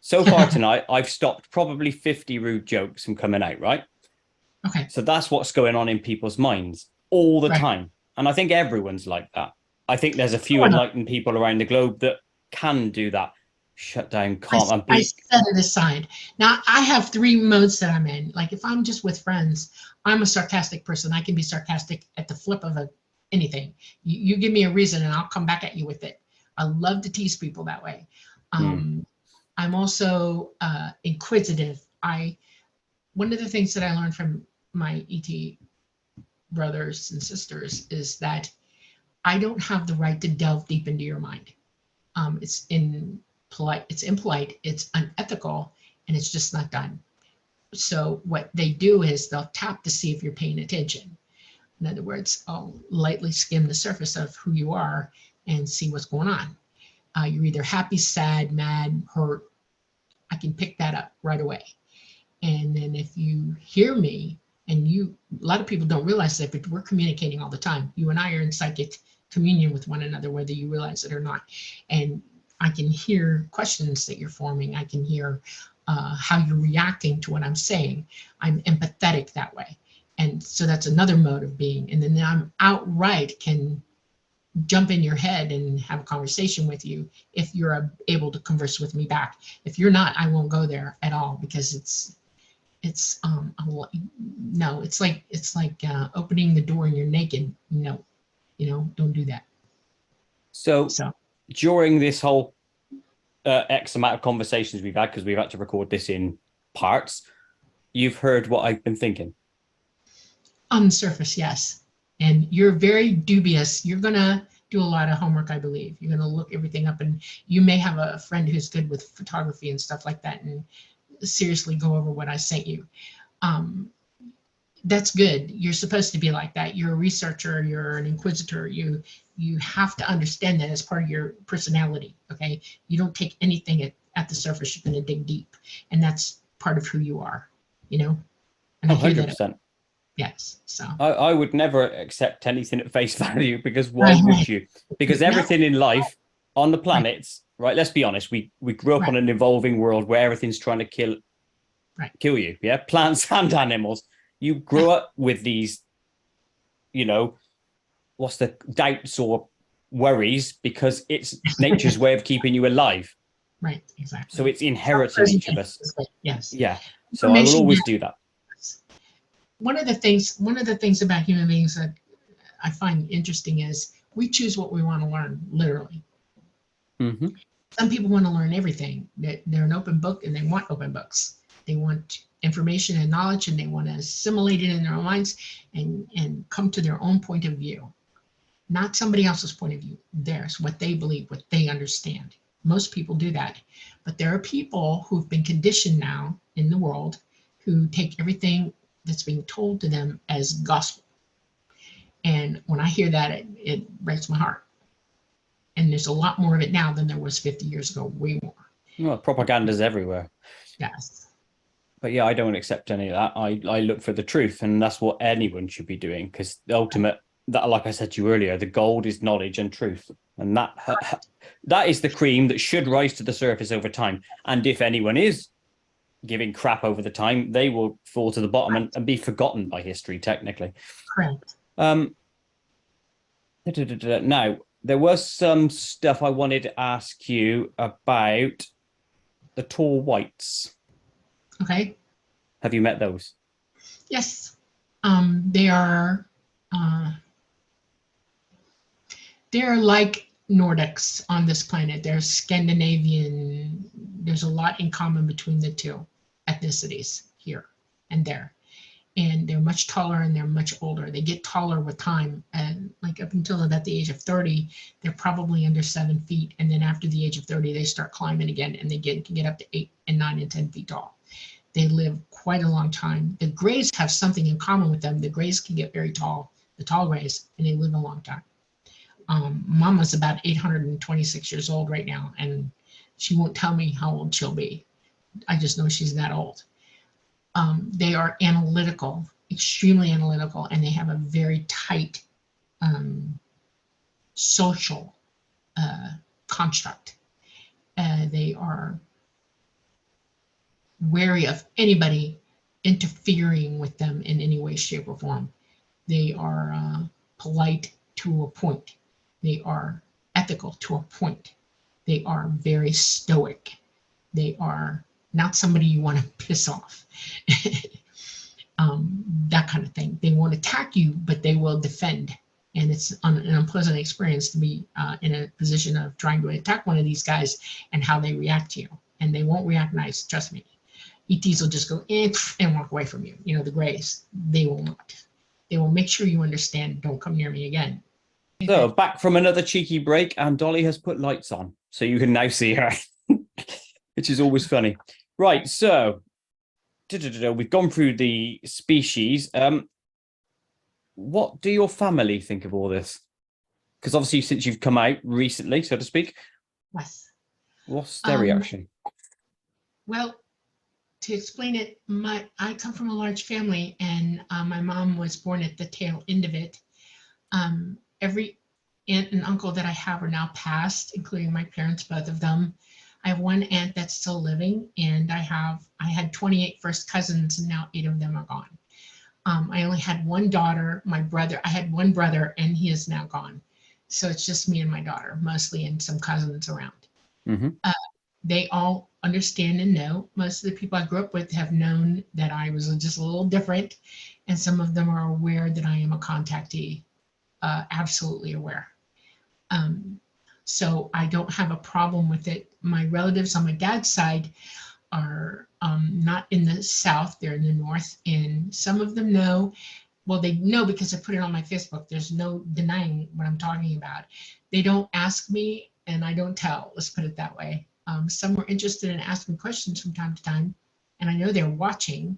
So far tonight, I've stopped probably 50 rude jokes from coming out, right? Okay. So that's what's going on in people's minds all the time. And I think everyone's like that. I think there's a few enlightened people around the globe that can do that. Shut down, calm. I set it aside. Now, I have 3 modes that I'm in. Like if I'm just with friends, I'm a sarcastic person. I can be sarcastic at the flip of anything. You give me a reason and I'll come back at you with it. I love to tease people that way. I'm also inquisitive. One of the things that I learned from my ET brothers and sisters is that I don't have the right to delve deep into your mind. It's impolite, it's unethical, and it's just not done. So what they do is they'll tap to see if you're paying attention. In other words, I'll lightly skim the surface of who you are and see what's going on. You're either happy, sad, mad, hurt. I can pick that up right away. And then if you hear me, and a lot of people don't realize that, but we're communicating all the time. You and I are in psychic communion with one another, whether you realize it or not. And I can hear questions that you're forming. I can hear how you're reacting to what I'm saying. I'm empathetic that way. And so that's another mode of being. And then I'm outright can jump in your head and have a conversation with you if you're able to converse with me back. If you're not, I won't go there at all because it's like opening the door and you're naked. No, don't do that. So during this whole X amount of conversations we've had, because we've had to record this in parts, you've heard what I've been thinking. On the surface, yes. And you're very dubious. You're going to do a lot of homework, I believe. You're going to look everything up, and you may have a friend who's good with photography and stuff like that and seriously go over what I sent you. That's good. You're supposed to be like that. You're a researcher. You're an inquisitor. You have to understand that as part of your personality, okay? You don't take anything at the surface. You're going to dig deep, and that's part of who you are, And 100%. Yes. So I would never accept anything at face value, because why would you? Because everything in life on the planets, right? Let's be honest. We grew up on an evolving world where everything's trying to kill you. Yeah. Plants and animals. You grow up with these, what's the doubts or worries, because it's nature's way of keeping you alive. Right. Exactly. So it's inherent in each of us. Yes. Yeah. So I will always do that. one of the things about human beings that I find interesting is we choose what we want to learn, literally. Mm-hmm. Some people want to learn everything. They're an open book and they want open books. They want information and knowledge and they want to assimilate it in their own minds and come to their own point of view. Not somebody else's point of view. Theirs, what they believe, what they understand. Most people do that. But there are people who've been conditioned now in the world who take everything that's being told to them as gospel. And when I hear that, it breaks my heart. And there's a lot more of it now than there was 50 years ago, way more. Well, propaganda's everywhere. Yes. But yeah, I don't accept any of that. I look for the truth, and that's what anyone should be doing, because the ultimate, that, like I said to you earlier, the gold is knowledge and truth. And that is the cream that should rise to the surface over time. And if anyone is giving crap over the time, they will fall to the bottom and be forgotten by history, technically. Correct. Now, there was some stuff I wanted to ask you about the tall whites. Okay. Have you met those? Yes. They're like Nordics on this planet. They're Scandinavian. There's a lot in common between the two ethnicities here and there. And they're much taller and they're much older. They get taller with time. And like up until about the age of 30, they're probably under 7 feet. And then after the age of 30, they start climbing again and they can get up to 8 and 9 and 10 feet tall. They live quite a long time. The grays have something in common with them. The grays can get very tall, the tall grays, and they live a long time. Mama's about 826 years old right now, and she won't tell me how old she'll be. I just know she's that old. They are analytical, extremely analytical, and they have a very tight social construct. They are wary of anybody interfering with them in any way, shape, or form. They are polite to a point. They are ethical to a point. They are very stoic. They are not somebody you want to piss off. That kind of thing. They won't attack you, but they will defend. And it's an unpleasant experience to be in a position of trying to attack one of these guys and how they react to you. And they won't react nice, trust me. ETs will just go in and walk away from you. You know, the grays, they will not. They will make sure you understand, don't come near me again. So back from another cheeky break, and Dolly has put lights on, so you can now see her, which is always funny. Right, so we've gone through the species. What do your family think of all this? Because obviously, since you've come out recently, so to speak, yes. What's their reaction? Well, to explain it, I come from a large family, and my mom was born at the tail end of it. Every aunt and uncle that I have are now passed, including my parents, both of them. I have one aunt that's still living, and I had 28 first cousins, and now 8 of them are gone. I only had one daughter, I had one brother, and he is now gone. So it's just me and my daughter, mostly, and some cousins around. Mm-hmm. They all understand and know. Most of the people I grew up with have known that I was just a little different, and some of them are aware that I am a contactee, absolutely aware. So I don't have a problem with it. My relatives on my dad's side are not in the South, they're in the North, and some of them know. Well, they know because I put it on my Facebook. There's no denying what I'm talking about. They don't ask me, and I don't tell, let's put it that way. Some were interested in asking questions from time to time, and I know they're watching,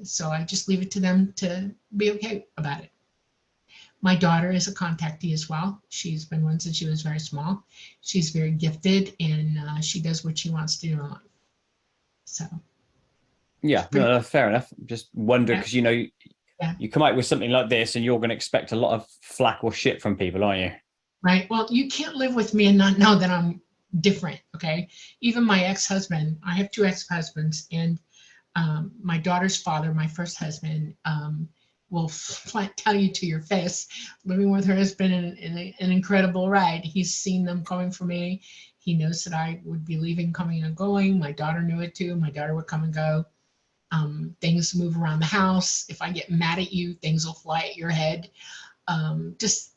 so I just leave it to them to be okay about it. My daughter is a contactee as well. She's been one since she was very small. She's very gifted, and she does what she wants to do in life. So. Yeah, no, fair enough. Just wonder, because you come out with something like this and you're going to expect a lot of flack or shit from people, aren't you? Right. Well, you can't live with me and not know that I'm different. Okay. Even my ex-husband, I have 2 ex-husbands, and my daughter's father, my first husband, will tell you to your face, living with her has been an incredible ride. He's seen them coming for me. He knows that I would be leaving, coming and going. My daughter knew it too. My daughter would come and go. Things move around the house. If I get mad at you, things will fly at your head. Just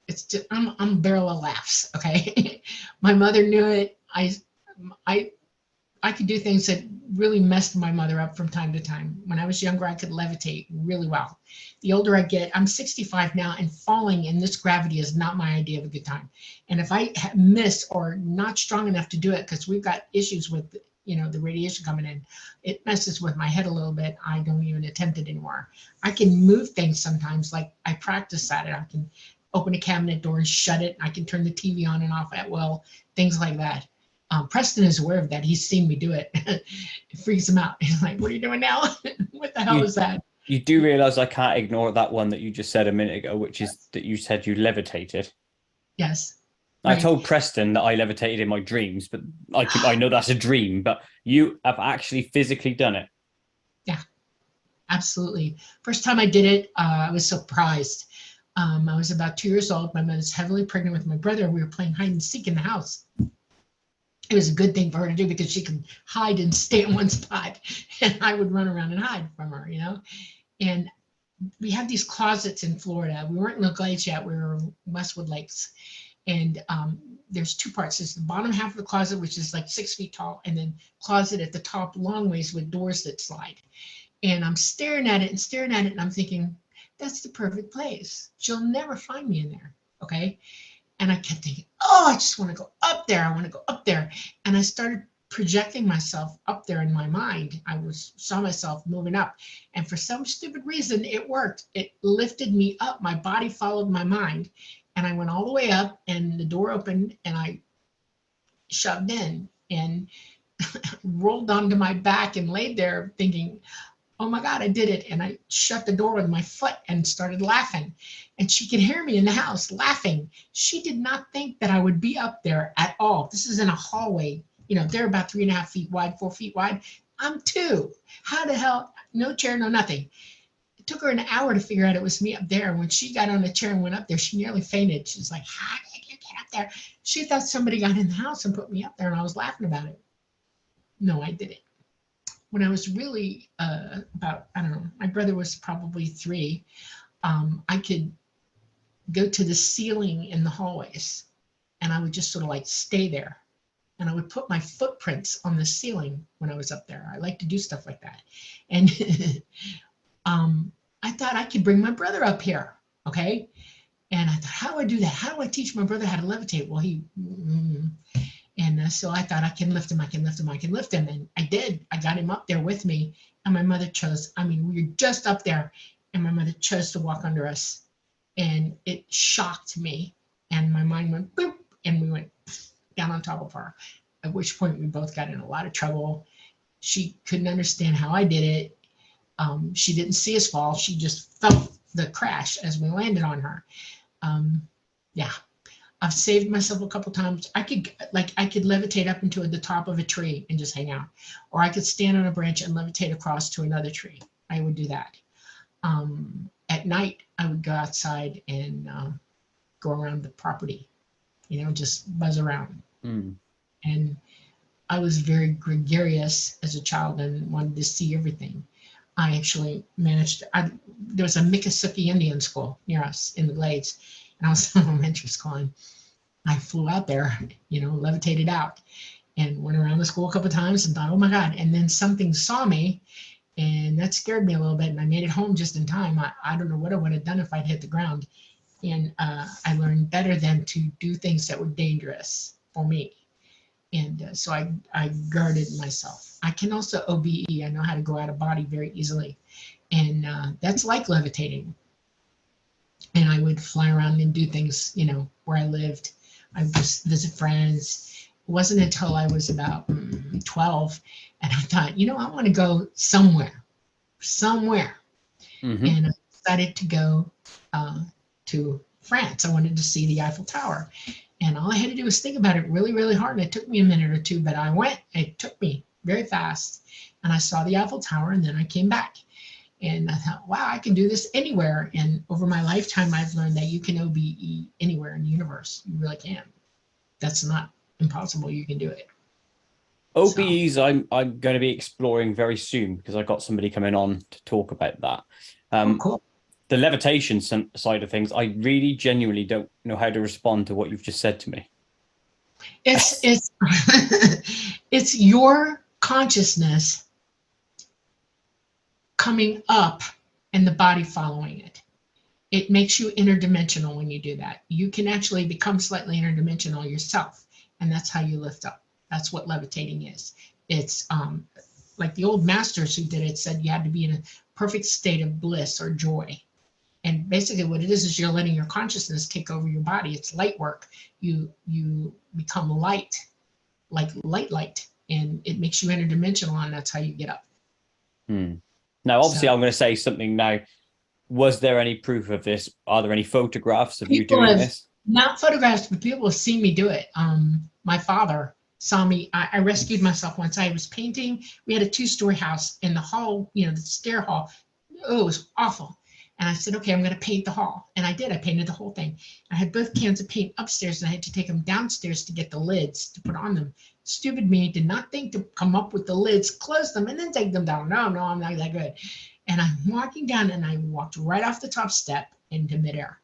it's just, I'm a barrel of laughs. Okay. My mother knew it. I could do things that really messed my mother up from time to time. When I was younger, I could levitate really well. The older I get, I'm 65 now, and falling in this gravity is not my idea of a good time. And if I miss or not strong enough to do it, because we've got issues with, the radiation coming in, it messes with my head a little bit. I don't even attempt it anymore. I can move things sometimes, like I practice at it. I can open a cabinet door and shut it. I can turn the TV on and off at will, things like that. Preston is aware of that. He's seen me do it. It freaks him out. He's like, what are you doing now? What the hell is that? You do realize I can't ignore that one that you just said a minute ago, which is that you said you levitated. Yes. I Right. told Preston that I levitated in my dreams, but I know that's a dream, but you have actually physically done it. Yeah, absolutely. First time I did it, I was surprised. I was about 2 years old. My mother's heavily pregnant with my brother. We were playing hide and seek in the house. It was a good thing for her to do because she could hide and stay in one spot, and I would run around and hide from her, And we have these closets in Florida. We weren't in the Glades yet. We were in Westwood Lakes. And there's two parts. There's the bottom half of the closet, which is like 6 feet tall, and then closet at the top, long ways with doors that slide. And I'm staring at it, and I'm thinking, that's the perfect place. She'll never find me in there, okay? And I kept thinking, oh, I just want to go up there. I want to go up there. And I started projecting myself up there in my mind. Saw myself moving up. And for some stupid reason, it worked. It lifted me up. My body followed my mind. And I went all the way up, and the door opened, and I shoved in and rolled onto my back and laid there thinking, oh my God, I did it. And I shut the door with my foot and started laughing. And she could hear me in the house laughing. She did not think that I would be up there at all. This is in a hallway. They're about 3.5 feet wide, 4 feet wide. I'm 2. How the hell? No chair, no nothing. It took her an hour to figure out it was me up there. And when she got on the chair and went up there, she nearly fainted. She's like, how did you get up there? She thought somebody got in the house and put me up there, and I was laughing about it. No, I didn't. When I was really about, I don't know, my brother was probably 3, I could go to the ceiling in the hallways, and I would just sort of like stay there. And I would put my footprints on the ceiling when I was up there. I like to do stuff like that. And I thought I could bring my brother up here, okay? And I thought, how do I do that? How do I teach my brother how to levitate? Well, so I thought I can lift him. And I did. I got him up there with me. And my mother we were just up there, and my mother chose to walk under us. And it shocked me. And my mind went boop, and we went down on top of her, at which point we both got in a lot of trouble. She couldn't understand how I did it. She didn't see us fall. She just felt the crash as we landed on her. Yeah. I've saved myself a couple times. I could levitate up into the top of a tree and just hang out, or I could stand on a branch and levitate across to another tree. I would do that. At night, I would go outside and go around the property, just buzz around. And I was very gregarious as a child and wanted to see everything. I actually there was a Miccosukee Indian school near us in the Glades, and I was in elementary school, and I flew out there, levitated out, and went around the school a couple of times and thought, oh my God. And then something saw me, and that scared me a little bit, and I made it home just in time. I don't know what I would have done if I'd hit the ground. And I learned better than to do things that were dangerous for me. And so I guarded myself. I can also OBE. I know how to go out of body very easily. And that's like levitating. And I would fly around and do things, where I lived. I would just visit friends. It wasn't until I was about 12, and I thought, I want to go somewhere. Mm-hmm. And I decided to go to France. I wanted to see the Eiffel Tower. And all I had to do was think about it really, really hard. And it took me a minute or two, but I went. It took me very fast. And I saw the Eiffel Tower, and then I came back. And I thought, wow, I can do this anywhere. And over my lifetime, I've learned that you can OBE anywhere in the universe. You really can. That's not impossible. You can do it. OBEs, I'm going to be exploring very soon because I got somebody coming on to talk about that. Cool. The levitation side of things, I really genuinely don't know how to respond to what you've just said to me. It's it's your consciousness coming up and the body following it. It makes you interdimensional when you do that. You can actually become slightly interdimensional yourself, and that's how you lift up. That's what levitating is. It's like the old masters who did it said you had to be in a perfect state of bliss or joy. And basically what it is you're letting your consciousness take over your body. It's light work. You become light, like light, and it makes you interdimensional, and that's how you get up. Now, obviously, I'm going to say something now. Was there any proof of this? Are there any photographs of you doing this? Not photographs, but people have seen me do it. My father saw me. I rescued myself once. I was painting. We had a 2-story house in the hall, the stair hall. Oh, it was awful. And I said, okay, I'm going to paint the hall. And I did. I painted the whole thing. I had both cans of paint upstairs, and I had to take them downstairs to get the lids to put on them. Stupid me did not think to come up with the lids, close them, and then take them down. No, I'm not that good. And I'm walking down, and I walked right off the top step into midair.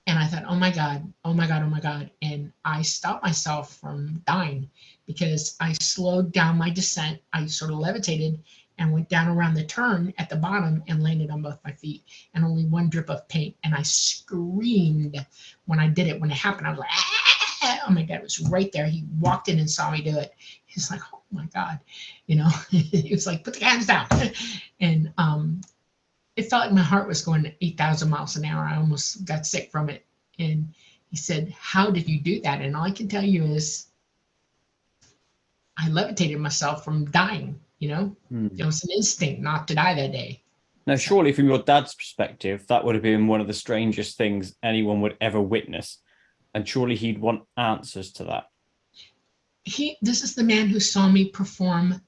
And I thought, oh my God, oh my God, oh my God. And I stopped myself from dying because I slowed down my descent. I sort of levitated and went down around the turn at the bottom and landed on both my feet, and only one drip of paint. And I screamed when I did it. When it happened, I was like, ah! Oh my God, it was right there. He walked in and saw me do it. He's like, oh my God, he was like, put the hands down. And it felt like my heart was going 8,000 miles an hour. I almost got sick from it. And he said, how did you do that? And all I can tell you is I levitated myself from dying. It was an instinct not to die that day. Now, surely from your dad's perspective, that would have been one of the strangest things anyone would ever witness. And surely he'd want answers to that. This is the man who saw me perform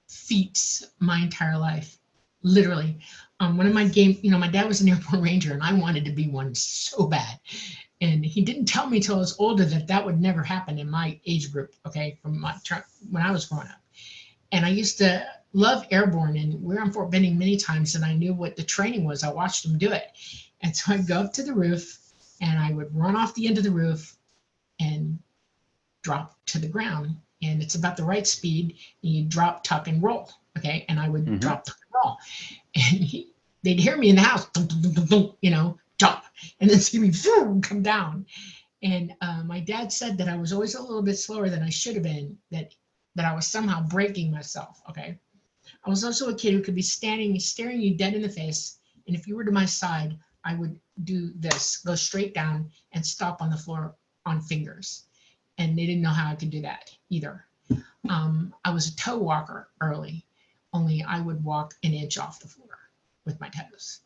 feats my entire life. Literally. One of my games, my dad was an airborne ranger, and I wanted to be one so bad. And he didn't tell me till I was older that would never happen in my age group, okay, when I was growing up. And I used to love airborne, and we were on Fort Benning many times, and I knew what the training was. I watched them do it. And so I'd go up to the roof, and I would run off the end of the roof and drop to the ground. And it's about the right speed. And you drop, tuck, and roll, okay? And I would drop, tuck, and roll. And they'd hear me in the house, dum, dum, dum, dum, dum, jump, and then see me come down. And my dad said that I was always a little bit slower than I should have been, that I was somehow breaking myself, okay? I was also a kid who could be staring you dead in the face, and if you were to my side, I would do this, go straight down and stop on the floor on fingers. And they didn't know how I could do that either. I was a toe walker early, only I would walk an inch off the floor with my toes.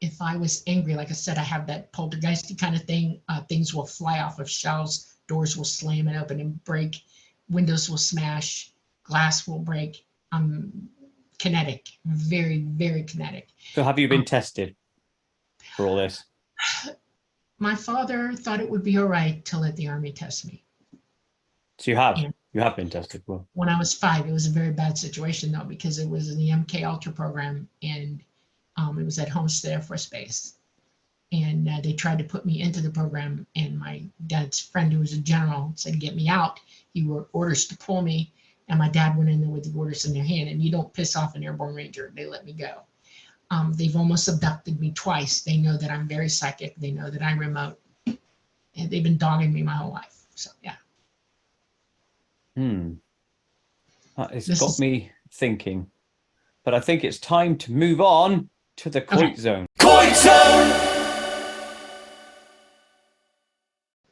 If I was angry, like I said, I have that poltergeisty kind of thing. Things will fly off of shelves, doors will slam and open and break, windows will smash, glass will break. I'm kinetic, very, very kinetic. So have you been tested for all this? My father thought it would be all right to let the Army test me. So you have been tested. Well, when I was 5, it was a very bad situation though, because it was in the MK Ultra program, and it was at Homestead Air Force Base. And they tried to put me into the program, and my dad's friend, who was a general, said, get me out. He wrote orders to pull me, and my dad went in there with the orders in their hand, and you don't piss off an airborne ranger. They let me go. They've almost abducted me twice. They know that I'm very psychic. They know that I'm remote. And they've been dogging me my whole life. So, yeah. It's got me thinking. But I think it's time to move on to the Koit Zone. Koit Zone!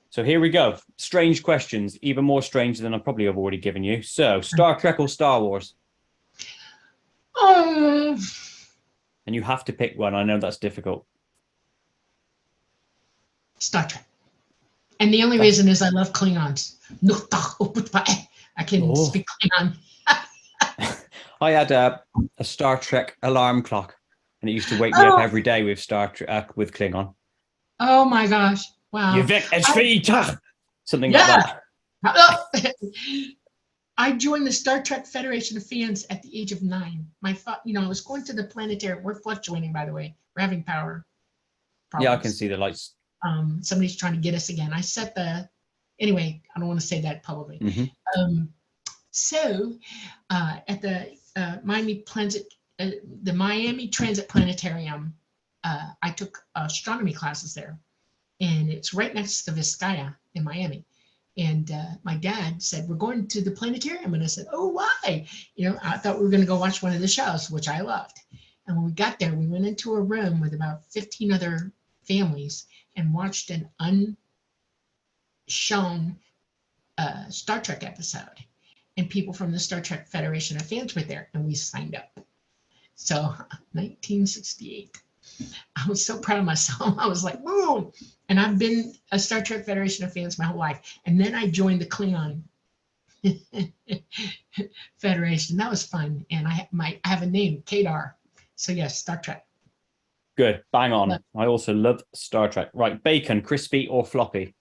So here we go. Strange questions, even more strange than I probably have already given you. So, Star Trek or Star Wars? And you have to pick one. I know that's difficult. Star Trek. And the only reason is I love Klingons. I can speak Klingon. I had a Star Trek alarm clock, and it used to wake me up every day with Star Trek with Klingon. Oh my gosh! Wow. Something like that. I joined the Star Trek Federation of Fans at the age of 9. I was going to the planetarium. We're fluctuating, by the way. We're having power Yeah, I problems. can see the lights. Somebody's trying to get us again. Anyway, I don't want to say that publicly. So at the Miami Transit Planetarium, I took astronomy classes there, and it's right next to Vizcaya in Miami. And my dad said, "We're going to the planetarium," and I said, "Oh, why?" I thought we were going to go watch one of the shows, which I loved. And when we got there, we went into a room with about 15 other families and watched an unshown Star Trek episode. And people from the Star Trek Federation of Fans were there, and we signed up. So 1968. I was so proud of myself. I was like, whoa. And I've been a Star Trek Federation of Fans my whole life. And then I joined the Klingon Federation. That was fun. And I have a name, Kadar. So yes, Star Trek. Good. Bang on. Yeah. I also love Star Trek. Right. Bacon, crispy or floppy?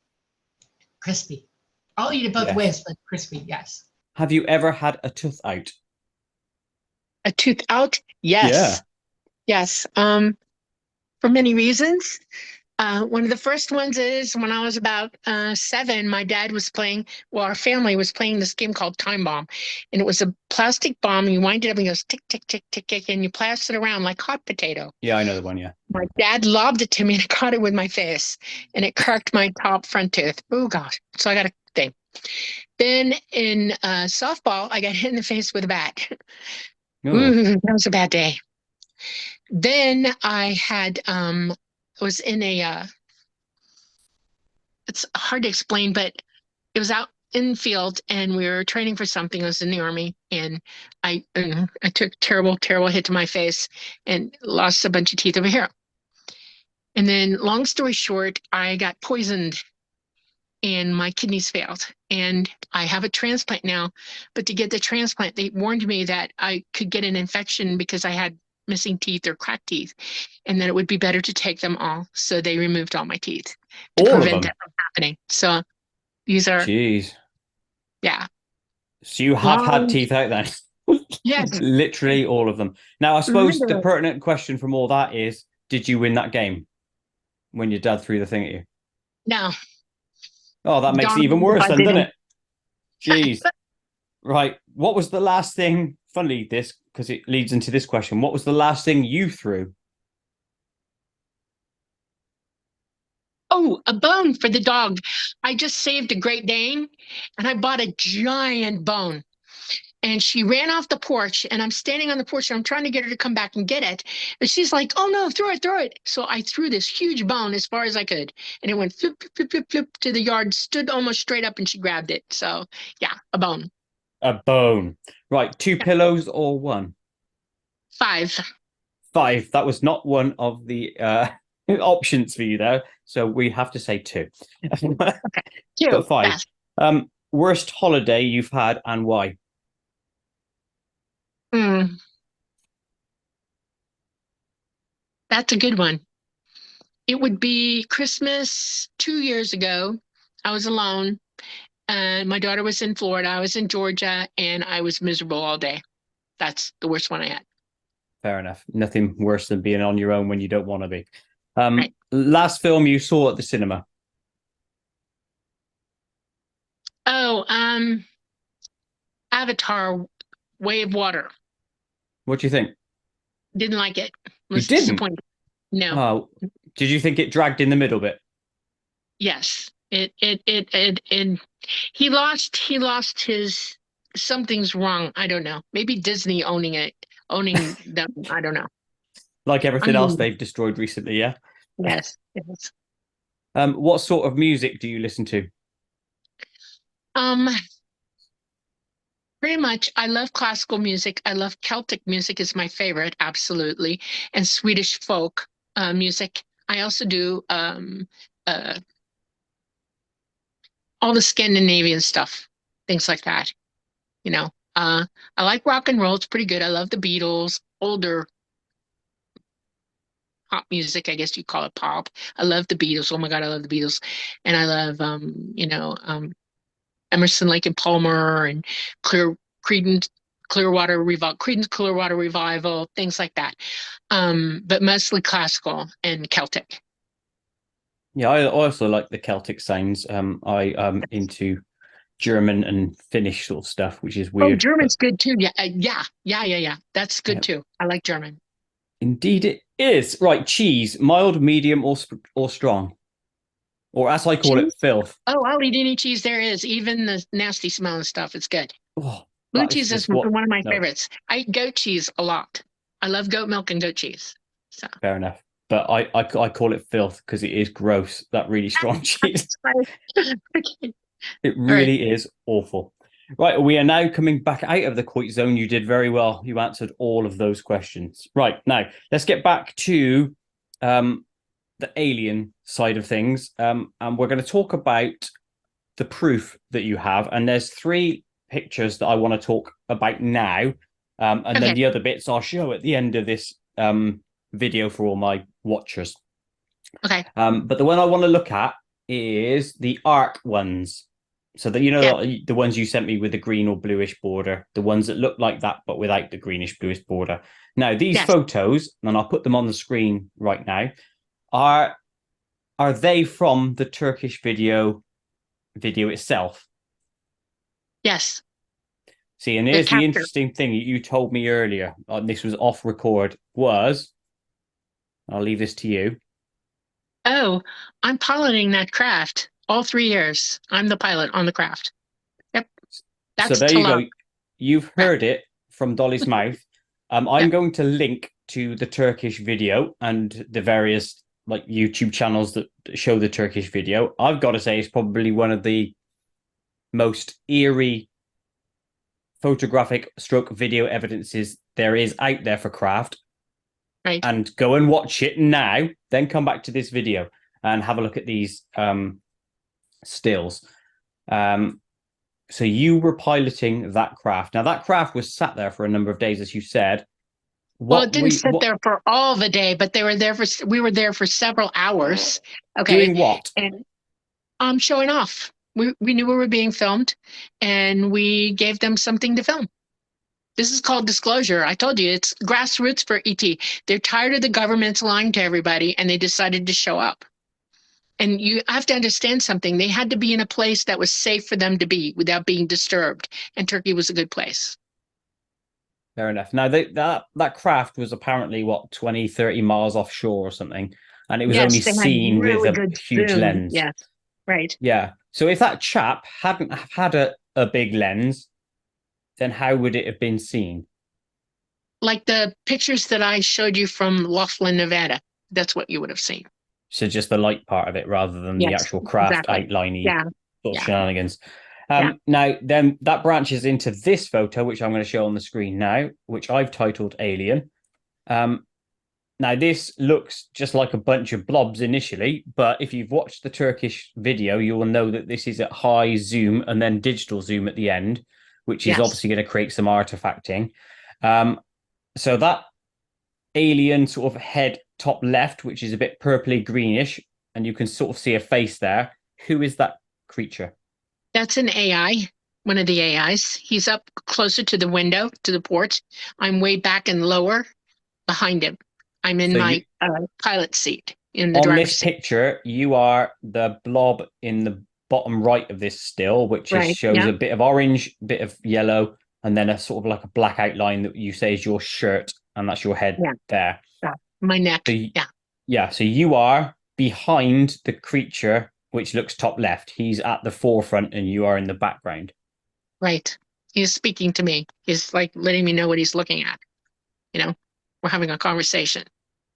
Crispy. I'll eat it both ways, but crispy, yes. Have you ever had a tooth out? A tooth out? Yes. Yeah. Yes. For many reasons. One of the first ones is when I was about 7, my dad was playing, our family was playing this game called Time Bomb. And it was a plastic bomb. You wind it up and it goes tick, tick, tick, tick, tick, and you blast it around like hot potato. Yeah, I know the one, yeah. My dad lobbed it to me and I caught it with my face. And it cracked my top front tooth. Oh, gosh. So I got a thing. Then in softball, I got hit in the face with a bat. Ooh, that was a bad day. Then I had was in it's hard to explain, but it was out in the field and we were training for something. I was in the Army, and I took terrible hit to my face and lost a bunch of teeth over here. And then long story short, I got poisoned and my kidneys failed, and I have a transplant now. But to get the transplant, they warned me that I could get an infection because I had missing teeth or cracked teeth, and that it would be better to take them all. So they removed all my teeth to prevent that from happening. So these are, jeez, yeah. So you have had teeth out then? Yes. Literally all of them. Now, I suppose the pertinent question from all that is, did you win that game when your dad threw the thing at you? No. Oh, that makes it even worse then, doesn't it? Jeez. Right. What was the last thing, funnily this, because it leads into this question, what was the last thing you threw? Oh, a bone for the dog. I just saved a Great Dane and I bought a giant bone. And she ran off the porch, and I'm standing on the porch and I'm trying to get her to come back and get it. And she's like, "Oh no, throw it." So I threw this huge bone as far as I could, and it went flip, flip, flip, flip to the yard, stood almost straight up, and she grabbed it. So yeah, a bone. A bone. Right. 2 pillows or 1? 5. 5. That was not one of the options for you there. So we have to say 2. Okay. 2. But 5. Yes. Worst holiday you've had and why? That's a good one. It would be Christmas 2 years ago. I was alone, and my daughter was in Florida. I was in Georgia, and I was miserable all day. That's the worst one I had. Fair enough. Nothing worse than being on your own when you don't want to be. Right. Last film you saw at the cinema? Oh, Avatar: Way of Water. What do you think? Didn't like it. Was disappointed. No. Oh, did you think it dragged in the middle bit? Yes. He lost his, something's wrong. I don't know. Maybe Disney owning them. I don't know. Like everything else they've destroyed recently, yeah? Yes. Yes. What sort of music do you listen to? Pretty much, I love classical music. I love Celtic music is my favorite, absolutely, and Swedish folk music. I also do all the Scandinavian stuff, things like that. I like rock and roll. It's pretty good. I love the Beatles, older pop music. I guess you call it pop. I love the Beatles. Oh my God, I love the Beatles, and I love Emerson, Lake and Palmer, and Creedence Creedence Clearwater Revival, things like that. But mostly classical and Celtic. Yeah, I also like the Celtic sounds. I am into German and Finnish sort of stuff, which is Oh, weird. German's good too. Yeah. That's good too. I like German. Indeed, it is. Right, cheese, mild, medium, or strong, or as I call it, Cheese? filth. Oh, I'll eat any cheese there is, even the nasty smelling stuff. It's good. Oh, Blue that is cheese is just what. one of my No, favorites. I eat goat cheese a lot. I love goat milk and goat cheese. So fair enough. But I call it filth because it is gross. That really strong cheese. okay. It All right. really is awful. Right, we are now coming back out of the Koit zone. You did very well. You answered all of those questions. Right, now let's get back to the alien side of things. And we're going to talk about the proof that you have. And there's 3 pictures that I want to talk about now. And then Okay. the other bits I'll show at the end of this video for all my watchers. Okay. But the one I want to look at is the arc ones. So that, you know, the ones you sent me with the green or bluish border, the ones that look like that, but without the greenish bluish border. Now, these photos, and I'll put them on the screen right now, are they from the Turkish video itself? Yes. See, and here's the interesting thing that you told me earlier, this was off record, was, I'll leave this to you. Oh, I'm piloting that craft all 3 years. I'm the pilot on the craft. Yep. So there you go. You've heard it from Dolly's mouth. I'm going to link to the Turkish video and the various like YouTube channels that show the Turkish video. I've got to say it's probably one of the most eerie photographic stroke video evidences there is out there for craft. Right. And go and watch it now, then come back to this video and have a look at these stills. So you were piloting that craft. Now that craft was sat there for a number of days, as you said. Well, it didn't sit there for all the day, but we were there for several hours. Okay. Doing what? And showing off. We knew we were being filmed, and we gave them something to film. This is called disclosure. I told you, it's grassroots for ET. They're tired of the government's lying to everybody, and they decided to show up. And you have to understand something. They had to be in a place that was safe for them to be without being disturbed. And Turkey was a good place. Fair enough. Now, that craft was apparently, 20, 30 miles offshore or something. And it was only seen really with a huge lens. Yes, right. Yeah. So if that chap hadn't had a big lens, then how would it have been seen? Like the pictures that I showed you from Laughlin, Nevada. That's what you would have seen. So just the light part of it rather than the actual craft outliney sort of shenanigans. Now, then that branches into this photo, which I'm going to show on the screen now, which I've titled Alien. Now, this looks just like a bunch of blobs initially, but if you've watched the Turkish video, you will know that this is at high zoom and then digital zoom at the end, which is obviously going to create some artifacting. So that alien sort of head top left, which is a bit purpley greenish, and you can sort of see a face there. Who is that creature? That's an AI, one of the AIs. He's up closer to the window, to the port. I'm way back and lower behind him. I'm in my pilot seat in the driver's seat. On this picture, you are the blob in the bottom right of this still, which shows a bit of orange, bit of yellow, and then a sort of like a black outline that you say is your shirt, and that's your head there. My neck. So, so you are behind the creature, which looks top left. He's at the forefront and you are in the background. Right. He's speaking to me. He's like letting me know what he's looking at. You know, we're having a conversation.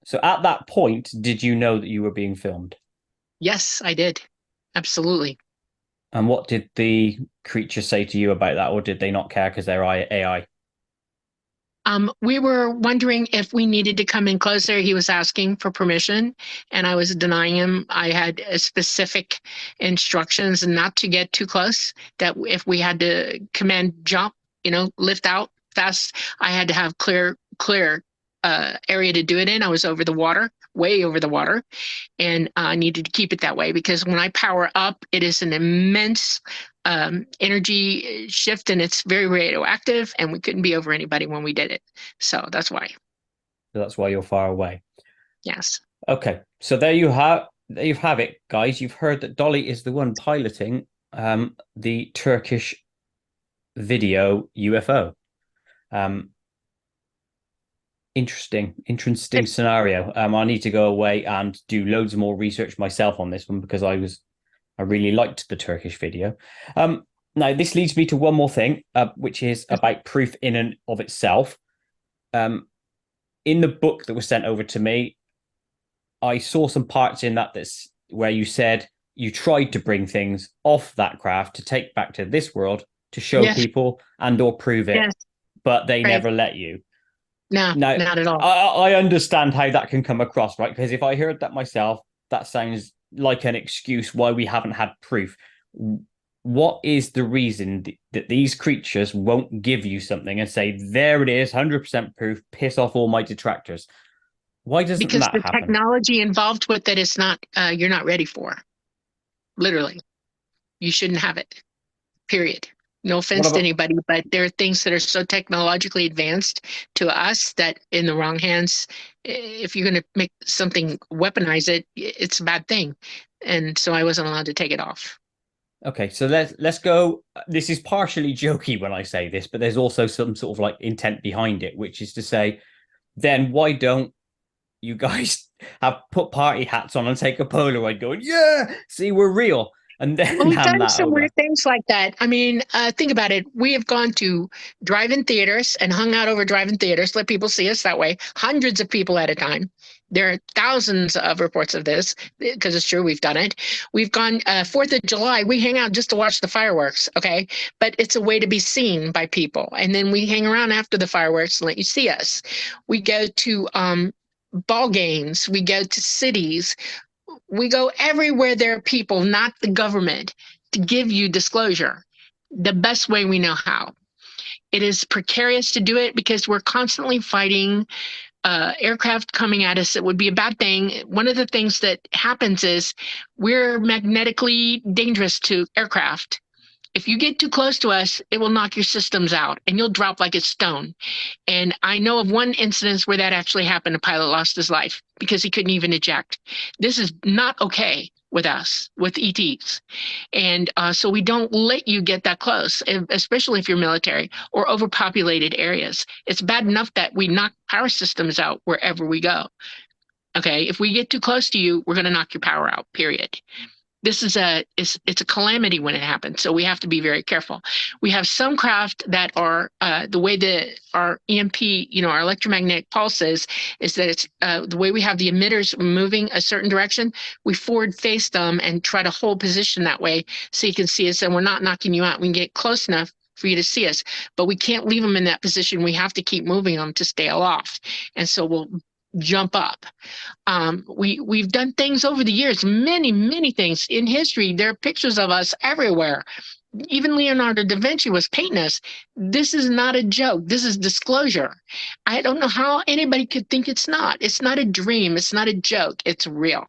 So at that point, did you know that you were being filmed? Yes, I did. Absolutely. And what did the creature say to you about that, or did they not care because they're AI? We were wondering if we needed to come in closer. He was asking for permission, and I was denying him. I had specific instructions not to get too close, that if we had to command jump, lift out fast, I had to have clear area to do it in. I was over the water, way over the water, and I needed to keep it that way because when I power up, it is an immense energy shift, and it's very radioactive, and we couldn't be over anybody when we did it. So that's why. So that's why you're far away. Yes. Okay, so there you have it, guys. You've heard that Dolly is the one piloting the Turkish video UFO. Interesting scenario. I need to go away and do loads more research myself on this one because I really liked the Turkish video. Now this leads me to one more thing, which is about proof in and of itself. In the book that was sent over to me, I saw some parts in that's where you said you tried to bring things off that craft to take back to this world to show people and or prove it, but they never let you. No, now, not at all. I understand how that can come across, right? Because if I heard that myself, that sounds like an excuse why we haven't had proof. What is the reason that these creatures won't give you something and say, there it is, 100% proof, piss off all my detractors? Why doesn't because that the happen? technology involved with it is not, you're not ready for. Literally. You shouldn't have it. Period. No offense to anybody, but there are things that are so technologically advanced to us that in the wrong hands, if you're going to make something weaponize it, it's a bad thing. And so I wasn't allowed to take it off. Okay, so let's go. This is partially jokey when I say this, but there's also some sort of like intent behind it, which is to say, then why don't you guys have put party hats on and take a Polaroid going, yeah, see, we're real. And then well, we've hand done that some over. weird things like that. I mean, think about it. We have gone to drive-in theaters and hung out over drive-in theaters, let people see us that way, hundreds of people at a time. There are thousands of reports of this because it's true. We've done it. We've gone 4th of July. We hang out just to watch the fireworks. Okay. But it's a way to be seen by people. And then we hang around after the fireworks and let you see us. We go to ball games. We go to cities. We go everywhere there are people, not the government, to give you disclosure the best way we know how. It is precarious to do it because we're constantly fighting aircraft coming at us. It would be a bad thing. One of the things that happens is we're magnetically dangerous to aircraft. If you get too close to us, it will knock your systems out and you'll drop like a stone. And I know of one instance where that actually happened. A pilot lost his life because he couldn't even eject. This is not okay with us, with ETs. And so we don't let you get that close, especially if you're military or overpopulated areas. It's bad enough that we knock power systems out wherever we go. Okay, if we get too close to you, we're going to knock your power out, period. This is it's a calamity when it happens, so we have to be very careful. We have some craft that are the way that our EMP, our electromagnetic pulses, is that it's the way we have the emitters moving a certain direction. We forward face them and try to hold position that way so you can see us, and we're not knocking you out. We can get close enough for you to see us, but we can't leave them in that position. We have to keep moving them to stay aloft, and so we'll jump up. We've done things over the years, many things in history. There are pictures of us everywhere. Even Leonardo da Vinci was painting us. This is not a joke. This is disclosure. I don't know how anybody could think it's not. It's not a dream. It's not a joke. It's real.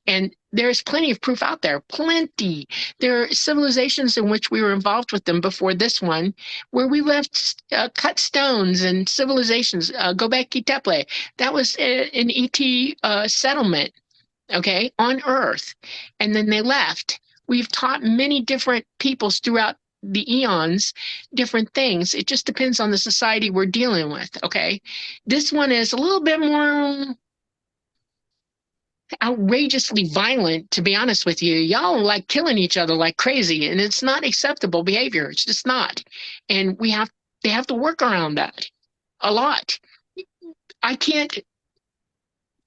And there's plenty of proof out there, plenty. There are civilizations in which we were involved with them before this one, where we left cut stones and civilizations. Göbekli Tepe, that was an ET settlement, okay, on Earth. And then they left. We've taught many different peoples throughout the eons different things. It just depends on the society we're dealing with, okay? This one is a little bit more outrageously violent, to be honest with you. Y'all like killing each other like crazy, and it's not acceptable behavior. It's just not. And they have to work around that a lot. I can't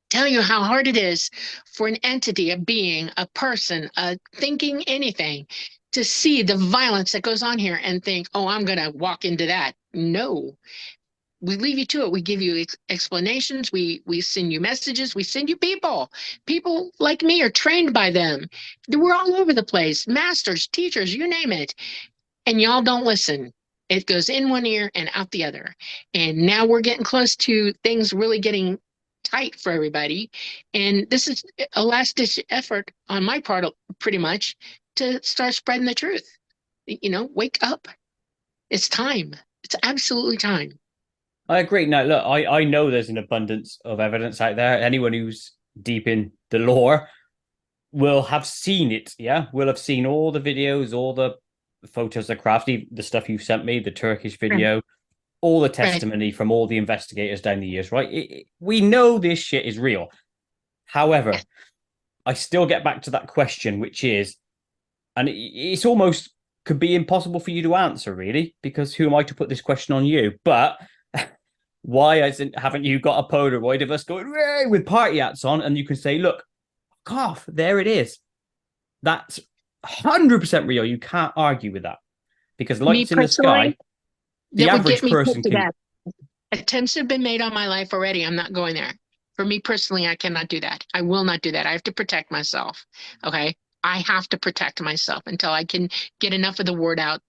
tell you how hard it is for an entity, a being, a person, thinking anything, to see the violence that goes on here and think, oh, I'm going to walk into that. No. We leave you to it. We give you explanations. We send you messages. We send you people. People like me are trained by them. We're all over the place. Masters, teachers, you name it. And y'all don't listen. It goes in one ear and out the other. And now we're getting close to things really getting tight for everybody. And this is a last-ditch effort on my part, pretty much, to start spreading the truth. wake up. It's time. It's absolutely time. I agree. Now, look, I know there's an abundance of evidence out there. Anyone who's deep in the lore will have seen it. Yeah, will have seen all the videos, all the photos of crafty, the stuff you sent me, the Turkish video, all the Right. testimony from all the investigators down the years. Right, we know this shit is real. However, I still get back to that question, which is, and it's almost could be impossible for you to answer, really, because who am I to put this question on you? But why haven't you got a Polaroid of us going with party hats on, and you can say, look, cough, there it is. That's 100% real. You can't argue with that because Me lights in the sky, personally, the that would get average me put person to can. that. Attempts have been made on my life already. I'm not going there. For me personally, I cannot do that. I will not do that. I have to protect myself. Okay. I have to protect myself until I can get enough of the word out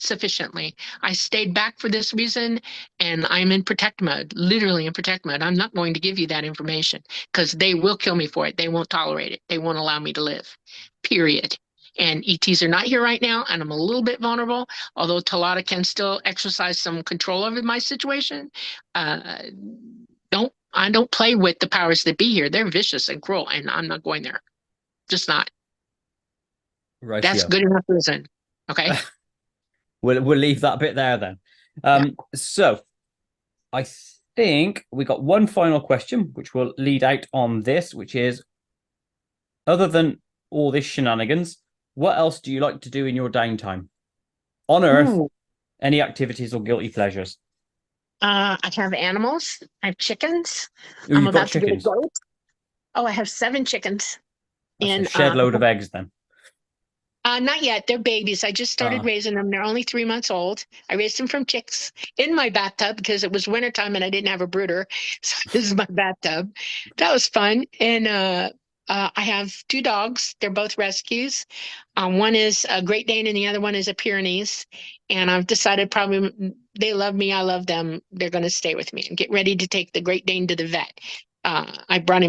sufficiently. I stayed back for this reason and I'm in protect mode, literally in protect mode. I'm not going to give you that information because they will kill me for it. They won't tolerate it. They won't allow me to live, period. And ETs are not here right now, and I'm a little bit vulnerable, although Talata can still exercise some control over my situation. Uh, I don't play with the powers that be here. They're vicious and cruel, and I'm not going there. Just not. That's Ratio. good enough reason. Okay. We'll leave that bit there then. Yeah. So I think we got one final question, which will lead out on this, which is, other than all this shenanigans, what else do you like to do in your downtime? On Earth, Ooh. any activities or guilty pleasures? I have animals. I have chickens. Oh, I'm you've got about to get a chickens. goat. Oh, I have 7 chickens. That's a And shed load of eggs then. not yet. They're babies. I just started raising them. They're only 3 months old. I raised them from chicks in my bathtub because it was wintertime and I didn't have a brooder. So this is my bathtub. That was fun. And I have 2 dogs. They're both rescues. One is a Great Dane and the other one is a Pyrenees. And I've decided probably they love me. I love them. They're going to stay with me and get ready to take the Great Dane to the vet. I brought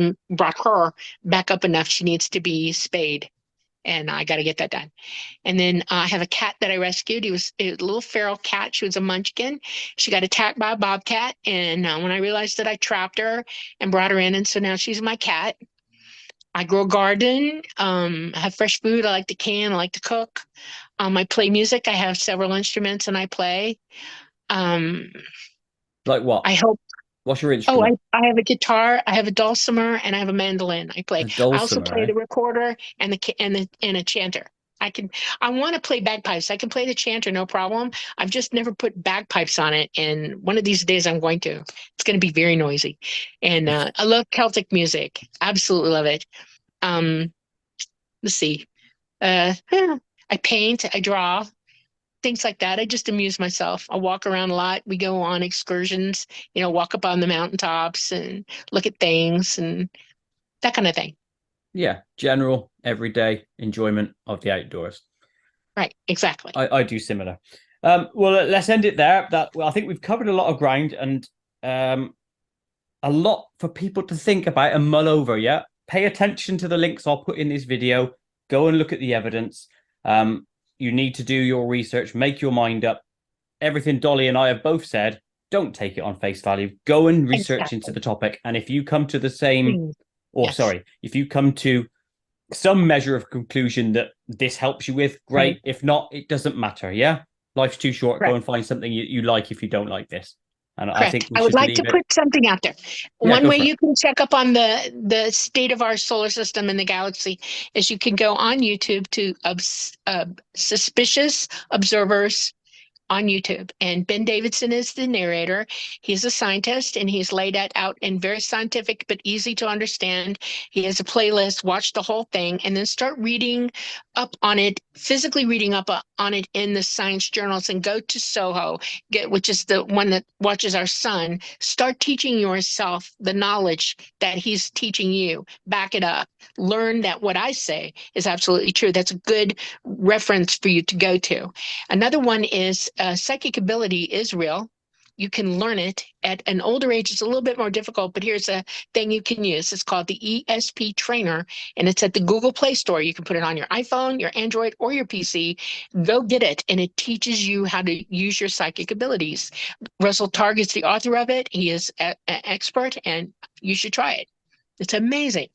her back up enough. She needs to be spayed. And I got to get that done. And then I have a cat that I rescued. He was a little feral cat. She was a munchkin. She got attacked by a bobcat. And when I realized that, I trapped her and brought her in. And so now she's my cat. I grow a garden. I have fresh food. I like to can. I like to cook. I play music. I have several instruments and I play. Um, Like what? I help. What's your Oh, instrument? I have a guitar, I have a dulcimer, and I have a mandolin. I play. A I also dulcimer, play eh? the recorder and and a chanter. I want to play bagpipes. I can play the chanter, no problem. I've just never put bagpipes on it, and one of these days I'm going to. It's going to be very noisy, and I love Celtic music. Absolutely love it. Um, let's see. I paint, I draw, things like that. I just amuse myself. I walk around a lot. We go on excursions, walk up on the mountaintops and look at things and that kind of thing. Yeah, general everyday enjoyment of the outdoors. Right, exactly. I do similar. Well, let's end it there. I think we've covered a lot of ground and a lot for people to think about and mull over. Yeah, pay attention to the links I'll put in this video. Go and look at the evidence. You need to do your research, make your mind up. Everything Dolly and I have both said, don't take it on face value. Go and research into the topic. And if you come to the same, if you come to some measure of conclusion that this helps you with, great. Right. If not, it doesn't matter. Yeah. Life's too short. Correct. Go and find something you like if you don't like this. And correct. I think I would like to put something out there. Yeah, one way you can check up on the state of our solar system and the galaxy is you can go on YouTube to Suspicious Observers on YouTube. And Ben Davidson is the narrator. He's a scientist and he's laid that out in very scientific but easy to understand. He has a playlist, watch the whole thing, and then start reading up on it, physically reading up on it in the science journals, and go to Soho, which is the one that watches our sun. Start teaching yourself the knowledge that he's teaching you. Back it up. Learn that what I say is absolutely true. That's a good reference for you to go to. Another one is psychic ability is real. you can learn it. At an older age, it's a little bit more difficult, but here's a thing you can use. It's called the ESP Trainer, and it's at the Google Play Store. You can put it on your iPhone, your Android, or your PC. Go get it, and it teaches you how to use your psychic abilities. Russell Targ is the author of it. He is an expert, and you should try it. It's amazing.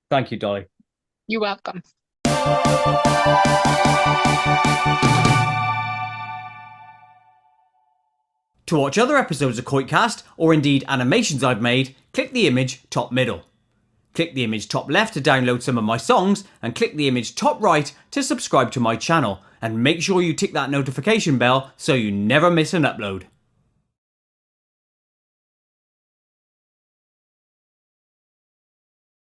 Thank you, Dolly. You're welcome. To watch other episodes of KoitCast, or indeed animations I've made, click the image top middle. Click the image top left to download some of my songs, and click the image top right to subscribe to my channel, and make sure you tick that notification bell so you never miss an upload.